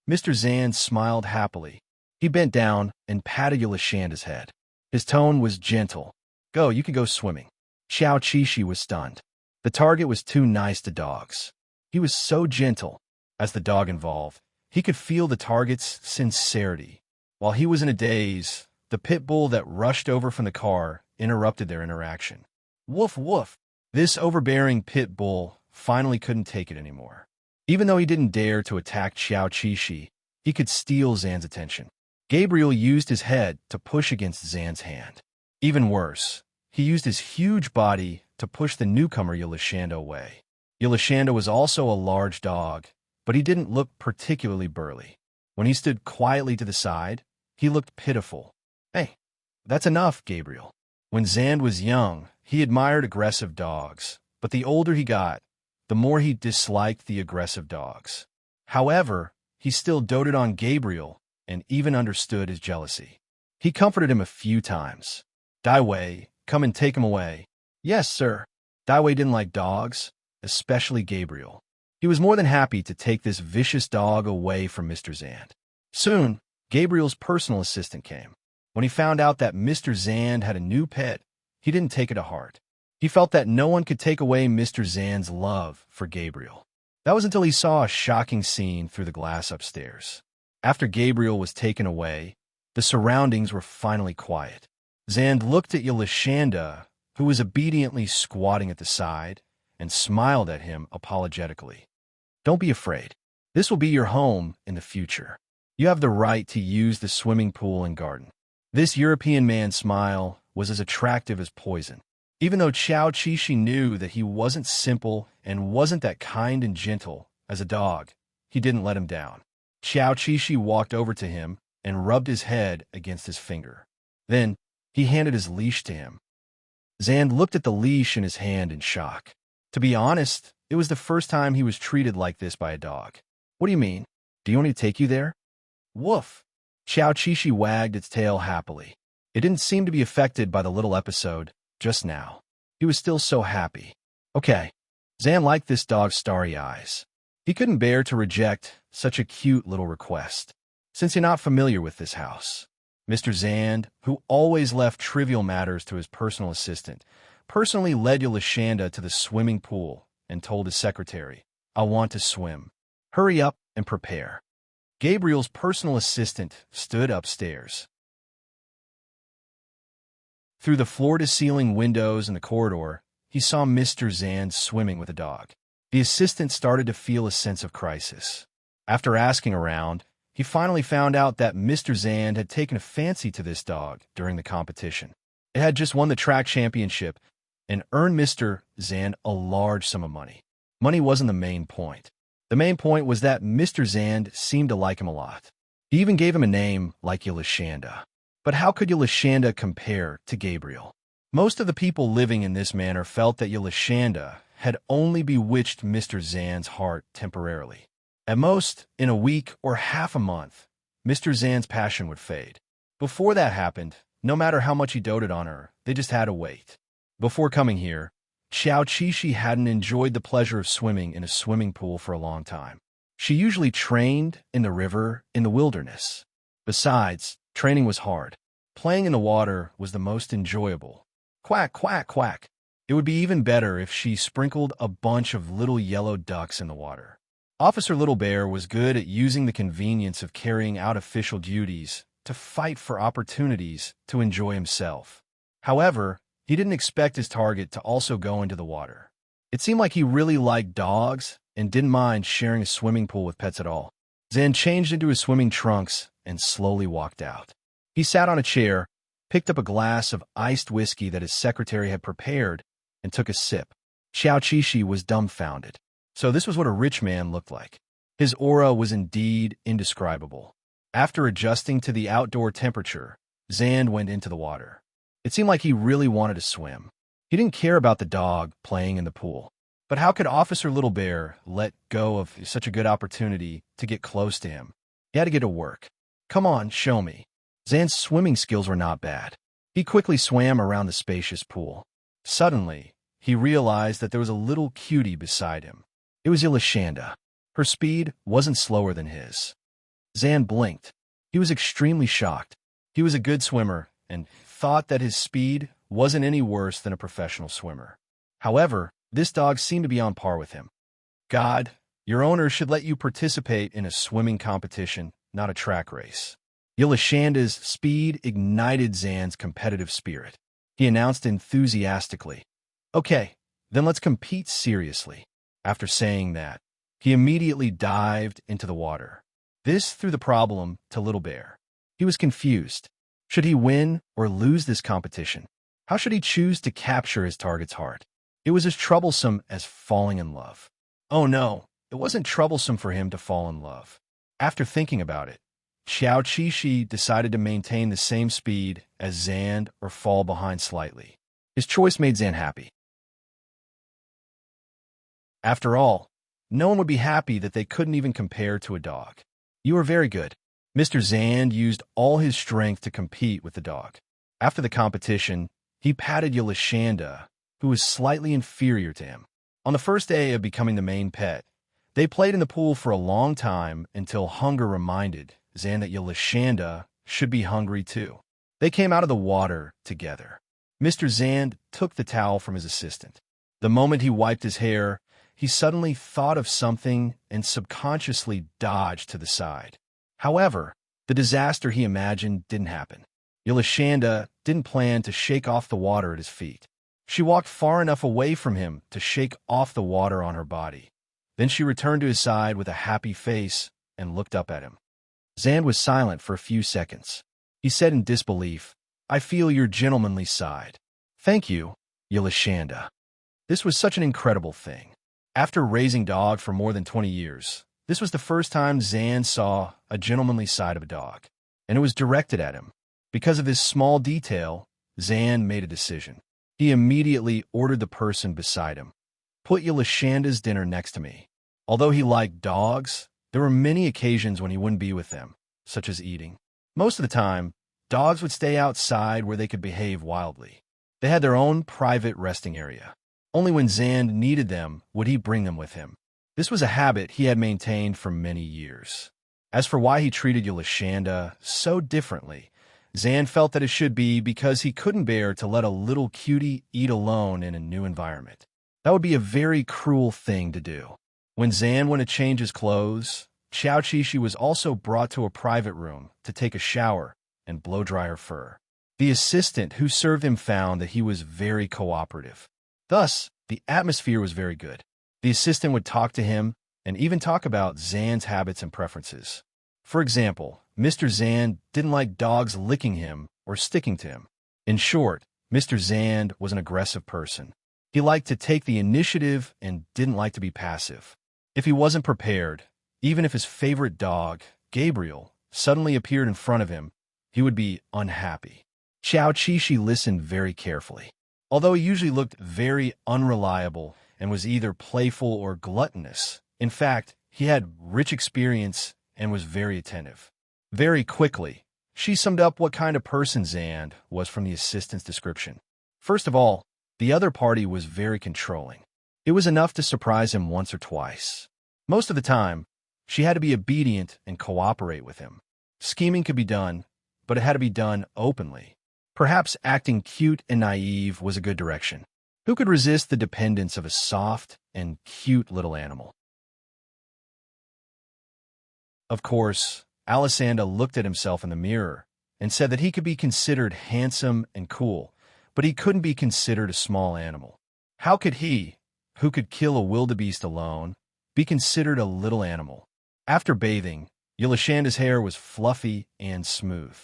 Mr. Zan smiled happily. He bent down and patted Yulashanda's head. His tone was gentle. Go, you can go swimming. Qiao Qishi was stunned. The target was too nice to dogs. He was so gentle. As the dog involved, he could feel the target's sincerity. While he was in a daze, the pit bull that rushed over from the car interrupted their interaction. Woof, woof. This overbearing pit bull finally couldn't take it anymore. Even though he didn't dare to attack Qiao Qishi, he could steal Zan's attention. Gabriel used his head to push against Zan's hand. Even worse, he used his huge body to push the newcomer Yulashanda away. Yulashanda was also a large dog, but he didn't look particularly burly. When he stood quietly to the side, he looked pitiful. Hey, that's enough, Gabriel. When Zan was young, he admired aggressive dogs, but the older he got, the more he disliked the aggressive dogs. However, he still doted on Gabriel and even understood his jealousy. He comforted him a few times. Dai Wei, come and take him away. Yes, sir. Dai Wei didn't like dogs, especially Gabriel. He was more than happy to take this vicious dog away from Mr. Zan. Soon, Gabriel's personal assistant came. When he found out that Mr. Zan had a new pet, he didn't take it to heart. He felt that no one could take away Mr. Zan's love for Gabriel. That was until he saw a shocking scene through the glass upstairs. After Gabriel was taken away, the surroundings were finally quiet. Zan looked at Yulashanda, who was obediently squatting at the side, and smiled at him apologetically. Don't be afraid. This will be your home in the future. You have the right to use the swimming pool and garden. This European man's smile was as attractive as poison. Even though Qiao Qishi knew that he wasn't simple and wasn't that kind and gentle as a dog, he didn't let him down. Qiao Qishi walked over to him and rubbed his head against his finger. Then, he handed his leash to him. Zand looked at the leash in his hand in shock. To be honest, it was the first time he was treated like this by a dog. What do you mean? Do you want me to take you there? Woof. Xiao Qishi wagged its tail happily. It didn't seem to be affected by the little episode just now. He was still so happy. Okay. Zand liked this dog's starry eyes. He couldn't bear to reject such a cute little request. Since you're not familiar with this house, Mr. Zand, who always left trivial matters to his personal assistant, personally led Yolashanda to the swimming pool and told his secretary, "I want to swim. Hurry up and prepare." Gabriel's personal assistant stood upstairs. Through the floor-to-ceiling windows in the corridor, he saw Mr. Zand swimming with a dog. The assistant started to feel a sense of crisis. After asking around, he finally found out that Mr. Zand had taken a fancy to this dog during the competition. It had just won the track championship and earned Mr. Zand a large sum of money. Money wasn't the main point. The main point was that Mr. Zand seemed to like him a lot. He even gave him a name like Yolashanda. But how could Yolashanda compare to Gabriel? Most of the people living in this manor felt that Yolashanda had only bewitched Mr. Zand's heart temporarily. At most, in a week or half a month, Mr. Zand's passion would fade. Before that happened, no matter how much he doted on her, they just had to wait. Before coming here, Xiao Qishi hadn't enjoyed the pleasure of swimming in a swimming pool for a long time. She usually trained in the river in the wilderness. Besides, training was hard. Playing in the water was the most enjoyable. Quack, quack, quack. It would be even better if she sprinkled a bunch of little yellow ducks in the water. Officer Little Bear was good at using the convenience of carrying out official duties to fight for opportunities to enjoy himself. However, he didn't expect his target to also go into the water. It seemed like he really liked dogs and didn't mind sharing a swimming pool with pets at all. Zand changed into his swimming trunks and slowly walked out. He sat on a chair, picked up a glass of iced whiskey that his secretary had prepared, and took a sip. Xiao Qishi was dumbfounded. So this was what a rich man looked like. His aura was indeed indescribable. After adjusting to the outdoor temperature, Zand went into the water. It seemed like he really wanted to swim. He didn't care about the dog playing in the pool. But how could Officer Little Bear let go of such a good opportunity to get close to him? He had to get to work. Come on, show me. Zand's swimming skills were not bad. He quickly swam around the spacious pool. Suddenly, he realized that there was a little cutie beside him. It was Yolashanda. Her speed wasn't slower than his. Zand blinked. He was extremely shocked. He was a good swimmer and thought that his speed wasn't any worse than a professional swimmer. However, this dog seemed to be on par with him. God, your owner should let you participate in a swimming competition, not a track race. Yolashanda's speed ignited Zand's competitive spirit. He announced enthusiastically, "Okay, then let's compete seriously." After saying that, he immediately dived into the water. This threw the problem to Little Bear. He was confused. Should he win or lose this competition? How should he choose to capture his target's heart? It was as troublesome as falling in love. Oh no, it wasn't troublesome for him to fall in love. After thinking about it, Xiao Qishi decided to maintain the same speed as Zand or fall behind slightly. His choice made Zand happy. After all, no one would be happy that they couldn't even compare to a dog. You are very good. Mr. Zand used all his strength to compete with the dog. After the competition, he patted Yolashanda, who was slightly inferior to him. On the first day of becoming the main pet, they played in the pool for a long time until hunger reminded Zand that Yolashanda should be hungry too. They came out of the water together. Mr. Zand took the towel from his assistant. The moment he wiped his hair, he suddenly thought of something and subconsciously dodged to the side. However, the disaster he imagined didn't happen. Yolashanda didn't plan to shake off the water at his feet. She walked far enough away from him to shake off the water on her body. Then she returned to his side with a happy face and looked up at him. Zand was silent for a few seconds. He said in disbelief, "I feel your gentlemanly side." "Thank you, Yolashanda." This was such an incredible thing. After raising dog for more than 20 years, this was the first time Zand saw a gentlemanly side of a dog, and it was directed at him. Because of this small detail, Zand made a decision. He immediately ordered the person beside him, "Put Yolashanda's dinner next to me." Although he liked dogs, there were many occasions when he wouldn't be with them, such as eating. Most of the time, dogs would stay outside where they could behave wildly. They had their own private resting area. Only when Zand needed them would he bring them with him. This was a habit he had maintained for many years. As for why he treated Yolashanda so differently, Zand felt that it should be because he couldn't bear to let a little cutie eat alone in a new environment. That would be a very cruel thing to do. When Zand went to change his clothes, Xiao Qixi was also brought to a private room to take a shower and blow-dry her fur. The assistant who served him found that he was very cooperative. Thus, the atmosphere was very good. The assistant would talk to him and even talk about Zand's habits and preferences. For example, Mr. Zand didn't like dogs licking him or sticking to him. In short, Mr. Zand was an aggressive person. He liked to take the initiative and didn't like to be passive. If he wasn't prepared, even if his favorite dog, Gabriel, suddenly appeared in front of him, he would be unhappy. Xiao Qixi listened very carefully. Although he usually looked very unreliable and was either playful or gluttonous, in fact, he had rich experience and was very attentive. Very quickly, she summed up what kind of person Zand was from the assistant's description. First of all, the other party was very controlling. It was enough to surprise him once or twice. Most of the time, she had to be obedient and cooperate with him. Scheming could be done, but it had to be done openly. Perhaps acting cute and naive was a good direction. Who could resist the dependence of a soft and cute little animal? Of course, Alisanda looked at himself in the mirror and said that he could be considered handsome and cool, but he couldn't be considered a small animal. How could he, who could kill a wildebeest alone, be considered a little animal? After bathing, Yolashanda's hair was fluffy and smooth.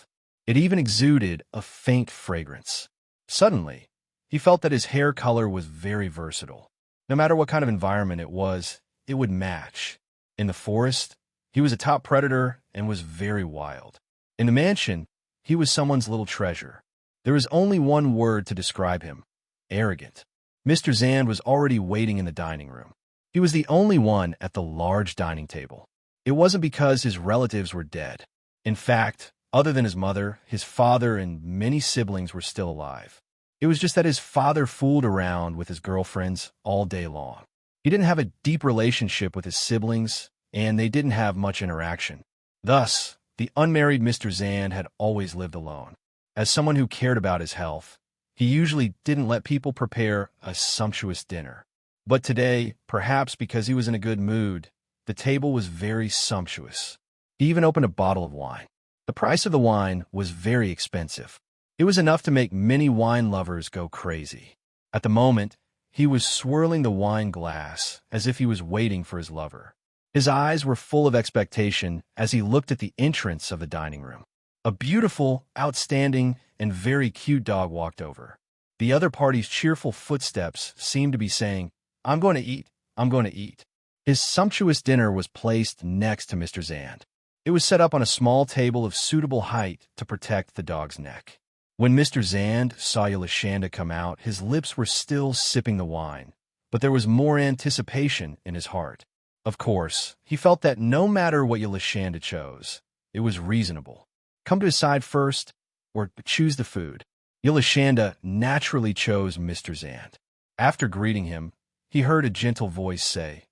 It even exuded a faint fragrance. Suddenly, he felt that his hair color was very versatile. No matter what kind of environment it would match. In the forest, he was a top predator and was very wild. In the mansion, he was someone's little treasure. There is only one word to describe him: arrogant. Mr. Zand was already waiting in the dining room. He was the only one at the large dining table. It wasn't because his relatives were dead. In fact, other than his mother, his father and many siblings were still alive. It was just that his father fooled around with his girlfriends all day long. He didn't have a deep relationship with his siblings, and they didn't have much interaction. Thus, the unmarried Mr. Zand had always lived alone. As someone who cared about his health, he usually didn't let people prepare a sumptuous dinner. But today, perhaps because he was in a good mood, the table was very sumptuous. He even opened a bottle of wine. The price of the wine was very expensive. It was enough to make many wine lovers go crazy. At the moment, he was swirling the wine glass as if he was waiting for his lover. His eyes were full of expectation as he looked at the entrance of the dining room. A beautiful, outstanding, and very cute dog walked over. The other party's cheerful footsteps seemed to be saying, "I'm going to eat, I'm going to eat." His sumptuous dinner was placed next to Mr. Zand. It was set up on a small table of suitable height to protect the dog's neck. When Mr. Zand saw Yolashanda come out, his lips were still sipping the wine, but there was more anticipation in his heart. Of course, he felt that no matter what Yolashanda chose, it was reasonable. Come to his side first, or choose the food. Yolashanda naturally chose Mr. Zand. After greeting him, he heard a gentle voice say,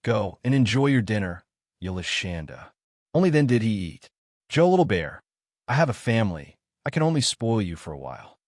"Go and enjoy your dinner, Yolashanda." Only then did he eat. "Joe, little bear, I have a family. I can only spoil you for a while."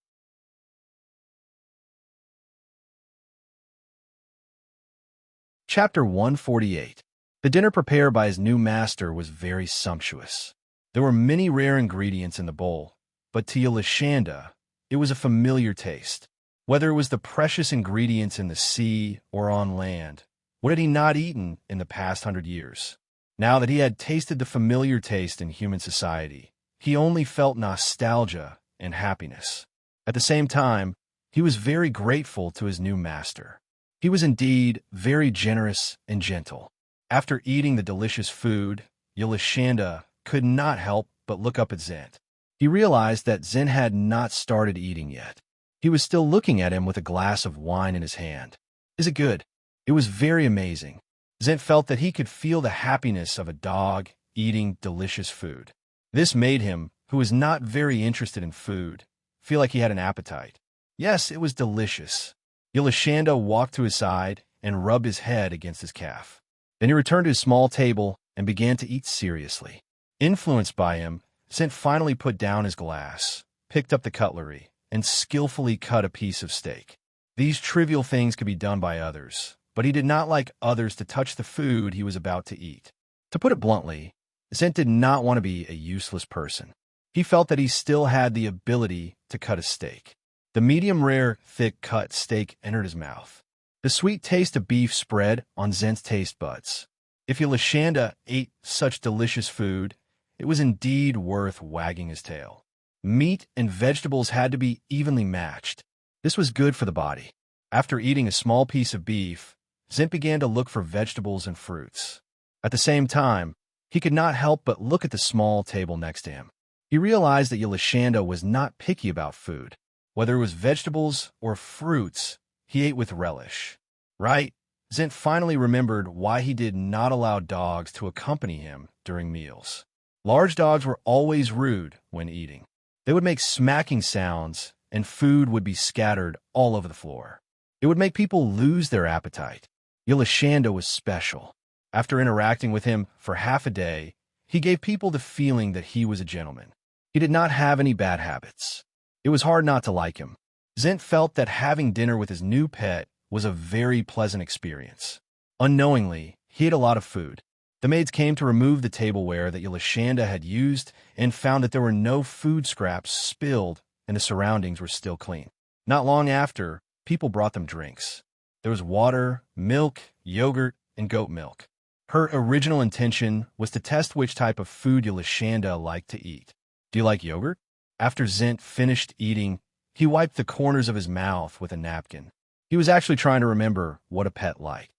Chapter 148. The dinner prepared by his new master was very sumptuous. There were many rare ingredients in the bowl, but to Yolashanda, it was a familiar taste. Whether it was the precious ingredients in the sea or on land, what had he not eaten in the past 100 years? Now that he had tasted the familiar taste in human society, he only felt nostalgia and happiness. At the same time, he was very grateful to his new master. He was indeed very generous and gentle. After eating the delicious food, Yolashanda could not help but look up at Zend. He realized that Zend had not started eating yet. He was still looking at him with a glass of wine in his hand. "Is it good?" It was very amazing. Zent felt that he could feel the happiness of a dog eating delicious food. This made him, who was not very interested in food, feel like he had an appetite. Yes, it was delicious. Yolashanda walked to his side and rubbed his head against his calf. Then he returned to his small table and began to eat seriously. Influenced by him, Zent finally put down his glass, picked up the cutlery, and skillfully cut a piece of steak. These trivial things could be done by others, but he did not like others to touch the food he was about to eat. To put it bluntly, Zent did not want to be a useless person. He felt that he still had the ability to cut a steak. The medium-rare, thick-cut steak entered his mouth. The sweet taste of beef spread on Zent's taste buds. If Yolashanda ate such delicious food, it was indeed worth wagging his tail. Meat and vegetables had to be evenly matched. This was good for the body. After eating a small piece of beef, Zent began to look for vegetables and fruits. At the same time, he could not help but look at the small table next to him. He realized that Yolashanda was not picky about food. Whether it was vegetables or fruits, he ate with relish. Right? Zent finally remembered why he did not allow dogs to accompany him during meals. Large dogs were always rude when eating. They would make smacking sounds, and food would be scattered all over the floor. It would make people lose their appetite. Yolashanda was special. After interacting with him for half a day, he gave people the feeling that he was a gentleman. He did not have any bad habits. It was hard not to like him. Zent felt that having dinner with his new pet was a very pleasant experience. Unknowingly, he ate a lot of food. The maids came to remove the tableware that Yolashanda had used and found that there were no food scraps spilled and the surroundings were still clean. Not long after, people brought them drinks. There was water, milk, yogurt, and goat milk. Her original intention was to test which type of food Yolashanda liked to eat. "Do you like yogurt?" After Zent finished eating, he wiped the corners of his mouth with a napkin. He was actually trying to remember what a pet liked.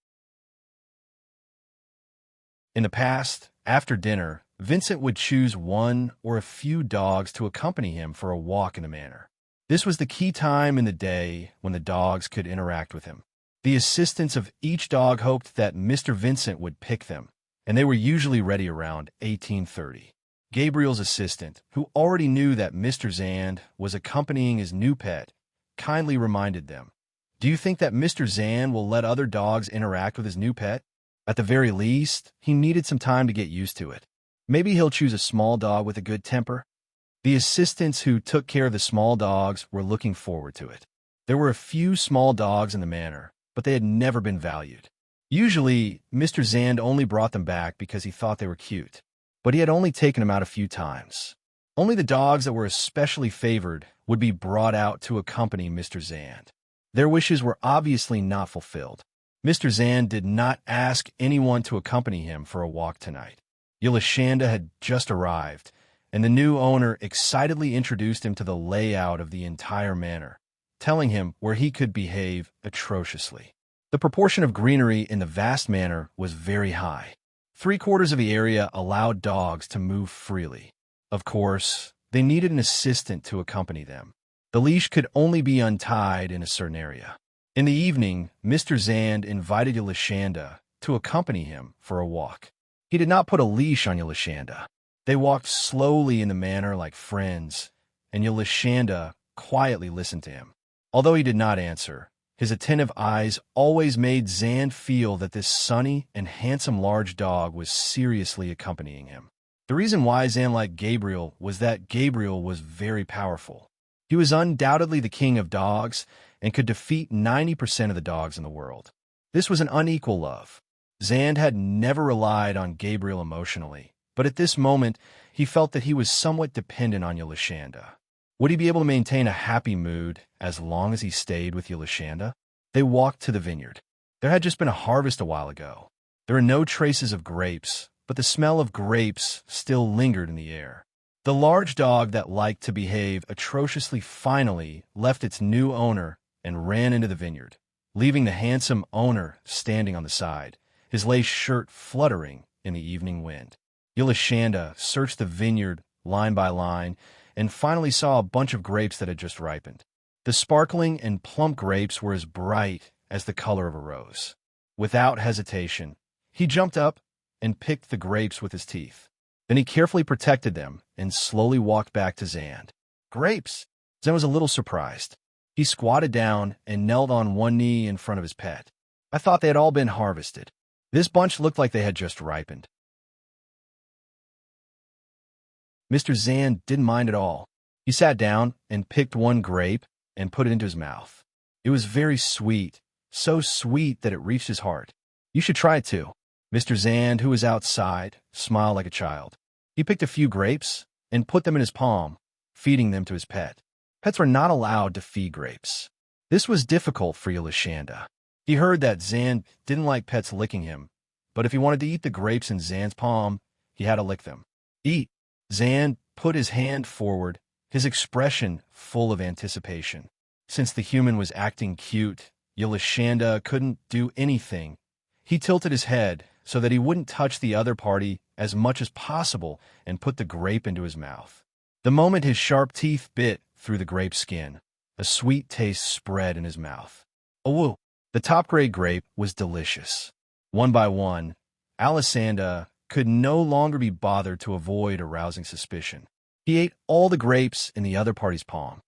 In the past, after dinner, Vincent would choose one or a few dogs to accompany him for a walk in the manor. This was the key time in the day when the dogs could interact with him. The assistants of each dog hoped that Mr. Vincent would pick them, and they were usually ready around 1830. Gabriel's assistant, who already knew that Mr. Zand was accompanying his new pet, kindly reminded them, "Do you think that Mr. Zand will let other dogs interact with his new pet? At the very least, he needed some time to get used to it. Maybe he'll choose a small dog with a good temper." The assistants who took care of the small dogs were looking forward to it. There were a few small dogs in the manor, but they had never been valued. Usually, Mr. Zand only brought them back because he thought they were cute, but he had only taken them out a few times. Only the dogs that were especially favored would be brought out to accompany Mr. Zand. Their wishes were obviously not fulfilled. Mr. Zand did not ask anyone to accompany him for a walk tonight. Yolashanda had just arrived, and the new owner excitedly introduced him to the layout of the entire manor, telling him where he could behave atrociously. The proportion of greenery in the vast manor was very high. 3/4 of the area allowed dogs to move freely. Of course, they needed an assistant to accompany them. The leash could only be untied in a certain area. In the evening, Mr. Zand invited Yolashanda to accompany him for a walk. He did not put a leash on Yolashanda. They walked slowly in the manor like friends, and Yolashanda quietly listened to him. Although he did not answer, his attentive eyes always made Zand feel that this sunny and handsome large dog was seriously accompanying him. The reason why Zand liked Gabriel was that Gabriel was very powerful. He was undoubtedly the king of dogs and could defeat 90% of the dogs in the world. This was an unequal love. Zand had never relied on Gabriel emotionally, but at this moment, he felt that he was somewhat dependent on Yolashanda. Would he be able to maintain a happy mood as long as he stayed with Yolashanda? They walked to the vineyard. There had just been a harvest a while ago. There were no traces of grapes, but the smell of grapes still lingered in the air. The large dog that liked to behave atrociously finally left its new owner and ran into the vineyard, leaving the handsome owner standing on the side, his lace shirt fluttering in the evening wind. Yolashanda searched the vineyard line by line and finally saw a bunch of grapes that had just ripened. The sparkling and plump grapes were as bright as the color of a rose. Without hesitation, he jumped up and picked the grapes with his teeth. Then he carefully protected them and slowly walked back to Zand. Grapes! Zand was a little surprised. He squatted down and knelt on one knee in front of his pet. I thought they had all been harvested. This bunch looked like they had just ripened. Mr. Zand didn't mind at all. He sat down and picked one grape and put it into his mouth. It was very sweet, so sweet that it reached his heart. You should try it too. Mr. Zand, who was outside, smiled like a child. He picked a few grapes and put them in his palm, feeding them to his pet. Pets were not allowed to feed grapes. This was difficult for Yolashanda. He heard that Zand didn't like pets licking him, but if he wanted to eat the grapes in Zand's palm, he had to lick them. Eat! Zand put his hand forward, his expression full of anticipation. Since the human was acting cute, Yolashanda couldn't do anything. He tilted his head so that he wouldn't touch the other party as much as possible and put the grape into his mouth. The moment his sharp teeth bit through the grape skin, a sweet taste spread in his mouth. Oh, the top-grade grape was delicious. One by one, Alisanda could no longer be bothered to avoid arousing suspicion. He ate all the grapes in the other party's palm.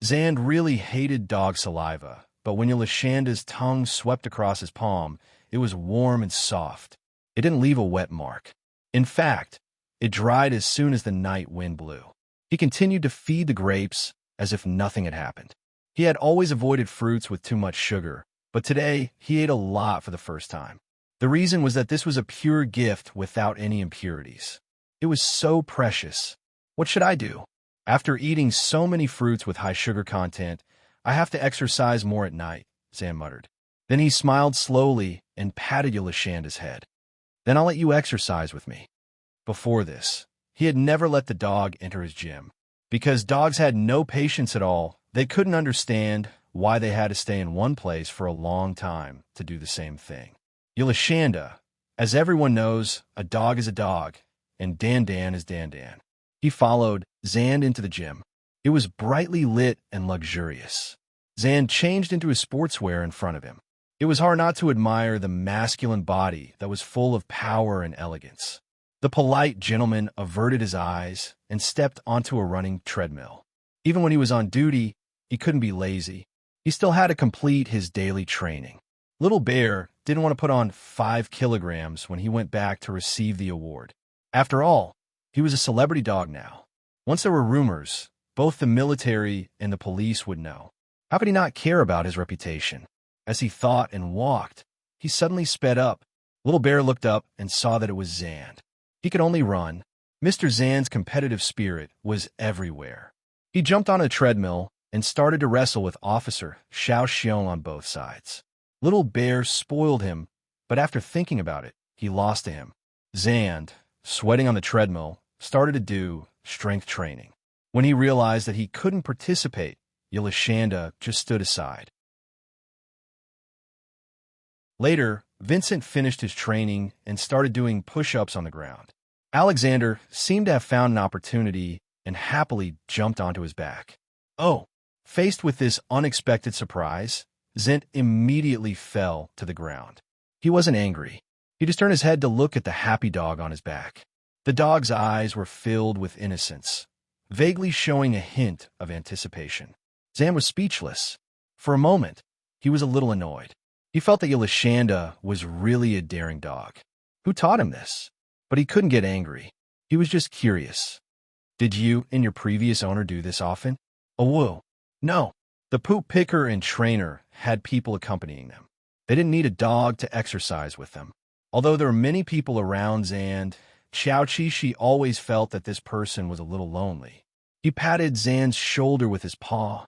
Zand really hated dog saliva, but when Yolashanda's tongue swept across his palm, it was warm and soft. It didn't leave a wet mark. In fact, it dried as soon as the night wind blew. He continued to feed the grapes as if nothing had happened. He had always avoided fruits with too much sugar, but today he ate a lot for the first time. The reason was that this was a pure gift without any impurities. It was so precious. What should I do? After eating so many fruits with high sugar content, I have to exercise more at night, Zand muttered. Then he smiled slowly and patted Yolashanda's head. Then I'll let you exercise with me. Before this, he had never let the dog enter his gym. Because dogs had no patience at all, they couldn't understand why they had to stay in one place for a long time to do the same thing. Yolashanda, as everyone knows, a dog is a dog, and Dan is Dan. He followed Zand into the gym. It was brightly lit and luxurious. Zand changed into his sportswear in front of him. It was hard not to admire the masculine body that was full of power and elegance. The polite gentleman averted his eyes and stepped onto a running treadmill. Even when he was on duty, he couldn't be lazy. He still had to complete his daily training. Little Bear didn't want to put on 5 kilograms when he went back to receive the award. After all, he was a celebrity dog now. Once there were rumors, both the military and the police would know. How could he not care about his reputation? As he thought and walked, he suddenly sped up. Little Bear looked up and saw that it was Zand. He could only run. Mr. Zand's competitive spirit was everywhere. He jumped on a treadmill and started to wrestle with Officer Xiao Xiong on both sides. Little Bear spoiled him, but after thinking about it, he lost to him. Zand, sweating on the treadmill, started to do strength training. When he realized that he couldn't participate, Yolashanda just stood aside. Later, Vincent finished his training and started doing push-ups on the ground. Alexander seemed to have found an opportunity and happily jumped onto his back. Oh, faced with this unexpected surprise, Zent immediately fell to the ground. He wasn't angry. He just turned his head to look at the happy dog on his back. The dog's eyes were filled with innocence, vaguely showing a hint of anticipation. Zan was speechless. For a moment, he was a little annoyed. He felt that Yolashanda was really a daring dog. Who taught him this? But he couldn't get angry. He was just curious. Did you and your previous owner do this often? Oh, whoa. No. The poop picker and trainer had people accompanying them. They didn't need a dog to exercise with them. Although there were many people around Zand, Xiaoqi always felt that this person was a little lonely. He patted Zand's shoulder with his paw,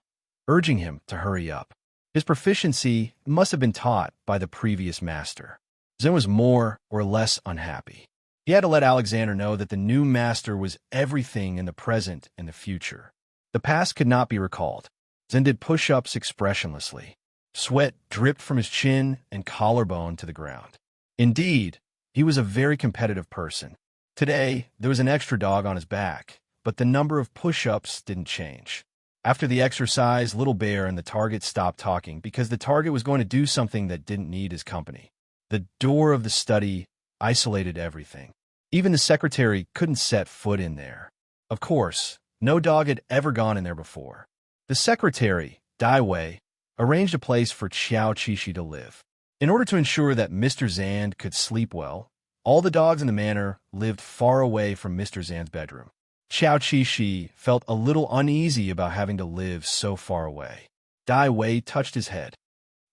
urging him to hurry up. His proficiency must have been taught by the previous master. Zand was more or less unhappy. He had to let Alexander know that the new master was everything in the present and the future. The past could not be recalled. Zand did push-ups expressionlessly. Sweat dripped from his chin and collarbone to the ground. Indeed, he was a very competitive person. Today, there was an extra dog on his back, but the number of push-ups didn't change. After the exercise, Little Bear and the target stopped talking because the target was going to do something that didn't need his company. The door of the study isolated everything. Even the secretary couldn't set foot in there. Of course, no dog had ever gone in there before. The secretary, Dai Wei, arranged a place for Xiao Qixi to live. In order to ensure that Mr. Zand could sleep well, all the dogs in the manor lived far away from Mr. Zand's bedroom. Xiao Qixi felt a little uneasy about having to live so far away. Dai Wei touched his head.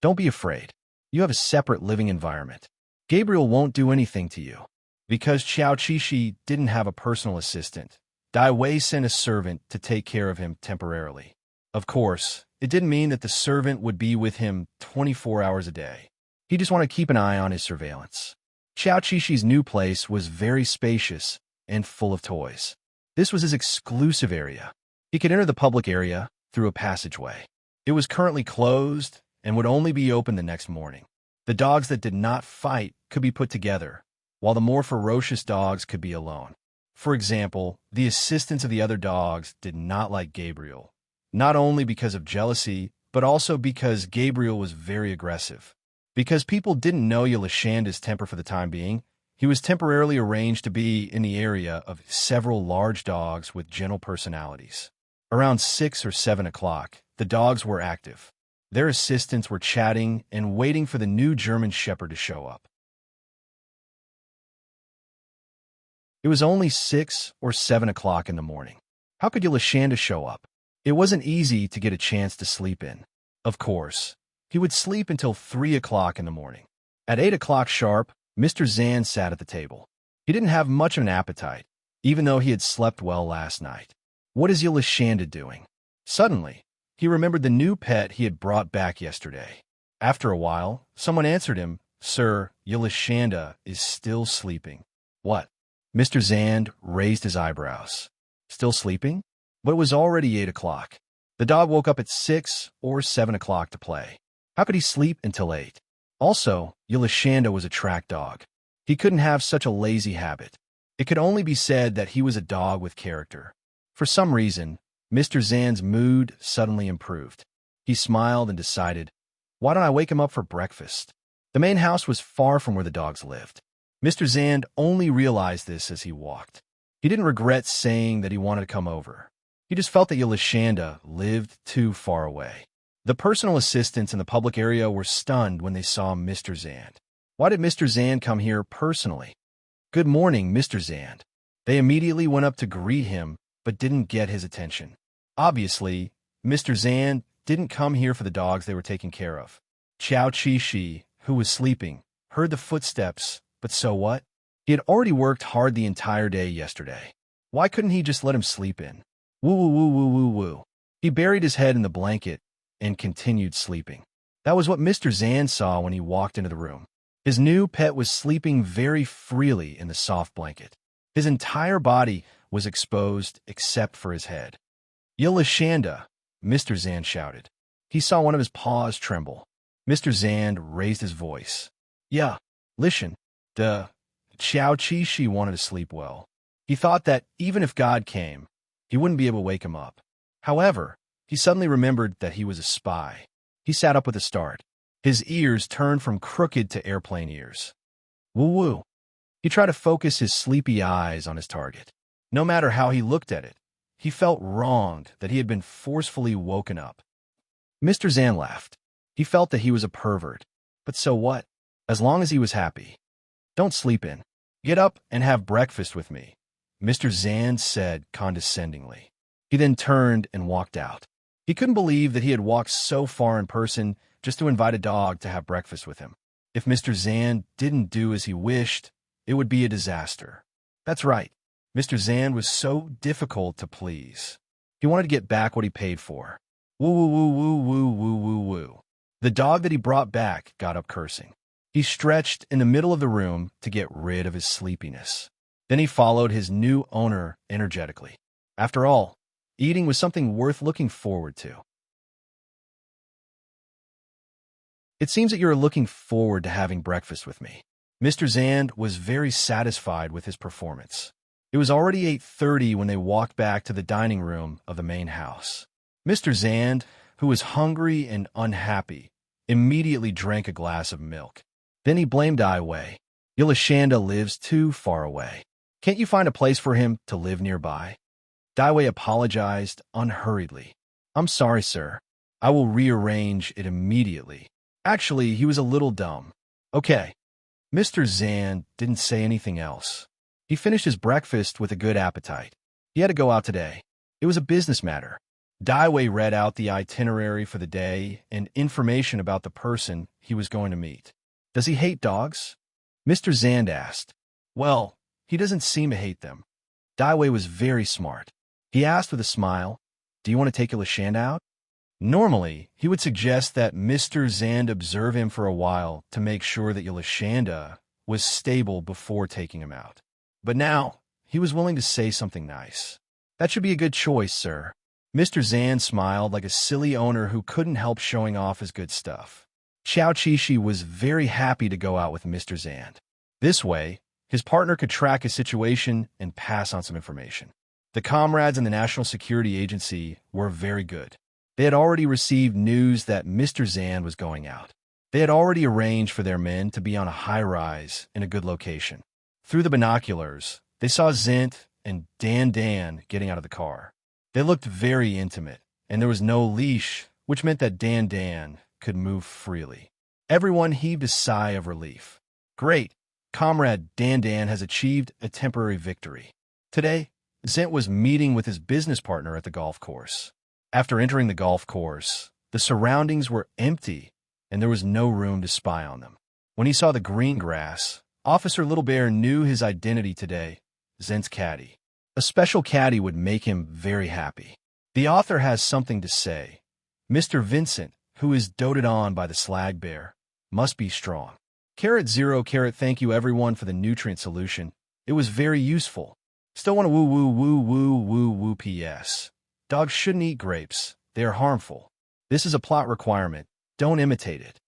Don't be afraid. You have a separate living environment. Gabriel won't do anything to you. Because Xiao Qixi didn't have a personal assistant, Dai Wei sent a servant to take care of him temporarily. Of course, it didn't mean that the servant would be with him 24 hours a day. He just wanted to keep an eye on his surveillance. Xiao Qixi new place was very spacious and full of toys. This was his exclusive area. He could enter the public area through a passageway. It was currently closed and would only be open the next morning. The dogs that did not fight could be put together, while the more ferocious dogs could be alone. For example, the assistants of the other dogs did not like Gabriel, not only because of jealousy, but also because Gabriel was very aggressive. Because people didn't know Yolashanda's temper for the time being, he was temporarily arranged to be in the area of several large dogs with gentle personalities. Around 6 or 7 o'clock, the dogs were active. Their assistants were chatting and waiting for the new German Shepherd to show up. It was only 6 or 7 o'clock in the morning. How could Yolashanda show up? It wasn't easy to get a chance to sleep in. Of course, he would sleep until 3 o'clock in the morning. At 8 o'clock sharp, Mr. Zand sat at the table. He didn't have much of an appetite, even though he had slept well last night. What is Yolashanda doing? Suddenly, he remembered the new pet he had brought back yesterday. After a while, someone answered him, "Sir, Yolashanda is still sleeping." What? Mr. Zand raised his eyebrows. Still sleeping? But it was already 8 o'clock. The dog woke up at 6 or 7 o'clock to play. How could he sleep until 8? Also, Yolashanda was a track dog. He couldn't have such a lazy habit. It could only be said that he was a dog with character. For some reason, Mr. Zand's mood suddenly improved. He smiled and decided, why don't I wake him up for breakfast? The main house was far from where the dogs lived. Mr. Zand only realized this as he walked. He didn't regret saying that he wanted to come over. He just felt that Yolashanda lived too far away. The personal assistants in the public area were stunned when they saw Mr. Zand. Why did Mr. Zand come here personally? Good morning, Mr. Zand. They immediately went up to greet him, but didn't get his attention. Obviously, Mr. Zand didn't come here for the dogs they were taking care of. Xiao Qixi, who was sleeping, heard the footsteps, but so what? He had already worked hard the entire day yesterday. Why couldn't he just let him sleep in? Woo woo woo woo woo woo. He buried his head in the blanket and continued sleeping. That was what Mr. Zand saw when he walked into the room. His new pet was sleeping very freely in the soft blanket. His entire body was exposed except for his head. Yolashanda, Mr. Zand shouted. He saw one of his paws tremble. Mr. Zand raised his voice. Yeah, listen, Xiao Qixi wanted to sleep well. He thought that even if God came, he wouldn't be able to wake him up. However, he suddenly remembered that he was a spy. He sat up with a start. His ears turned from crooked to airplane ears. Woo-woo. He tried to focus his sleepy eyes on his target. No matter how he looked at it, he felt wronged that he had been forcefully woken up. Mr. Zand laughed. He felt that he was a pervert. But so what? As long as he was happy. Don't sleep in. Get up and have breakfast with me, Mr. Zand said condescendingly. He then turned and walked out. He couldn't believe that he had walked so far in person just to invite a dog to have breakfast with him. If Mr. Zand didn't do as he wished, it would be a disaster. That's right. Mr. Zand was so difficult to please. He wanted to get back what he paid for. Woo woo woo woo woo woo woo woo. The dog that he brought back got up cursing. He stretched in the middle of the room to get rid of his sleepiness. Then he followed his new owner energetically. After all, eating was something worth looking forward to. It seems that you're looking forward to having breakfast with me. Mr. Zand was very satisfied with his performance. It was already 8:30 when they walked back to the dining room of the main house. Mr. Zand, who was hungry and unhappy, immediately drank a glass of milk. Then he blamed Iway. Yolashanda lives too far away. Can't you find a place for him to live nearby? Daiwei apologized unhurriedly. I'm sorry, sir. I will rearrange it immediately. Actually, he was a little dumb. Okay. Mr. Zand didn't say anything else. He finished his breakfast with a good appetite. He had to go out today. It was a business matter. Daiwei read out the itinerary for the day and information about the person he was going to meet. Does he hate dogs? Mr. Zand asked. Well, he doesn't seem to hate them. Daiwei was very smart. He asked with a smile, do you want to take Yolashanda out? Normally, he would suggest that Mr. Zand observe him for a while to make sure that Yolashanda was stable before taking him out. But now, he was willing to say something nice. That should be a good choice, sir. Mr. Zand smiled like a silly owner who couldn't help showing off his good stuff. Xiao Qishi was very happy to go out with Mr. Zand. This way, his partner could track his situation and pass on some information. The comrades in the National Security Agency were very good. They had already received news that Mr. Zand was going out. They had already arranged for their men to be on a high-rise in a good location. Through the binoculars, they saw Zint and Dan getting out of the car. They looked very intimate, and there was no leash, which meant that Dan could move freely. Everyone heaved a sigh of relief. Great! Comrade Dan has achieved a temporary victory. Today, Zint was meeting with his business partner at the golf course. After entering the golf course, the surroundings were empty, and there was no room to spy on them. When he saw the green grass, Officer Little Bear knew his identity today, Zint's caddy. A special caddy would make him very happy. The author has something to say. Mr. Vincent, who is doted on by the slag bear, must be strong. *0, thank you everyone for the nutrient solution. It was very useful. Still want to woo PS. Dogs shouldn't eat grapes. They are harmful. This is a plot requirement. Don't imitate it.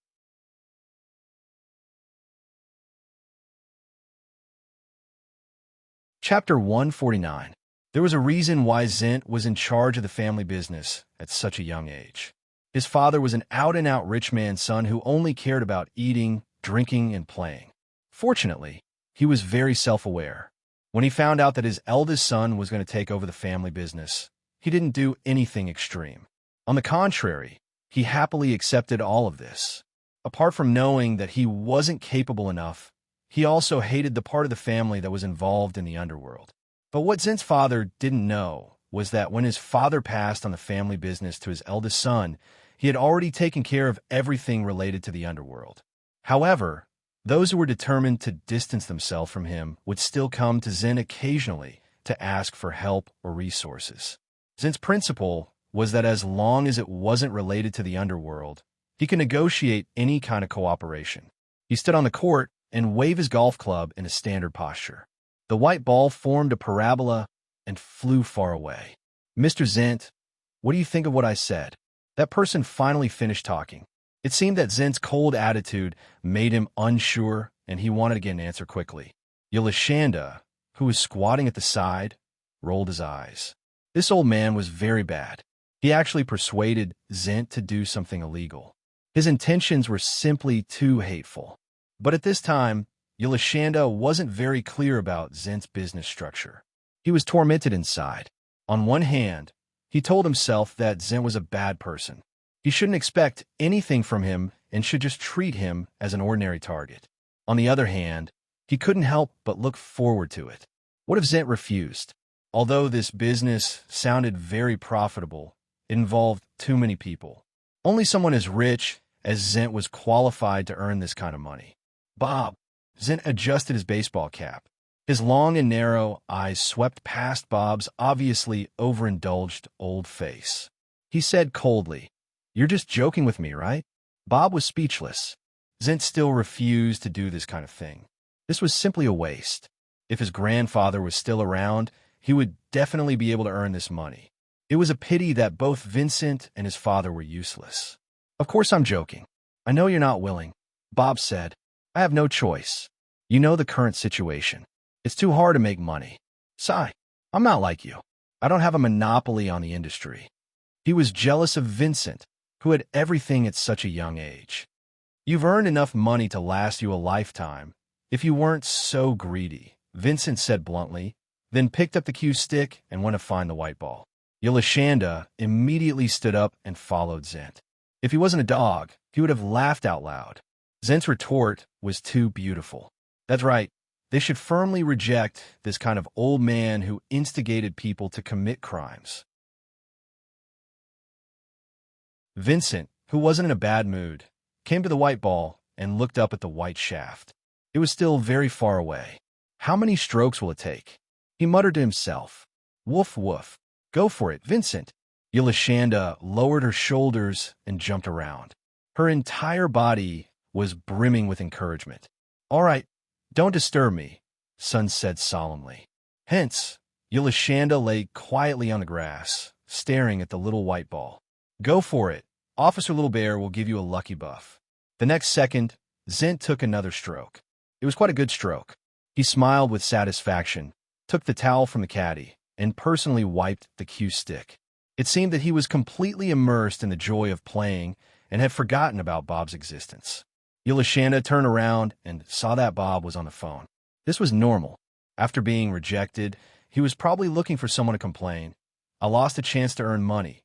Chapter 149. There was a reason why Zint was in charge of the family business at such a young age. His father was an out-and-out rich man's son who only cared about eating, drinking, and playing. Fortunately, he was very self-aware. When he found out that his eldest son was going to take over the family business, he didn't do anything extreme. On the contrary, he happily accepted all of this. Apart from knowing that he wasn't capable enough, he also hated the part of the family that was involved in the underworld. But what Zint's father didn't know was that when his father passed on the family business to his eldest son, he had already taken care of everything related to the underworld. However, those who were determined to distance themselves from him would still come to Zint occasionally to ask for help or resources. Zint's principle was that as long as it wasn't related to the underworld, he could negotiate any kind of cooperation. He stood on the court and waved his golf club in a standard posture. The white ball formed a parabola and flew far away. Mr. Zint, what do you think of what I said? That person finally finished talking. It seemed that Zint's cold attitude made him unsure, and he wanted to get an answer quickly. Yolashanda, who was squatting at the side, rolled his eyes. This old man was very bad. He actually persuaded Zint to do something illegal. His intentions were simply too hateful. But at this time, Yolashanda wasn't very clear about Zint's business structure. He was tormented inside. On one hand, he told himself that Zint was a bad person. He shouldn't expect anything from him and should just treat him as an ordinary target. On the other hand, he couldn't help but look forward to it. What if Zint refused? Although this business sounded very profitable, it involved too many people. Only someone as rich as Zint was qualified to earn this kind of money. Bob. Zint adjusted his baseball cap. His long and narrow eyes swept past Bob's obviously overindulged old face. He said coldly, "You're just joking with me, right?" Bob was speechless. Zint still refused to do this kind of thing. This was simply a waste. If his grandfather was still around, he would definitely be able to earn this money. It was a pity that both Vincent and his father were useless. "Of course I'm joking. I know you're not willing," Bob said. "I have no choice. You know the current situation. It's too hard to make money. Sigh, I'm not like you. I don't have a monopoly on the industry. He was jealous of Vincent, who had everything at such a young age. You've earned enough money to last you a lifetime, if you weren't so greedy, Vincent said bluntly, then picked up the cue stick and went to find the white ball. Yolashanda immediately stood up and followed Zent. If he wasn't a dog, he would have laughed out loud. Zent's retort was too beautiful. That's right, they should firmly reject this kind of old man who instigated people to commit crimes. Vincent, who wasn't in a bad mood, came to the white ball and looked up at the white shaft. It was still very far away. How many strokes will it take? He muttered to himself. Woof woof. Go for it, Vincent. Yolashanda lowered her shoulders and jumped around. Her entire body was brimming with encouragement. All right, don't disturb me, Sun said solemnly. Hence, Yolashanda lay quietly on the grass, staring at the little white ball. Go for it. Officer Little Bear will give you a lucky buff. The next second, Zent took another stroke. It was quite a good stroke. He smiled with satisfaction, took the towel from the caddy, and personally wiped the cue stick. It seemed that he was completely immersed in the joy of playing and had forgotten about Bob's existence. Yolashanda turned around and saw that Bob was on the phone. This was normal. After being rejected, he was probably looking for someone to complain. I lost a chance to earn money.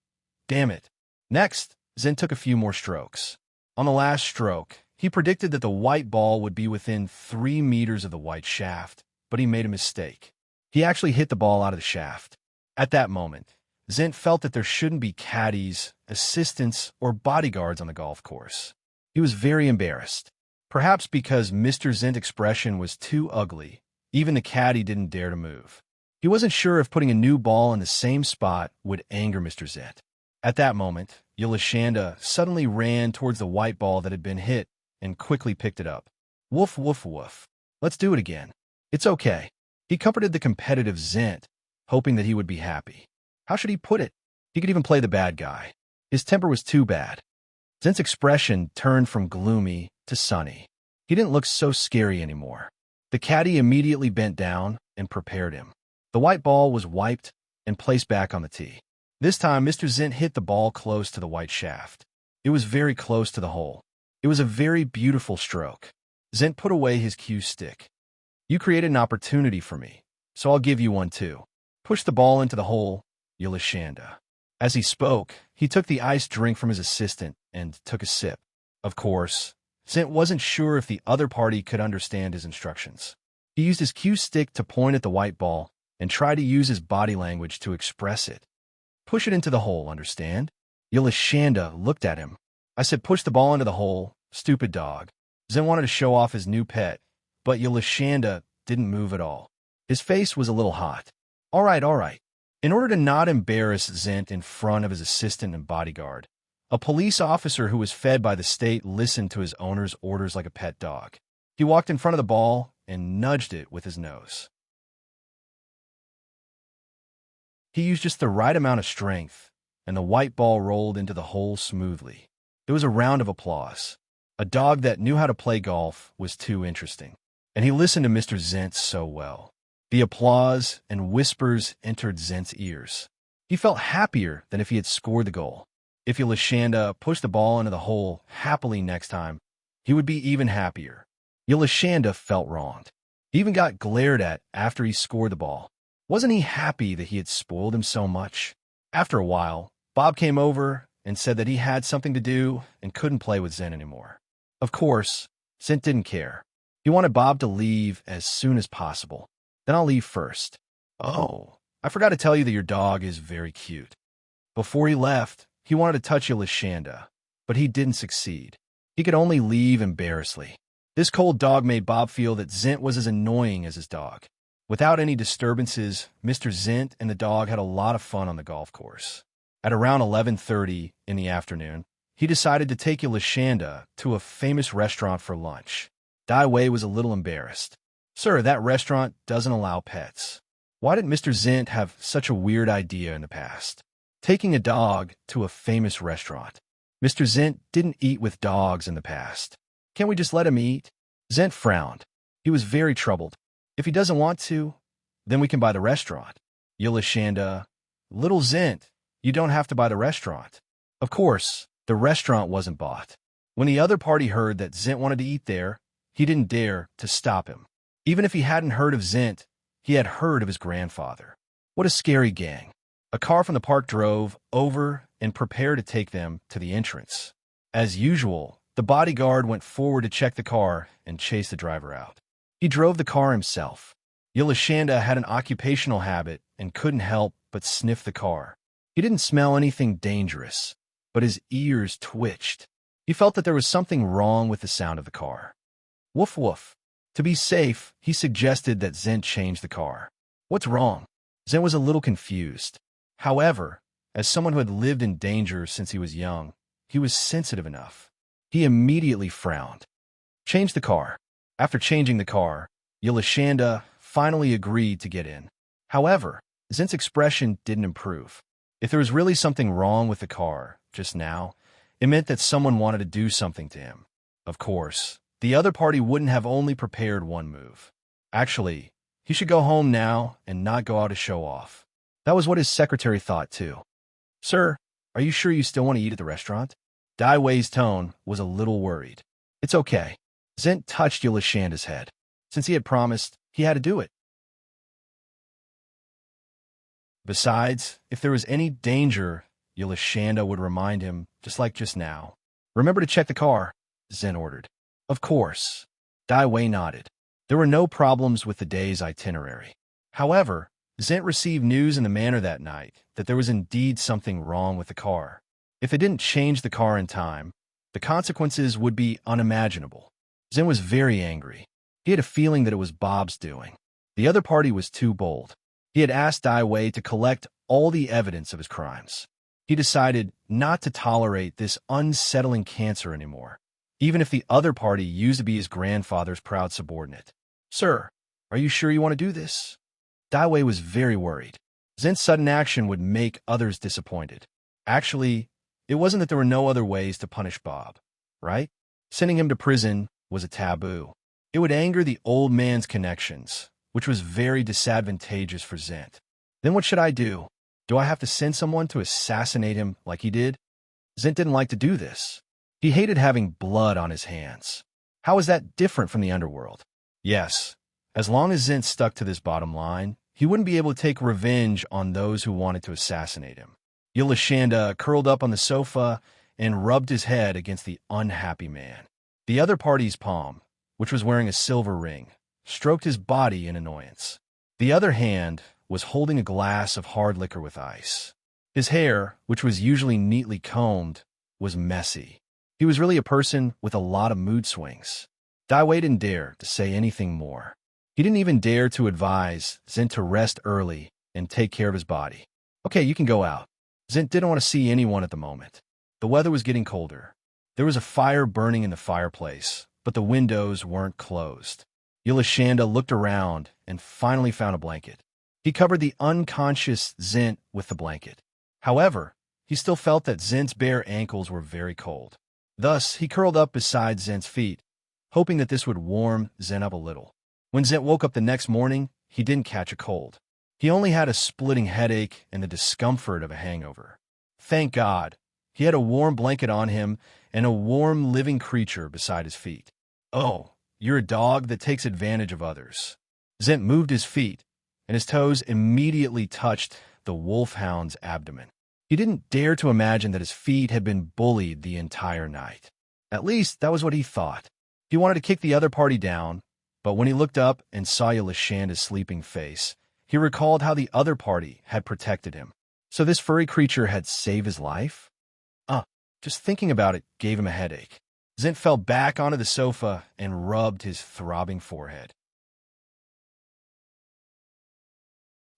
Damn it. Next, Zent took a few more strokes. On the last stroke, he predicted that the white ball would be within 3 meters of the white shaft, but he made a mistake. He actually hit the ball out of the shaft. At that moment, Zent felt that there shouldn't be caddies, assistants, or bodyguards on the golf course. He was very embarrassed. Perhaps because Mr. Zent's expression was too ugly, even the caddy didn't dare to move. He wasn't sure if putting a new ball in the same spot would anger Mr. Zent. At that moment, Yolashanda suddenly ran towards the white ball that had been hit and quickly picked it up. Woof, woof, woof. Let's do it again. It's okay. He comforted the competitive Zent, hoping that he would be happy. How should he put it? He could even play the bad guy. His temper was too bad. Zent's expression turned from gloomy to sunny. He didn't look so scary anymore. The caddy immediately bent down and prepared him. The white ball was wiped and placed back on the tee. This time, Mr. Zent hit the ball close to the white shaft. It was very close to the hole. It was a very beautiful stroke. Zent put away his cue stick. You created an opportunity for me, so I'll give you one too. Push the ball into the hole, Yolashanda. As he spoke, he took the iced drink from his assistant and took a sip. Of course, Zent wasn't sure if the other party could understand his instructions. He used his cue stick to point at the white ball and tried to use his body language to express it. Push it into the hole, understand? Yolashanda looked at him. I said push the ball into the hole, stupid dog. Zent wanted to show off his new pet, but Yolashanda didn't move at all. His face was a little hot. All right, all right. In order to not embarrass Zent in front of his assistant and bodyguard, a police officer who was fed by the state listened to his owner's orders like a pet dog. He walked in front of the ball and nudged it with his nose. He used just the right amount of strength, and the white ball rolled into the hole smoothly. There was a round of applause. A dog that knew how to play golf was too interesting, and he listened to Mr. Zent so well. The applause and whispers entered Zent's ears. He felt happier than if he had scored the goal. If Yolashanda pushed the ball into the hole happily next time, he would be even happier. Yolashanda felt wronged. He even got glared at after he scored the ball. Wasn't he happy that he had spoiled him so much? After a while, Bob came over and said that he had something to do and couldn't play with Zent anymore. Of course, Zent didn't care. He wanted Bob to leave as soon as possible. Then I'll leave first. Oh, I forgot to tell you that your dog is very cute. Before he left, he wanted to touch Yolashanda, but he didn't succeed. He could only leave embarrassedly. This cold dog made Bob feel that Zent was as annoying as his dog. Without any disturbances, Mr. Zent and the dog had a lot of fun on the golf course. At around 11:30 in the afternoon, he decided to take Yolashanda to a famous restaurant for lunch. Dai Wei was a little embarrassed. Sir, that restaurant doesn't allow pets. Why did Mr. Zent have such a weird idea in the past? Taking a dog to a famous restaurant. Mr. Zent didn't eat with dogs in the past. Can't we just let him eat? Zent frowned. He was very troubled. If he doesn't want to, then we can buy the restaurant. Yolashanda, little Zent, You don't have to buy the restaurant. Of course, the restaurant wasn't bought. When the other party heard that Zint wanted to eat there, he didn't dare to stop him. Even if he hadn't heard of Zint, he had heard of his grandfather. What a scary gang. A car from the park drove over and prepared to take them to the entrance. As usual, the bodyguard went forward to check the car and chase the driver out. He drove the car himself. Yolashanda had an occupational habit and couldn't help but sniff the car. He didn't smell anything dangerous, but his ears twitched. He felt that there was something wrong with the sound of the car. Woof woof. To be safe, he suggested that Zint change the car. What's wrong? Zint was a little confused. However, as someone who had lived in danger since he was young, he was sensitive enough. He immediately frowned. Change the car. After changing the car, Yolashanda finally agreed to get in. However, Zint's expression didn't improve. If there was really something wrong with the car just now, it meant that someone wanted to do something to him. Of course, the other party wouldn't have only prepared one move. Actually, he should go home now and not go out to show off. That was what his secretary thought too. Sir, are you sure you still want to eat at the restaurant? Dai Wei's tone was a little worried. It's okay. Zint touched Yolashanda's head. Since he had promised, he had to do it. Besides, if there was any danger, Yolashanda would remind him, just like just now. Remember to check the car, Zint ordered. Of course. Dai Wei nodded. There were no problems with the day's itinerary. However, Zint received news in the manor that night that there was indeed something wrong with the car. If they didn't change the car in time, the consequences would be unimaginable. Zint was very angry. He had a feeling that it was Bob's doing. The other party was too bold. He had asked Dai Wei to collect all the evidence of his crimes. He decided not to tolerate this unsettling cancer anymore, even if the other party used to be his grandfather's proud subordinate. Sir, are you sure you want to do this? Dai Wei was very worried. Zint's sudden action would make others disappointed. Actually, it wasn't that there were no other ways to punish Bob, right? Sending him to prison was a taboo. It would anger the old man's connections, which was very disadvantageous for Zint. Then what should I do? Do I have to send someone to assassinate him like he did? Zint didn't like to do this. He hated having blood on his hands. How is that different from the underworld? Yes, as long as Zint stuck to this bottom line, he wouldn't be able to take revenge on those who wanted to assassinate him. Yolashanda curled up on the sofa and rubbed his head against the unhappy man. The other party's palm, which was wearing a silver ring, stroked his body in annoyance. The other hand was holding a glass of hard liquor with ice. His hair, which was usually neatly combed, was messy. He was really a person with a lot of mood swings. Dai Wei didn't dare to say anything more. He didn't even dare to advise Zint to rest early and take care of his body. Okay, you can go out. Zint didn't want to see anyone at the moment. The weather was getting colder. There was a fire burning in the fireplace, but the windows weren't closed. Yolashanda looked around and finally found a blanket. He covered the unconscious Zint with the blanket. However, he still felt that Zint's bare ankles were very cold. Thus, he curled up beside Zint's feet, hoping that this would warm Zint up a little. When Zint woke up the next morning, he didn't catch a cold. He only had a splitting headache and the discomfort of a hangover. Thank God, he had a warm blanket on him and a warm living creature beside his feet. Oh, you're a dog that takes advantage of others. Zint moved his feet, and his toes immediately touched the wolfhound's abdomen. He didn't dare to imagine that his feet had been bullied the entire night. At least, that was what he thought. He wanted to kick the other party down, but when he looked up and saw Yolashanda's sleeping face, he recalled how the other party had protected him. So this furry creature had saved his life? Just thinking about it gave him a headache. Zint fell back onto the sofa and rubbed his throbbing forehead.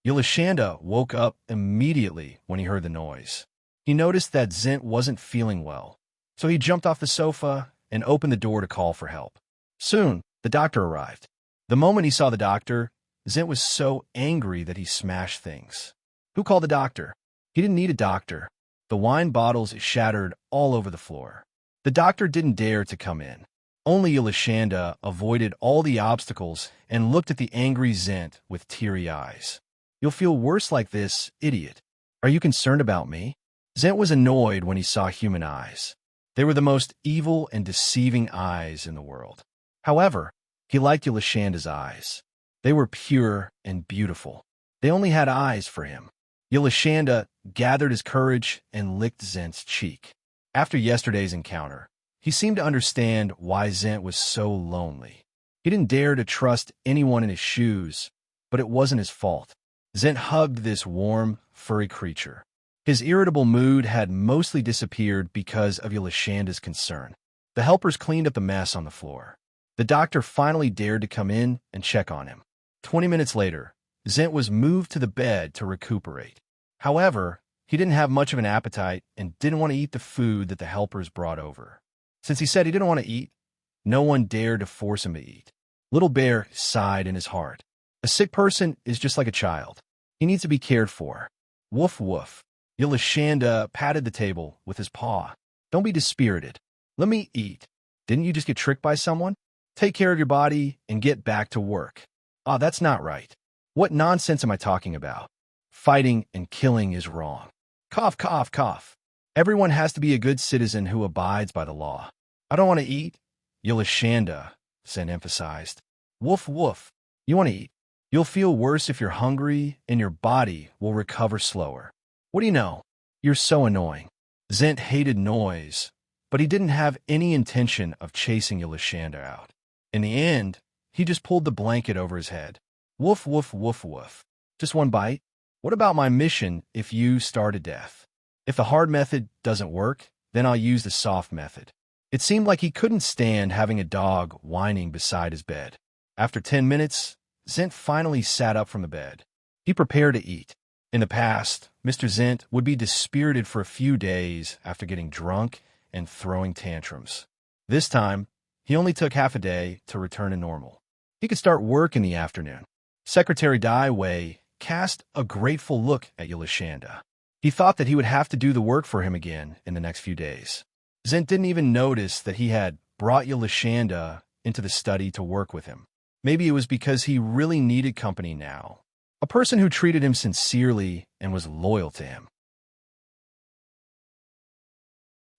Yolashanda woke up immediately when he heard the noise. He noticed that Zint wasn't feeling well, so he jumped off the sofa and opened the door to call for help. Soon, the doctor arrived. The moment he saw the doctor, Zint was so angry that he smashed things. Who called the doctor? He didn't need a doctor. The wine bottles shattered all over the floor. The doctor didn't dare to come in. Only Yolashanda avoided all the obstacles and looked at the angry Zint with teary eyes. You'll feel worse like this, idiot. Are you concerned about me? Zent was annoyed when he saw human eyes. They were the most evil and deceiving eyes in the world. However, he liked Yulashanda's eyes. They were pure and beautiful. They only had eyes for him. Yulashanda gathered his courage and licked Zent's cheek. After yesterday's encounter, he seemed to understand why Zent was so lonely. He didn't dare to trust anyone in his shoes, but it wasn't his fault. Zent hugged this warm, furry creature. His irritable mood had mostly disappeared because of Yulashanda's concern. The helpers cleaned up the mess on the floor. The doctor finally dared to come in and check on him. 20 minutes later, Zent was moved to the bed to recuperate. However, he didn't have much of an appetite and didn't want to eat the food that the helpers brought over. Since he said he didn't want to eat, no one dared to force him to eat. Little Bear sighed in his heart. A sick person is just like a child. He needs to be cared for. Woof woof. Yulashanda patted the table with his paw. Don't be dispirited. Let me eat. Didn't you just get tricked by someone? Take care of your body and get back to work. Ah, that's not right. What nonsense am I talking about? Fighting and killing is wrong. Cough, cough, cough. Everyone has to be a good citizen who abides by the law. I don't want to eat. Yulashanda, Zent emphasized. Woof, woof. You want to eat. You'll feel worse if you're hungry, and your body will recover slower. What do you know? You're so annoying. Zent hated noise, but he didn't have any intention of chasing Yulashanda out. In the end, he just pulled the blanket over his head. Woof, woof, woof, woof. Just one bite? What about my mission if you starve to death? If the hard method doesn't work, then I'll use the soft method. It seemed like he couldn't stand having a dog whining beside his bed. After 10 minutes, Zent finally sat up from the bed. He prepared to eat. In the past, Mr. Zent would be dispirited for a few days after getting drunk and throwing tantrums. This time, he only took half a day to return to normal. He could start work in the afternoon. Secretary Dai Wei cast a grateful look at Yulashanda. He thought that he would have to do the work for him again in the next few days. Zent didn't even notice that he had brought Yulashanda into the study to work with him. Maybe it was because he really needed company now. A person who treated him sincerely and was loyal to him.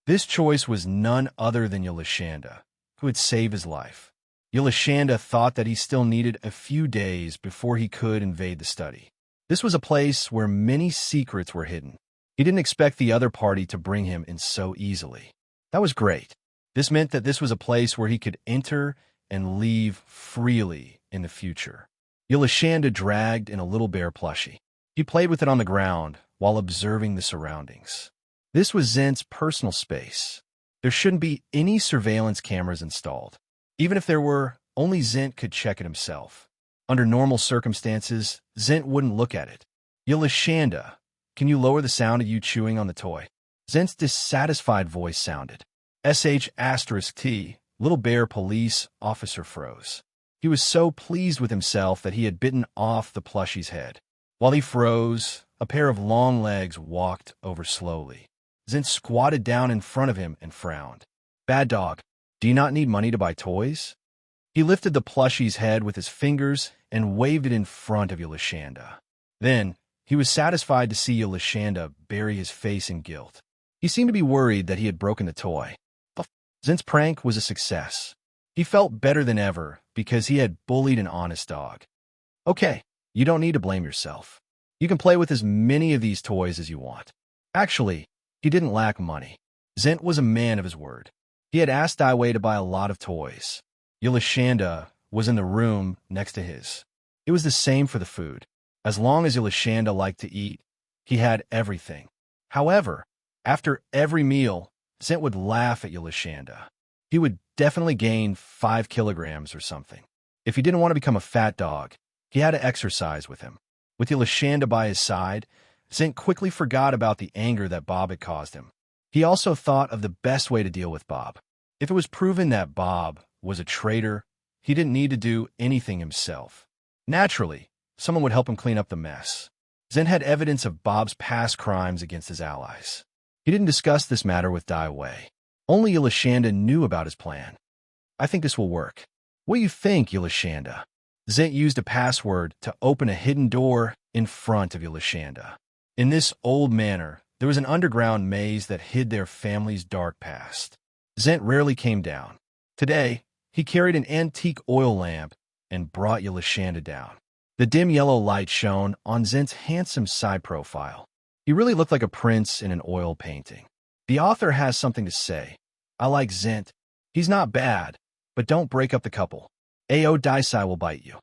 This choice was none other than Yulashanda, who had saved his life. Yulashanda thought that he still needed a few days before he could invade the study. This was a place where many secrets were hidden. He didn't expect the other party to bring him in so easily. That was great. This meant that this was a place where he could enter and leave freely in the future. Yulashanda dragged in a little bear plushie. He played with it on the ground while observing the surroundings. This was Zent's personal space. There shouldn't be any surveillance cameras installed. Even if there were, only Zent could check it himself. Under normal circumstances, Zent wouldn't look at it. Yulashanda, can you lower the sound of you chewing on the toy? Zent's dissatisfied voice sounded. *T, Little Bear Police Officer froze. He was so pleased with himself that he had bitten off the plushie's head. While he froze, a pair of long legs walked over slowly. Zent squatted down in front of him and frowned. Bad dog, do you not need money to buy toys? He lifted the plushie's head with his fingers and waved it in front of Yulashanda. Then, he was satisfied to see Yulashanda bury his face in guilt. He seemed to be worried that he had broken the toy. Zent's prank was a success. He felt better than ever because he had bullied an honest dog. Okay, you don't need to blame yourself. You can play with as many of these toys as you want. Actually, he didn't lack money. Zent was a man of his word. He had asked Dai Wei to buy a lot of toys. Yulashanda was in the room next to his. It was the same for the food. As long as Yulashanda liked to eat, he had everything. However, after every meal, Zent would laugh at Yulashanda. He would definitely gain 5 kilograms or something. If he didn't want to become a fat dog, he had to exercise with him. With Yulashanda by his side, Zent quickly forgot about the anger that Bob had caused him. He also thought of the best way to deal with Bob. If it was proven that Bob was a traitor, he didn't need to do anything himself. Naturally, someone would help him clean up the mess. Zent had evidence of Bob's past crimes against his allies. He didn't discuss this matter with Dai Wei. Only Yulashanda knew about his plan. I think this will work. What do you think, Yulashanda? Zent used a password to open a hidden door in front of Yulashanda. In this old manor, there was an underground maze that hid their family's dark past. Zent rarely came down. Today, he carried an antique oil lamp and brought Yelishanda down. The dim yellow light shone on Zent's handsome side profile. He really looked like a prince in an oil painting. The author has something to say. I like Zent. He's not bad, but don't break up the couple. Ao Daisai will bite you.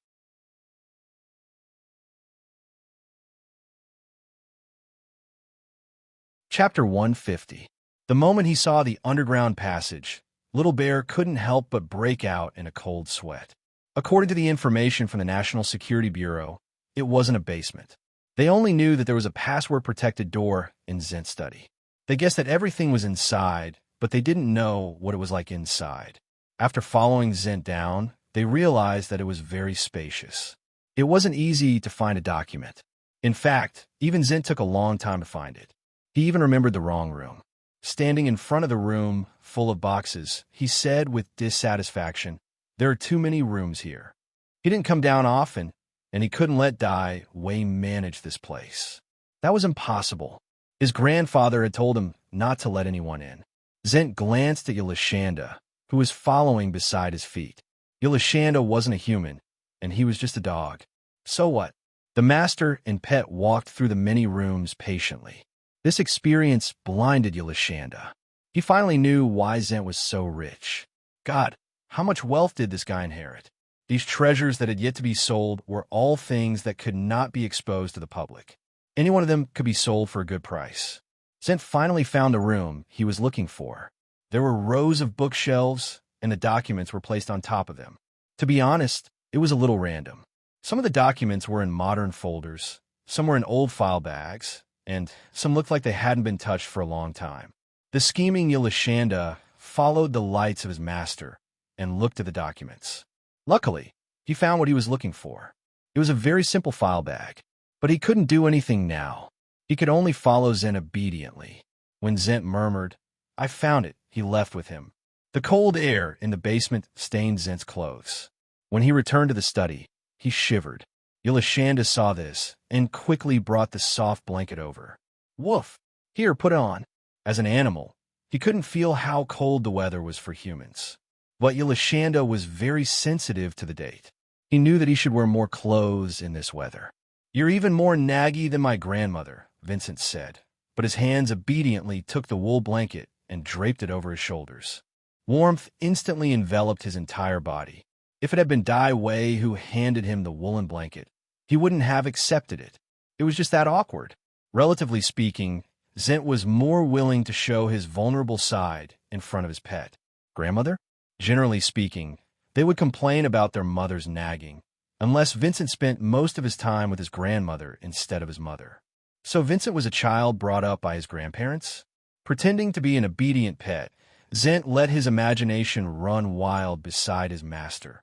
Chapter 150. The moment he saw the underground passage, Little Bear couldn't help but break out in a cold sweat. According to the information from the National Security Bureau, it wasn't a basement. They only knew that there was a password-protected door in Zent's study. They guessed that everything was inside, but they didn't know what it was like inside. After following Zent down, they realized that it was very spacious. It wasn't easy to find a document. In fact, even Zent took a long time to find it. He even remembered the wrong room. Standing in front of the room, full of boxes, he said with dissatisfaction, "There are too many rooms here." He didn't come down often, and he couldn't let Dai Wei manage this place. That was impossible. His grandfather had told him not to let anyone in. Zent glanced at Yelishanda, who was following beside his feet. Yelishanda wasn't a human, and he was just a dog. So what? The master and pet walked through the many rooms patiently. This experience blinded Yelishanda. He finally knew why Zent was so rich. God, how much wealth did this guy inherit? These treasures that had yet to be sold were all things that could not be exposed to the public. Any one of them could be sold for a good price. Zent finally found a room he was looking for. There were rows of bookshelves, and the documents were placed on top of them. To be honest, it was a little random. Some of the documents were in modern folders, some were in old file bags, and some looked like they hadn't been touched for a long time. The scheming Yelishanda followed the lights of his master and looked at the documents. Luckily, he found what he was looking for. It was a very simple file bag, but he couldn't do anything now. He could only follow Zent obediently. When Zent murmured, "I found it," he left with him. The cold air in the basement stained Zent's clothes. When he returned to the study, he shivered. Yelishanda saw this and quickly brought the soft blanket over. "Woof! Here, put it on." As an animal, he couldn't feel how cold the weather was for humans. But Yelishanda was very sensitive to the date. He knew that he should wear more clothes in this weather. "You're even more naggy than my grandmother," Vincent said, but his hands obediently took the wool blanket and draped it over his shoulders. Warmth instantly enveloped his entire body. If it had been Dai Wei who handed him the woolen blanket, he wouldn't have accepted it. It was just that awkward. Relatively speaking, Zent was more willing to show his vulnerable side in front of his pet. Grandmother? Generally speaking, they would complain about their mother's nagging, unless Vincent spent most of his time with his grandmother instead of his mother. So Vincent was a child brought up by his grandparents? Pretending to be an obedient pet, Zent let his imagination run wild beside his master's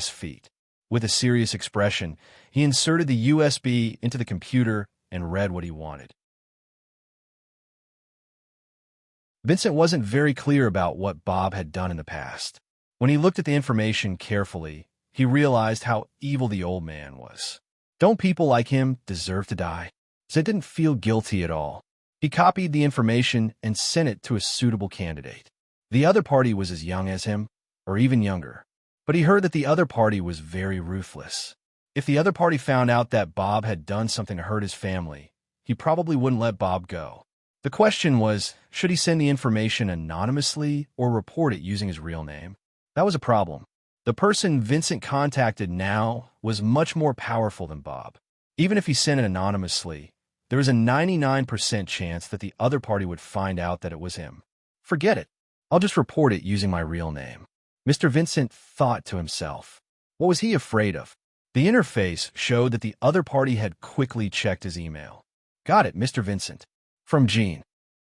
feet. With a serious expression, he inserted the USB into the computer and read what he wanted. Vincent wasn't very clear about what Bob had done in the past. When he looked at the information carefully, he realized how evil the old man was. Don't people like him deserve to die? Zent didn't feel guilty at all. He copied the information and sent it to a suitable candidate. The other party was as young as him, or even younger. But he heard that the other party was very ruthless. If the other party found out that Bob had done something to hurt his family, he probably wouldn't let Bob go. The question was, should he send the information anonymously or report it using his real name? That was a problem. The person Vincent contacted now was much more powerful than Bob. Even if he sent it anonymously, there was a 99% chance that the other party would find out that it was him. Forget it. I'll just report it using my real name. Mr. Vincent thought to himself. What was he afraid of? The interface showed that the other party had quickly checked his email. Got it, Mr. Vincent. From Jean.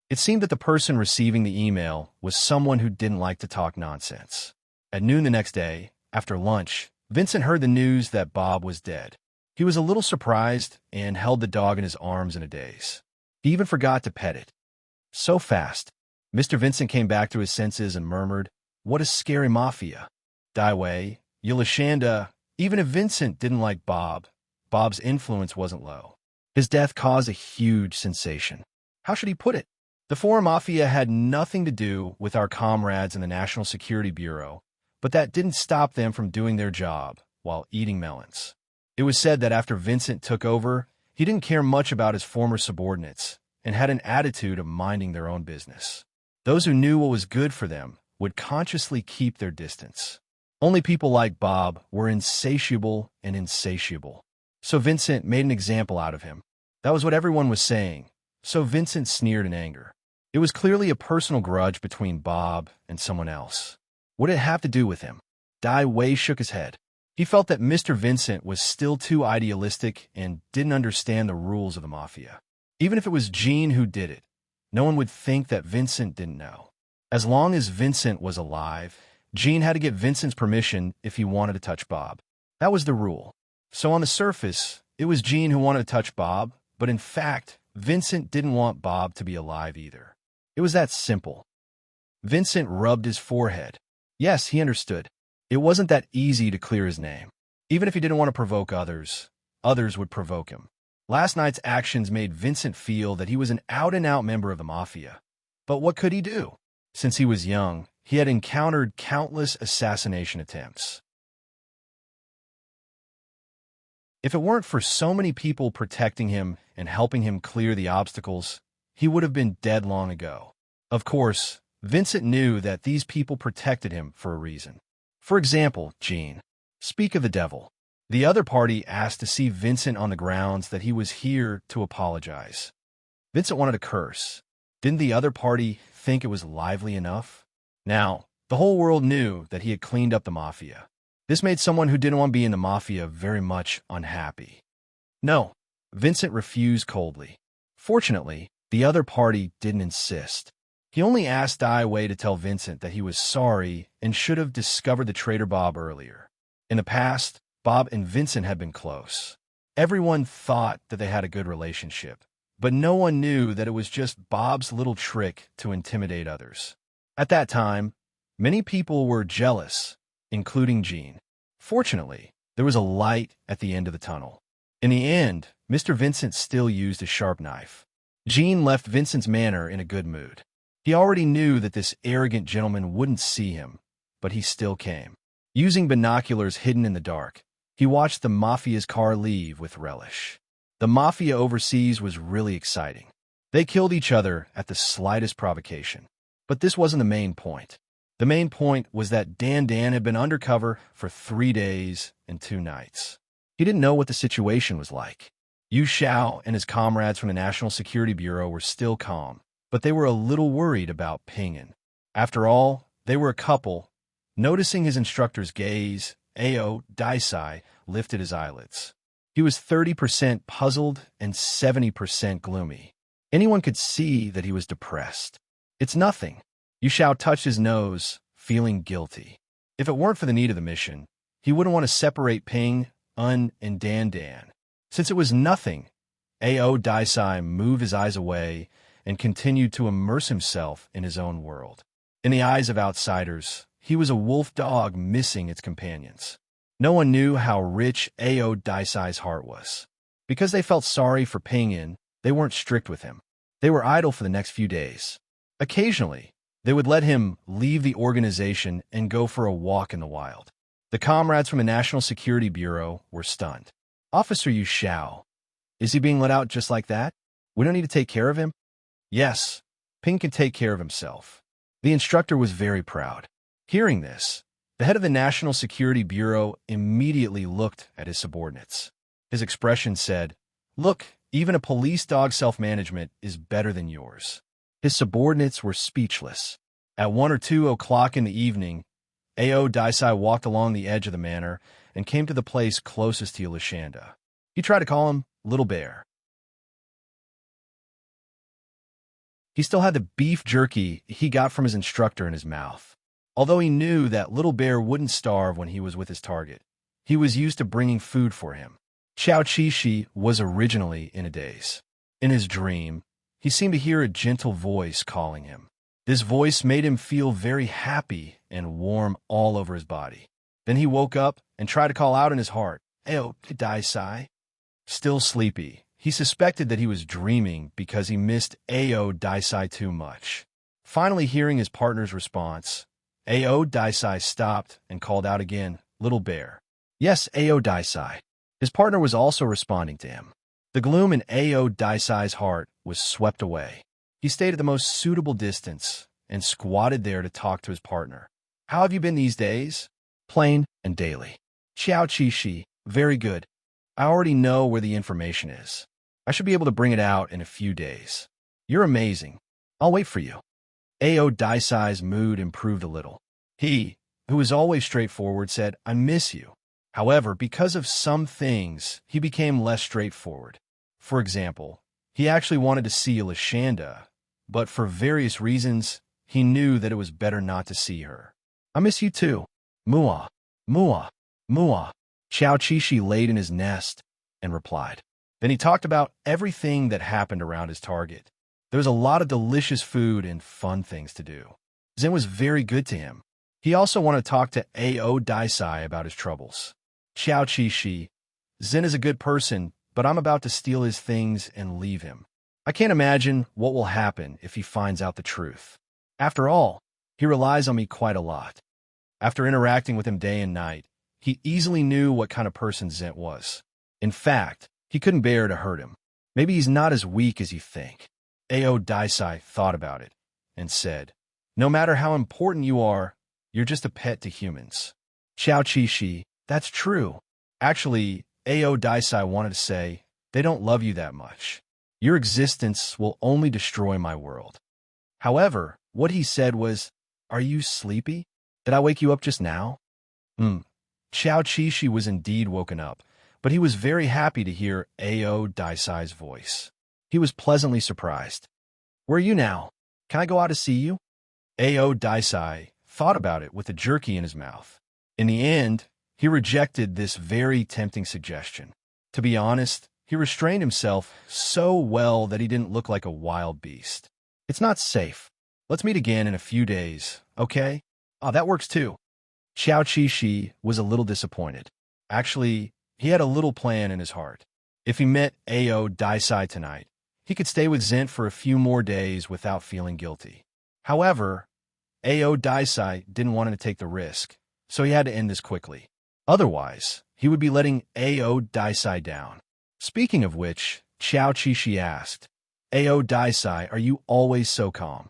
It seemed that the person receiving the email was someone who didn't like to talk nonsense. At noon the next day, after lunch, Vincent heard the news that Bob was dead. He was a little surprised and held the dog in his arms in a daze. He even forgot to pet it. So fast. Mr. Vincent came back to his senses and murmured, "What a scary mafia." Dai Wei, Yelishanda, even if Vincent didn't like Bob, Bob's influence wasn't low. His death caused a huge sensation. How should he put it? The foreign mafia had nothing to do with our comrades in the National Security Bureau, but that didn't stop them from doing their job while eating melons. It was said that after Vincent took over, he didn't care much about his former subordinates and had an attitude of minding their own business. Those who knew what was good for them would consciously keep their distance. Only people like Bob were insatiable and insatiable. So Vincent made an example out of him. That was what everyone was saying, so Vincent sneered in anger. It was clearly a personal grudge between Bob and someone else. What did it have to do with him? Dai Wei shook his head. He felt that Mr. Vincent was still too idealistic and didn't understand the rules of the mafia. Even if it was Jean who did it, no one would think that Vincent didn't know. As long as Vincent was alive, Jean had to get Vincent's permission if he wanted to touch Bob. That was the rule. So on the surface, it was Jean who wanted to touch Bob, but in fact, Vincent didn't want Bob to be alive either. It was that simple. Vincent rubbed his forehead. Yes, he understood. It wasn't that easy to clear his name. Even if he didn't want to provoke others, others would provoke him. Last night's actions made Vincent feel that he was an out-and-out member of the mafia. But what could he do? Since he was young, he had encountered countless assassination attempts. If it weren't for so many people protecting him and helping him clear the obstacles, he would have been dead long ago. Of course, Vincent knew that these people protected him for a reason. For example, Jean. Speak of the devil. The other party asked to see Vincent on the grounds that he was here to apologize. Vincent wanted to curse. Didn't the other party think it was lively enough? Now, the whole world knew that he had cleaned up the mafia. This made someone who didn't want to be in the mafia very much unhappy. No, Vincent refused coldly. Fortunately, the other party didn't insist. He only asked Dai Wei to tell Vincent that he was sorry and should have discovered the traitor Bob earlier. In the past, Bob and Vincent had been close. Everyone thought that they had a good relationship, but no one knew that it was just Bob's little trick to intimidate others. At that time, many people were jealous, including Jean. Fortunately, there was a light at the end of the tunnel. In the end, Mr. Vincent still used a sharp knife. Jean left Vincent's manor in a good mood. He already knew that this arrogant gentleman wouldn't see him, but he still came. Using binoculars hidden in the dark, he watched the mafia's car leave with relish. The mafia overseas was really exciting. They killed each other at the slightest provocation. But this wasn't the main point. The main point was that Dan had been undercover for 3 days and 2 nights. He didn't know what the situation was like. Yu Xiao and his comrades from the National Security Bureau were still calm, but they were a little worried about Ping'an. After all, they were a couple. Noticing his instructor's gaze, Ao Daisai lifted his eyelids. He was 30% puzzled and 70% gloomy. Anyone could see that he was depressed. It's nothing. Yu Xiao touched his nose, feeling guilty. If it weren't for the need of the mission, he wouldn't want to separate Ping, Un, and Dan. Since it was nothing, Ao Daisai moved his eyes away and continued to immerse himself in his own world. In the eyes of outsiders, he was a wolf dog missing its companions. No one knew how rich Ao Daisai's heart was. Because they felt sorry for Ping'an, they weren't strict with him. They were idle for the next few days. Occasionally, they would let him leave the organization and go for a walk in the wild. The comrades from the National Security Bureau were stunned. Officer Yu Xiao, is he being let out just like that? We don't need to take care of him? Yes, Ping can take care of himself. The instructor was very proud. Hearing this, the head of the National Security Bureau immediately looked at his subordinates. His expression said, "Look, even a police dog's self-management is better than yours." His subordinates were speechless. At 1 or 2 o'clock in the evening, Ao Daisai walked along the edge of the manor and came to the place closest to Yulishanda. He tried to call him Little Bear. He still had the beef jerky he got from his instructor in his mouth. Although he knew that Little Bear wouldn't starve when he was with his target, he was used to bringing food for him. Xiao Qishi was originally in a daze. In his dream, he seemed to hear a gentle voice calling him. This voice made him feel very happy and warm all over his body. Then he woke up and tried to call out in his heart, "Ao Daisai." Still sleepy, he He suspected that he was dreaming because he missed Ao Daisai too much. Finally hearing his partner's response, Ao Daisai stopped and called out again, "Little bear." "Yes, Ao Daisai." His partner was also responding to him. The gloom in Ao Daisai's heart was swept away. He stayed at the most suitable distance and squatted there to talk to his partner. "How have you been these days?" "Plain and daily." "Qiao Qi Shi, very good. I already know where the information is. I should be able to bring it out in a few days." "You're amazing. I'll wait for you." Ao Daisai's mood improved a little. He, who was always straightforward, said, "I miss you." However, because of some things, he became less straightforward. For example, he actually wanted to see Lashanda, but for various reasons, he knew that it was better not to see her. "I miss you too. Mua, mua, mua." Qiao Qishi laid in his nest and replied. Then he talked about everything that happened around his target. There was a lot of delicious food and fun things to do. Zen was very good to him. He also wanted to talk to Ao Daisai about his troubles. "Qiao Qishi, Zen is a good person, but I'm about to steal his things and leave him. I can't imagine what will happen if he finds out the truth. After all, he relies on me quite a lot." After interacting with him day and night, he easily knew what kind of person Zent was. In fact, he couldn't bear to hurt him. Maybe he's not as weak as you think. Ao Daisai thought about it and said, "No matter how important you are, you're just a pet to humans." Qiao Qishi, that's true. Actually, Ao Daisai wanted to say, they don't love you that much. Your existence will only destroy my world. However, what he said was, "Are you sleepy? Did I wake you up just now?" Qiao Qishi was indeed woken up, but he was very happy to hear Ao Daisai's voice. He was pleasantly surprised. "Where are you now? Can I go out to see you?" Ao Daisai thought about it with a jerky in his mouth. In the end, he rejected this very tempting suggestion. To be honest, he restrained himself so well that he didn't look like a wild beast. "It's not safe. Let's meet again in a few days, okay?" "Oh, that works too." Qiao Qishi was a little disappointed. Actually, he had a little plan in his heart. If he met Ao Daisai tonight, he could stay with Zent for a few more days without feeling guilty. However, Ao Daisai didn't want him to take the risk, so he had to end this quickly. Otherwise, he would be letting Ao Daisai down. Speaking of which, Qiao Qishi asked, "Ao Daisai, are you always so calm?"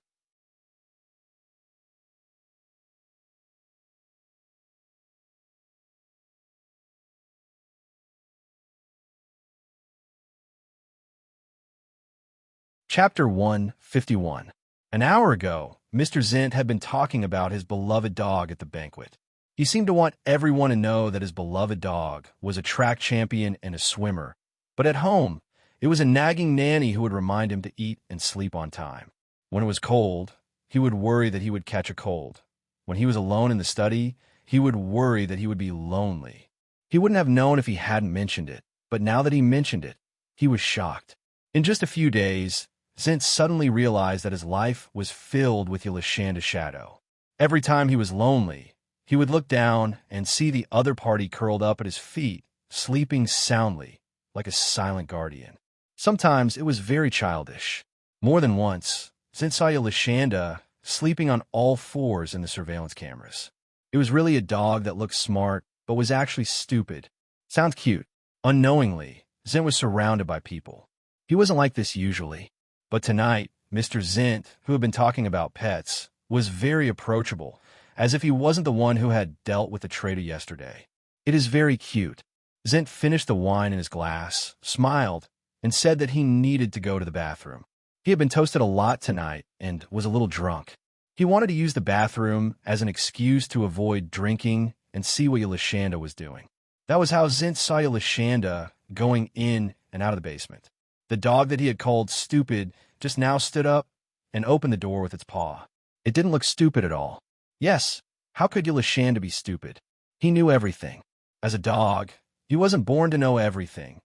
Chapter 151. An hour ago, Mr. Zent had been talking about his beloved dog at the banquet. He seemed to want everyone to know that his beloved dog was a track champion and a swimmer, but at home, it was a nagging nanny who would remind him to eat and sleep on time. When it was cold, he would worry that he would catch a cold. When he was alone in the study, he would worry that he would be lonely. He wouldn't have known if he hadn't mentioned it, but now that he mentioned it, he was shocked. In just a few days, Zent suddenly realized that his life was filled with Ylashanda's shadow. Every time he was lonely, he would look down and see the other party curled up at his feet, sleeping soundly, like a silent guardian. Sometimes it was very childish. More than once, Zent saw Yalashanda sleeping on all fours in the surveillance cameras. It was really a dog that looked smart, but was actually stupid. Sounds cute. Unknowingly, Zent was surrounded by people. He wasn't like this usually. But tonight, Mr. Zent, who had been talking about pets, was very approachable, as if he wasn't the one who had dealt with the traitor yesterday. "It is very cute." Zent finished the wine in his glass, smiled, and said that he needed to go to the bathroom. He had been toasted a lot tonight and was a little drunk. He wanted to use the bathroom as an excuse to avoid drinking and see what Yalashanda was doing. That was how Zent saw Yalashanda going in and out of the basement. The dog that he had called stupid just now stood up and opened the door with its paw. It didn't look stupid at all. Yes, how could Yalashanda be stupid? He knew everything. As a dog, he wasn't born to know everything,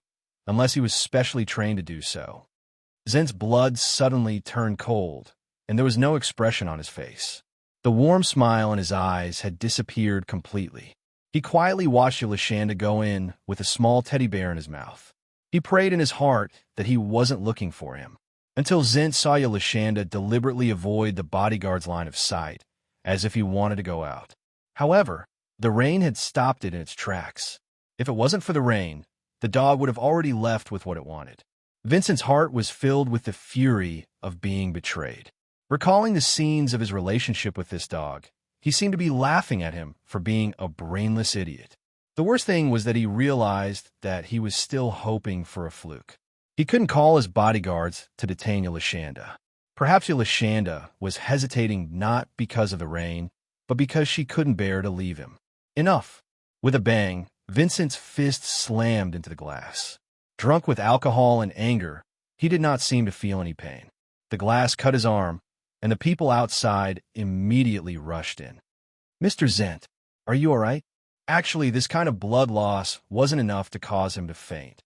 unless he was specially trained to do so. Zent's blood suddenly turned cold, and there was no expression on his face. The warm smile in his eyes had disappeared completely. He quietly watched Yalashanda go in with a small teddy bear in his mouth. He prayed in his heart that he wasn't looking for him, until Zint saw Yolashanda deliberately avoid the bodyguard's line of sight, as if he wanted to go out. However, the rain had stopped it in its tracks. If it wasn't for the rain, the dog would have already left with what it wanted. Vincent's heart was filled with the fury of being betrayed. Recalling the scenes of his relationship with this dog, he seemed to be laughing at him for being a brainless idiot. The worst thing was that he realized that he was still hoping for a fluke. He couldn't call his bodyguards to detain Yolashanda. Perhaps Yolashanda was hesitating not because of the rain, but because she couldn't bear to leave him. Enough! With a bang, Vincent's fist slammed into the glass. Drunk with alcohol and anger, he did not seem to feel any pain. The glass cut his arm, and the people outside immediately rushed in. "Mr. Zint, are you all right?" Actually, this kind of blood loss wasn't enough to cause him to faint.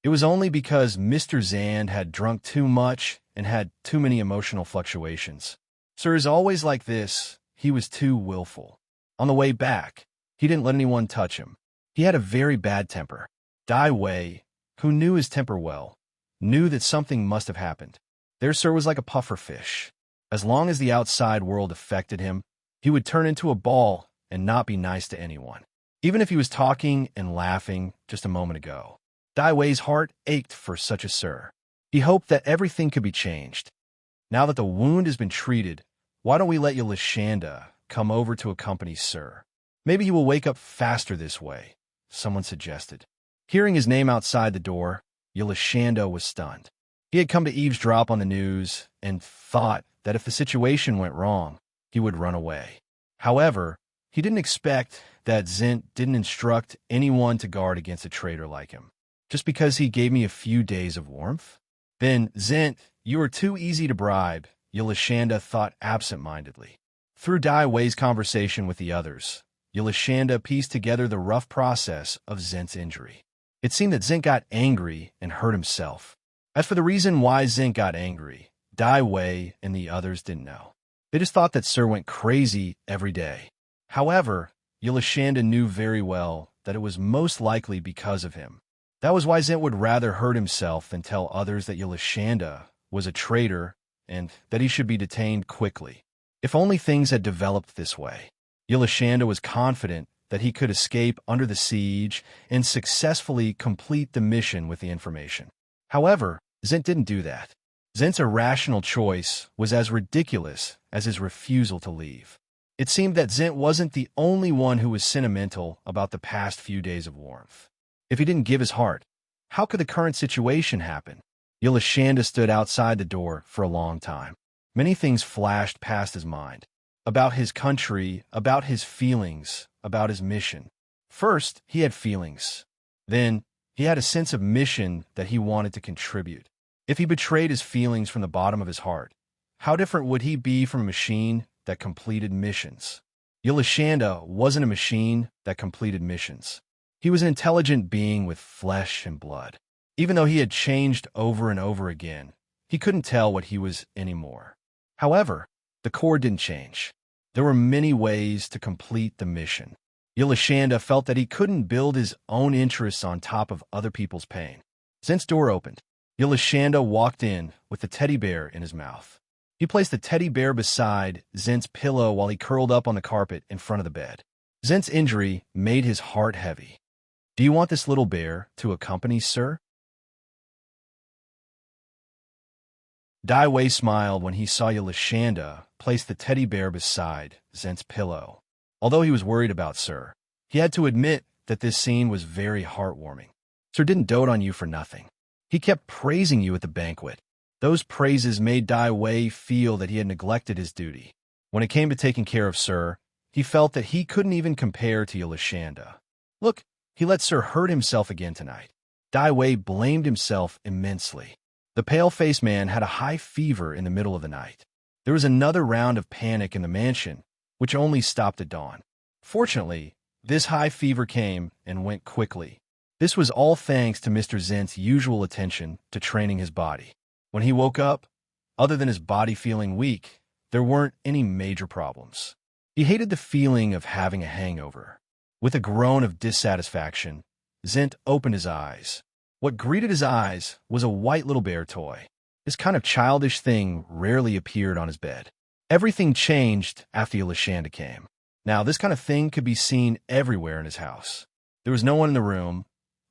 It was only because Mr. Zand had drunk too much and had too many emotional fluctuations. Sir is always like this. He was too willful. On the way back, he didn't let anyone touch him. He had a very bad temper. Dai Wei, who knew his temper well, knew that something must have happened. Their Sir was like a puffer fish. As long as the outside world affected him, he would turn into a ball and not be nice to anyone, even if he was talking and laughing just a moment ago. Dai Wei's heart ached for such a Sir. He hoped that everything could be changed. Now that the wound has been treated, why don't we let Yolashanda come over to accompany Sir? Maybe he will wake up faster this way, someone suggested. Hearing his name outside the door, Yolashanda was stunned. He had come to eavesdrop on the news and thought that if the situation went wrong, he would run away. However, he didn't expect that Zint didn't instruct anyone to guard against a traitor like him. Just because he gave me a few days of warmth? Then, Zint, you are too easy to bribe, Yolashanda thought absent-mindedly. Through Dai Wei's conversation with the others, Yolashanda pieced together the rough process of Zint's injury. It seemed that Zint got angry and hurt himself. As for the reason why Zint got angry, Dai Wei and the others didn't know. They just thought that Sir went crazy every day. However, Yolashanda knew very well that it was most likely because of him. That was why Zint would rather hurt himself than tell others that Yolashanda was a traitor and that he should be detained quickly. If only things had developed this way. Yolashanda was confident that he could escape under the siege and successfully complete the mission with the information. However, Zint didn't do that. Zint's irrational choice was as ridiculous as his refusal to leave. It seemed that Zint wasn't the only one who was sentimental about the past few days of warmth. If he didn't give his heart, how could the current situation happen? Yolashanda stood outside the door for a long time. Many things flashed past his mind. About his country, about his feelings, about his mission. First, he had feelings. Then, he had a sense of mission that he wanted to contribute. If he betrayed his feelings from the bottom of his heart, how different would he be from a machine that completed missions? Yolashanda wasn't a machine that completed missions. He was an intelligent being with flesh and blood. Even though he had changed over and over again, he couldn't tell what he was anymore. However, the core didn't change. There were many ways to complete the mission. Yolashanda felt that he couldn't build his own interests on top of other people's pain. Zint's door opened. Yolashanda walked in with the teddy bear in his mouth. He placed the teddy bear beside Zint's pillow while he curled up on the carpet in front of the bed. Zint's injury made his heart heavy. "Do you want this little bear to accompany, Sir?" Dai Wei smiled when he saw Yolashanda place the teddy bear beside Zint's pillow. Although he was worried about Sir, he had to admit that this scene was very heartwarming. Sir didn't dote on you for nothing. He kept praising you at the banquet. Those praises made Dai Wei feel that he had neglected his duty. When it came to taking care of Sir, he felt that he couldn't even compare to Yolashanda. Look, he let Sir hurt himself again tonight. Dai Wei blamed himself immensely. The pale-faced man had a high fever in the middle of the night. There was another round of panic in the mansion, which only stopped at dawn. Fortunately, this high fever came and went quickly. This was all thanks to Mr. Zint's usual attention to training his body. When he woke up, other than his body feeling weak, there weren't any major problems. He hated the feeling of having a hangover. With a groan of dissatisfaction, Zint opened his eyes. What greeted his eyes was a white little bear toy. This kind of childish thing rarely appeared on his bed. Everything changed after Yolashanda came. Now, this kind of thing could be seen everywhere in his house. There was no one in the room,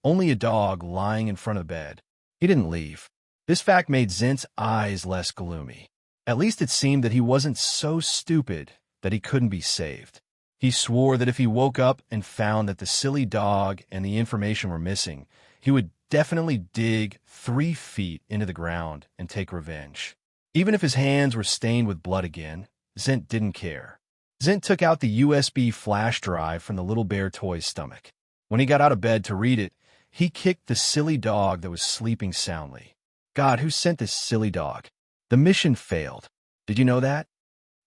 only a dog lying in front of the bed. He didn't leave. This fact made Zint's eyes less gloomy. At least it seemed that he wasn't so stupid that he couldn't be saved. He swore that if he woke up and found that the silly dog and the information were missing, he would definitely dig 3 feet into the ground and take revenge. Even if his hands were stained with blood again, Zint didn't care. Zint took out the USB flash drive from the little bear toy's stomach. When he got out of bed to read it, he kicked the silly dog that was sleeping soundly. God, who sent this silly dog? The mission failed. Did you know that?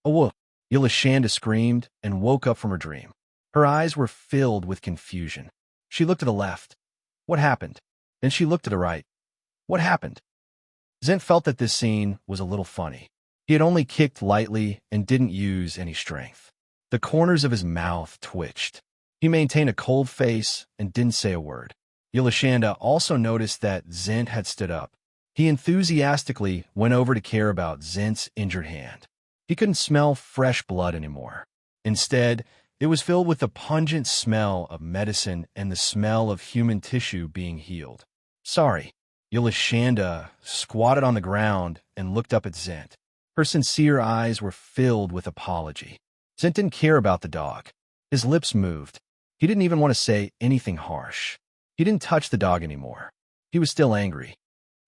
Oh, well, Yolashanda screamed and woke up from her dream. Her eyes were filled with confusion. She looked to the left. What happened? Then she looked to the right. What happened? Zint felt that this scene was a little funny. He had only kicked lightly and didn't use any strength. The corners of his mouth twitched. He maintained a cold face and didn't say a word. Yolashanda also noticed that Zint had stood up. He enthusiastically went over to care about Zint's injured hand. He couldn't smell fresh blood anymore. Instead, it was filled with the pungent smell of medicine and the smell of human tissue being healed. Sorry. Yolashanda squatted on the ground and looked up at Zint. Her sincere eyes were filled with apology. Zint didn't care about the dog. His lips moved. He didn't even want to say anything harsh. He didn't touch the dog anymore. He was still angry.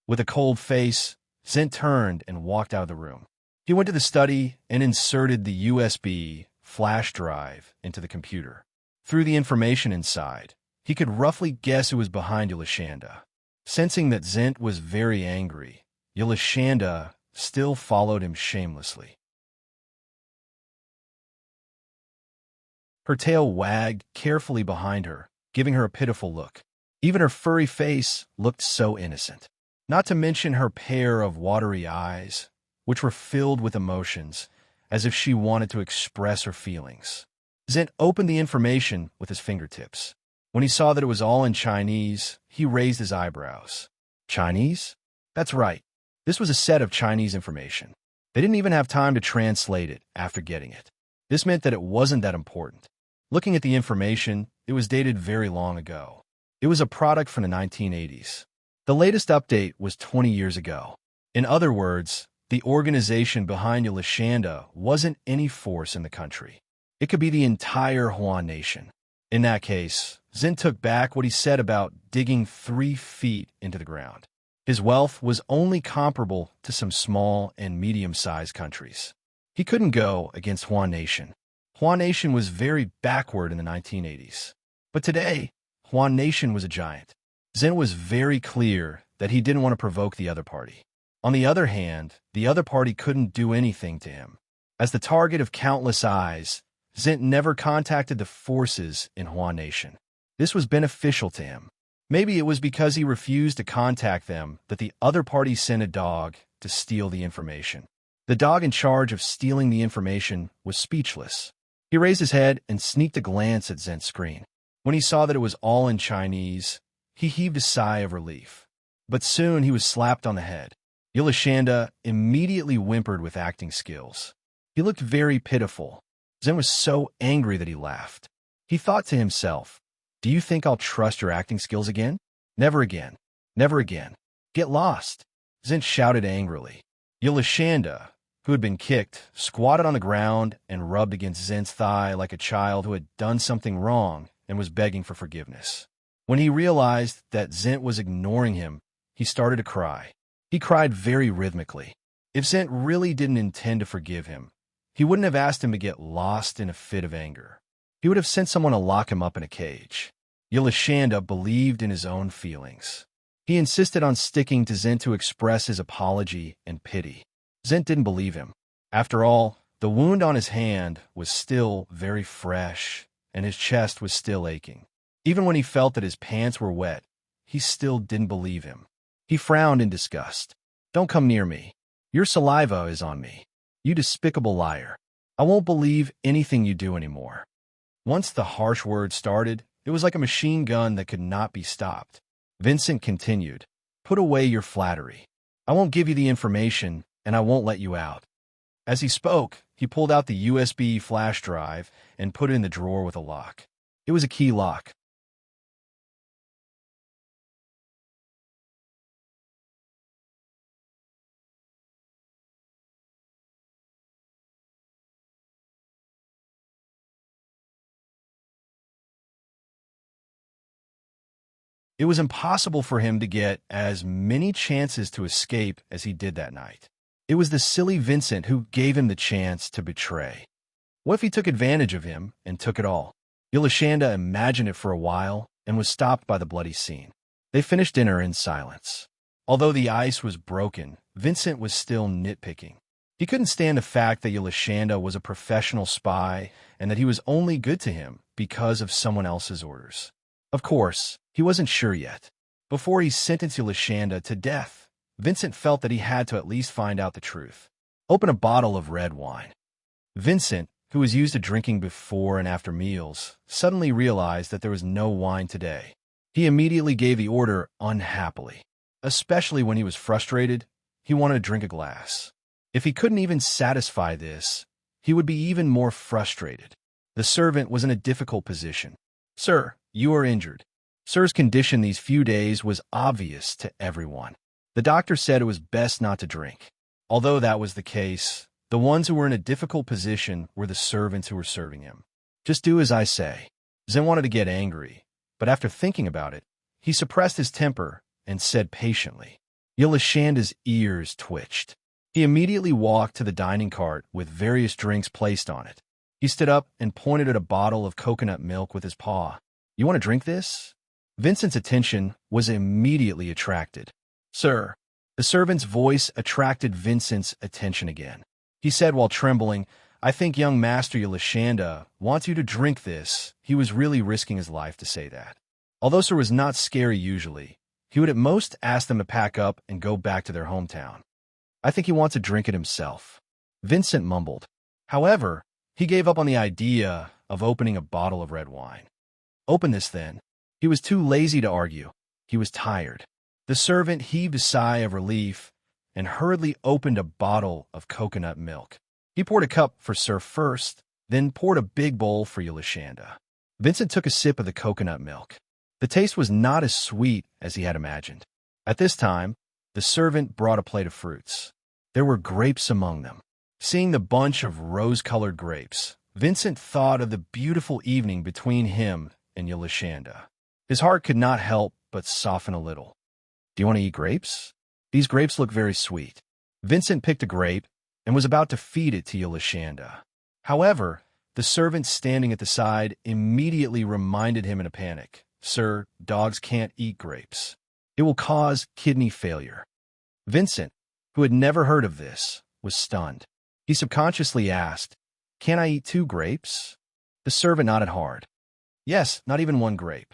With a cold face, Zint turned and walked out of the room. He went to the study and inserted the USB flash drive into the computer. Through the information inside, he could roughly guess who was behind Yolashanda. Sensing that Zint was very angry, Yolashanda still followed him shamelessly. Her tail wagged carefully behind her, giving her a pitiful look. Even her furry face looked so innocent. Not to mention her pair of watery eyes, which were filled with emotions, as if she wanted to express her feelings. Zint opened the information with his fingertips. When he saw that it was all in Chinese, he raised his eyebrows. Chinese? That's right. This was a set of Chinese information. They didn't even have time to translate it after getting it. This meant that it wasn't that important. Looking at the information, it was dated very long ago. It was a product from the 1980s. The latest update was 20 years ago. In other words, the organization behind Yolashanda wasn't any force in the country. It could be the entire Huan nation. In that case, Zint took back what he said about digging 3 feet into the ground. His wealth was only comparable to some small and medium-sized countries. He couldn't go against Huan nation. Huan nation was very backward in the 1980s. But today, Huan nation was a giant. Zint was very clear that he didn't want to provoke the other party. On the other hand, the other party couldn't do anything to him. As the target of countless eyes, Zint never contacted the forces in Huan nation. This was beneficial to him. Maybe it was because he refused to contact them that the other party sent a dog to steal the information. The dog in charge of stealing the information was speechless. He raised his head and sneaked a glance at Zint's screen. When he saw that it was all in Chinese, he heaved a sigh of relief. But soon he was slapped on the head. Yolashanda immediately whimpered with acting skills. He looked very pitiful. Zint was so angry that he laughed. He thought to himself, "Do you think I'll trust your acting skills again? Never again. Never again. Get lost." Zint shouted angrily. Yolashanda, who had been kicked, squatted on the ground and rubbed against Zint's thigh like a child who had done something wrong and was begging for forgiveness. When he realized that Zint was ignoring him, he started to cry. He cried very rhythmically. If Zint really didn't intend to forgive him, he wouldn't have asked him to get lost in a fit of anger. He would have sent someone to lock him up in a cage. Yolashanda believed in his own feelings. He insisted on sticking to Zint to express his apology and pity. Zint didn't believe him. After all, the wound on his hand was still very fresh, and his chest was still aching. Even when he felt that his pants were wet, he still didn't believe him. He frowned in disgust. "Don't come near me. Your saliva is on me. You despicable liar. I won't believe anything you do anymore." Once the harsh words started, it was like a machine gun that could not be stopped. Vincent continued, "Put away your flattery. I won't give you the information, and I won't let you out." As he spoke, he pulled out the USB flash drive and put it in the drawer with a lock. It was a key lock. It was impossible for him to get as many chances to escape as he did that night. It was the silly Vincent who gave him the chance to betray. What if he took advantage of him and took it all? Yolashanda imagined it for a while and was stopped by the bloody scene. They finished dinner in silence. Although the ice was broken, Vincent was still nitpicking. He couldn't stand the fact that Yolashanda was a professional spy and that he was only good to him because of someone else's orders. Of course, he wasn't sure yet. Before he sentenced Yolashanda to death, Vincent felt that he had to at least find out the truth. Open a bottle of red wine. Vincent, who was used to drinking before and after meals, suddenly realized that there was no wine today. He immediately gave the order unhappily. Especially when he was frustrated, he wanted to drink a glass. If he couldn't even satisfy this, he would be even more frustrated. The servant was in a difficult position. "Sir, you are injured." Sir's condition these few days was obvious to everyone. The doctor said it was best not to drink. Although that was the case, the ones who were in a difficult position were the servants who were serving him. "Just do as I say." Zen wanted to get angry, but after thinking about it, he suppressed his temper and said patiently. Yolashanda's ears twitched. He immediately walked to the dining cart with various drinks placed on it. He stood up and pointed at a bottle of coconut milk with his paw. "You want to drink this?" Vincent's attention was immediately attracted. "Sir." The servant's voice attracted Vincent's attention again. He said while trembling, "I think young Master Yolashanda wants you to drink this." He was really risking his life to say that. Although Sir was not scary usually, he would at most ask them to pack up and go back to their hometown. "I think he wants to drink it himself," Vincent mumbled. However, he gave up on the idea of opening a bottle of red wine. "Open this then." He was too lazy to argue. He was tired. The servant heaved a sigh of relief and hurriedly opened a bottle of coconut milk. He poured a cup for Sir first, then poured a big bowl for Yolashanda. Vincent took a sip of the coconut milk. The taste was not as sweet as he had imagined. At this time, the servant brought a plate of fruits. There were grapes among them. Seeing the bunch of rose-colored grapes, Vincent thought of the beautiful evening between him and Yolashanda. His heart could not help but soften a little. "Do you want to eat grapes? These grapes look very sweet." Vincent picked a grape and was about to feed it to Yolashanda. However, the servant standing at the side immediately reminded him in a panic, "Sir, dogs can't eat grapes. It will cause kidney failure." Vincent, who had never heard of this, was stunned. He subconsciously asked, "Can I eat 2 grapes?" The servant nodded hard. "Yes, not even 1 grape."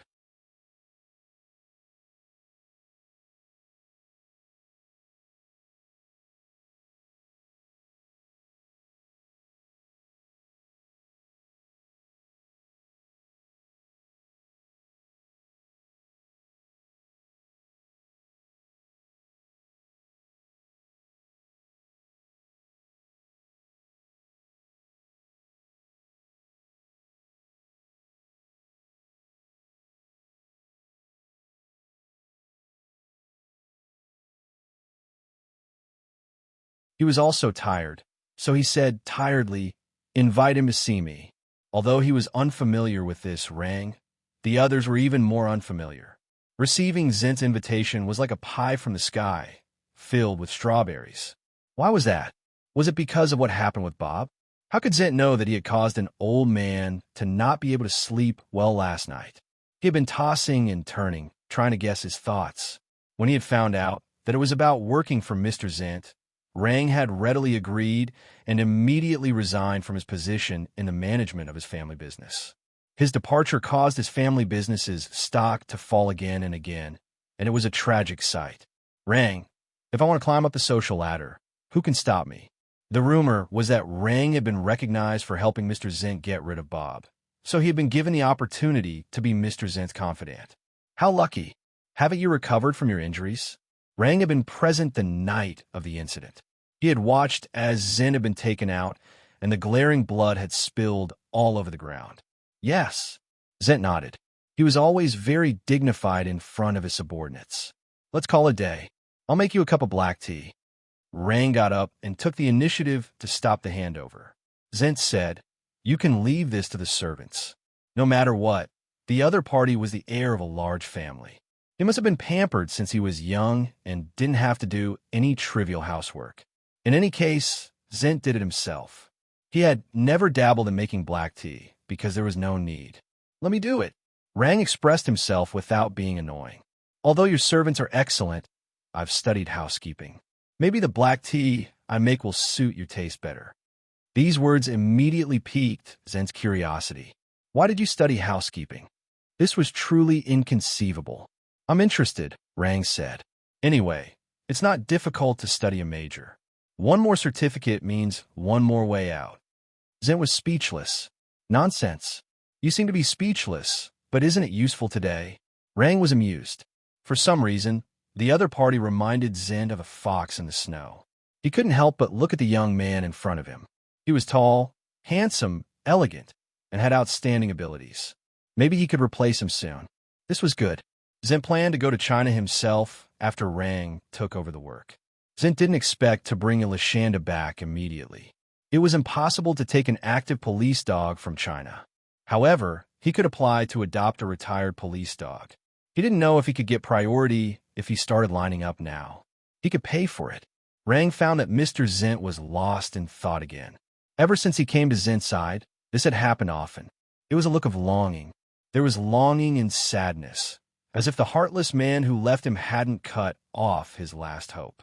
He was also tired, so he said tiredly, "Invite him to see me." Although he was unfamiliar with this rang, the others were even more unfamiliar. Receiving Zent's invitation was like a pie from the sky, filled with strawberries. Why was that? Was it because of what happened with Bob? How could Zent know that he had caused an old man to not be able to sleep well last night? He had been tossing and turning, trying to guess his thoughts. When he had found out that it was about working for Mr. Zent, Rang had readily agreed and immediately resigned from his position in the management of his family business. His departure caused his family business's stock to fall again and again, and it was a tragic sight. "Rang, if I want to climb up the social ladder, who can stop me?" The rumor was that Rang had been recognized for helping Mr. Zent get rid of Bob, so he had been given the opportunity to be Mr. Zent's confidant. How lucky. Haven't you recovered from your injuries? Rang had been present the night of the incident. He had watched as Zent had been taken out, and the glaring blood had spilled all over the ground. Yes, Zent nodded. He was always very dignified in front of his subordinates. Let's call it a day. I'll make you a cup of black tea. Rang got up and took the initiative to stop the handover. Zent said, "You can leave this to the servants." No matter what, the other party was the heir of a large family. He must have been pampered since he was young and didn't have to do any trivial housework. In any case, Zent did it himself. He had never dabbled in making black tea because there was no need. "Let me do it." Rang expressed himself without being annoying. "Although your servants are excellent, I've studied housekeeping. Maybe the black tea I make will suit your taste better." These words immediately piqued Zent's curiosity. "Why did you study housekeeping?" This was truly inconceivable. "I'm interested," Rang said. "Anyway, it's not difficult to study a major. One more certificate means one more way out." Zent was speechless. "Nonsense. You seem to be speechless, but isn't it useful today?" Rang was amused. For some reason, the other party reminded Zent of a fox in the snow. He couldn't help but look at the young man in front of him. He was tall, handsome, elegant, and had outstanding abilities. Maybe he could replace him soon. This was good. Zent planned to go to China himself after Rang took over the work. Zent didn't expect to bring Lashanda back immediately. It was impossible to take an active police dog from China. However, he could apply to adopt a retired police dog. He didn't know if he could get priority if he started lining up now. He could pay for it. Rang found that Mr. Zent was lost in thought again. Ever since he came to Zent's side, this had happened often. It was a look of longing. There was longing and sadness, as if the heartless man who left him hadn't cut off his last hope.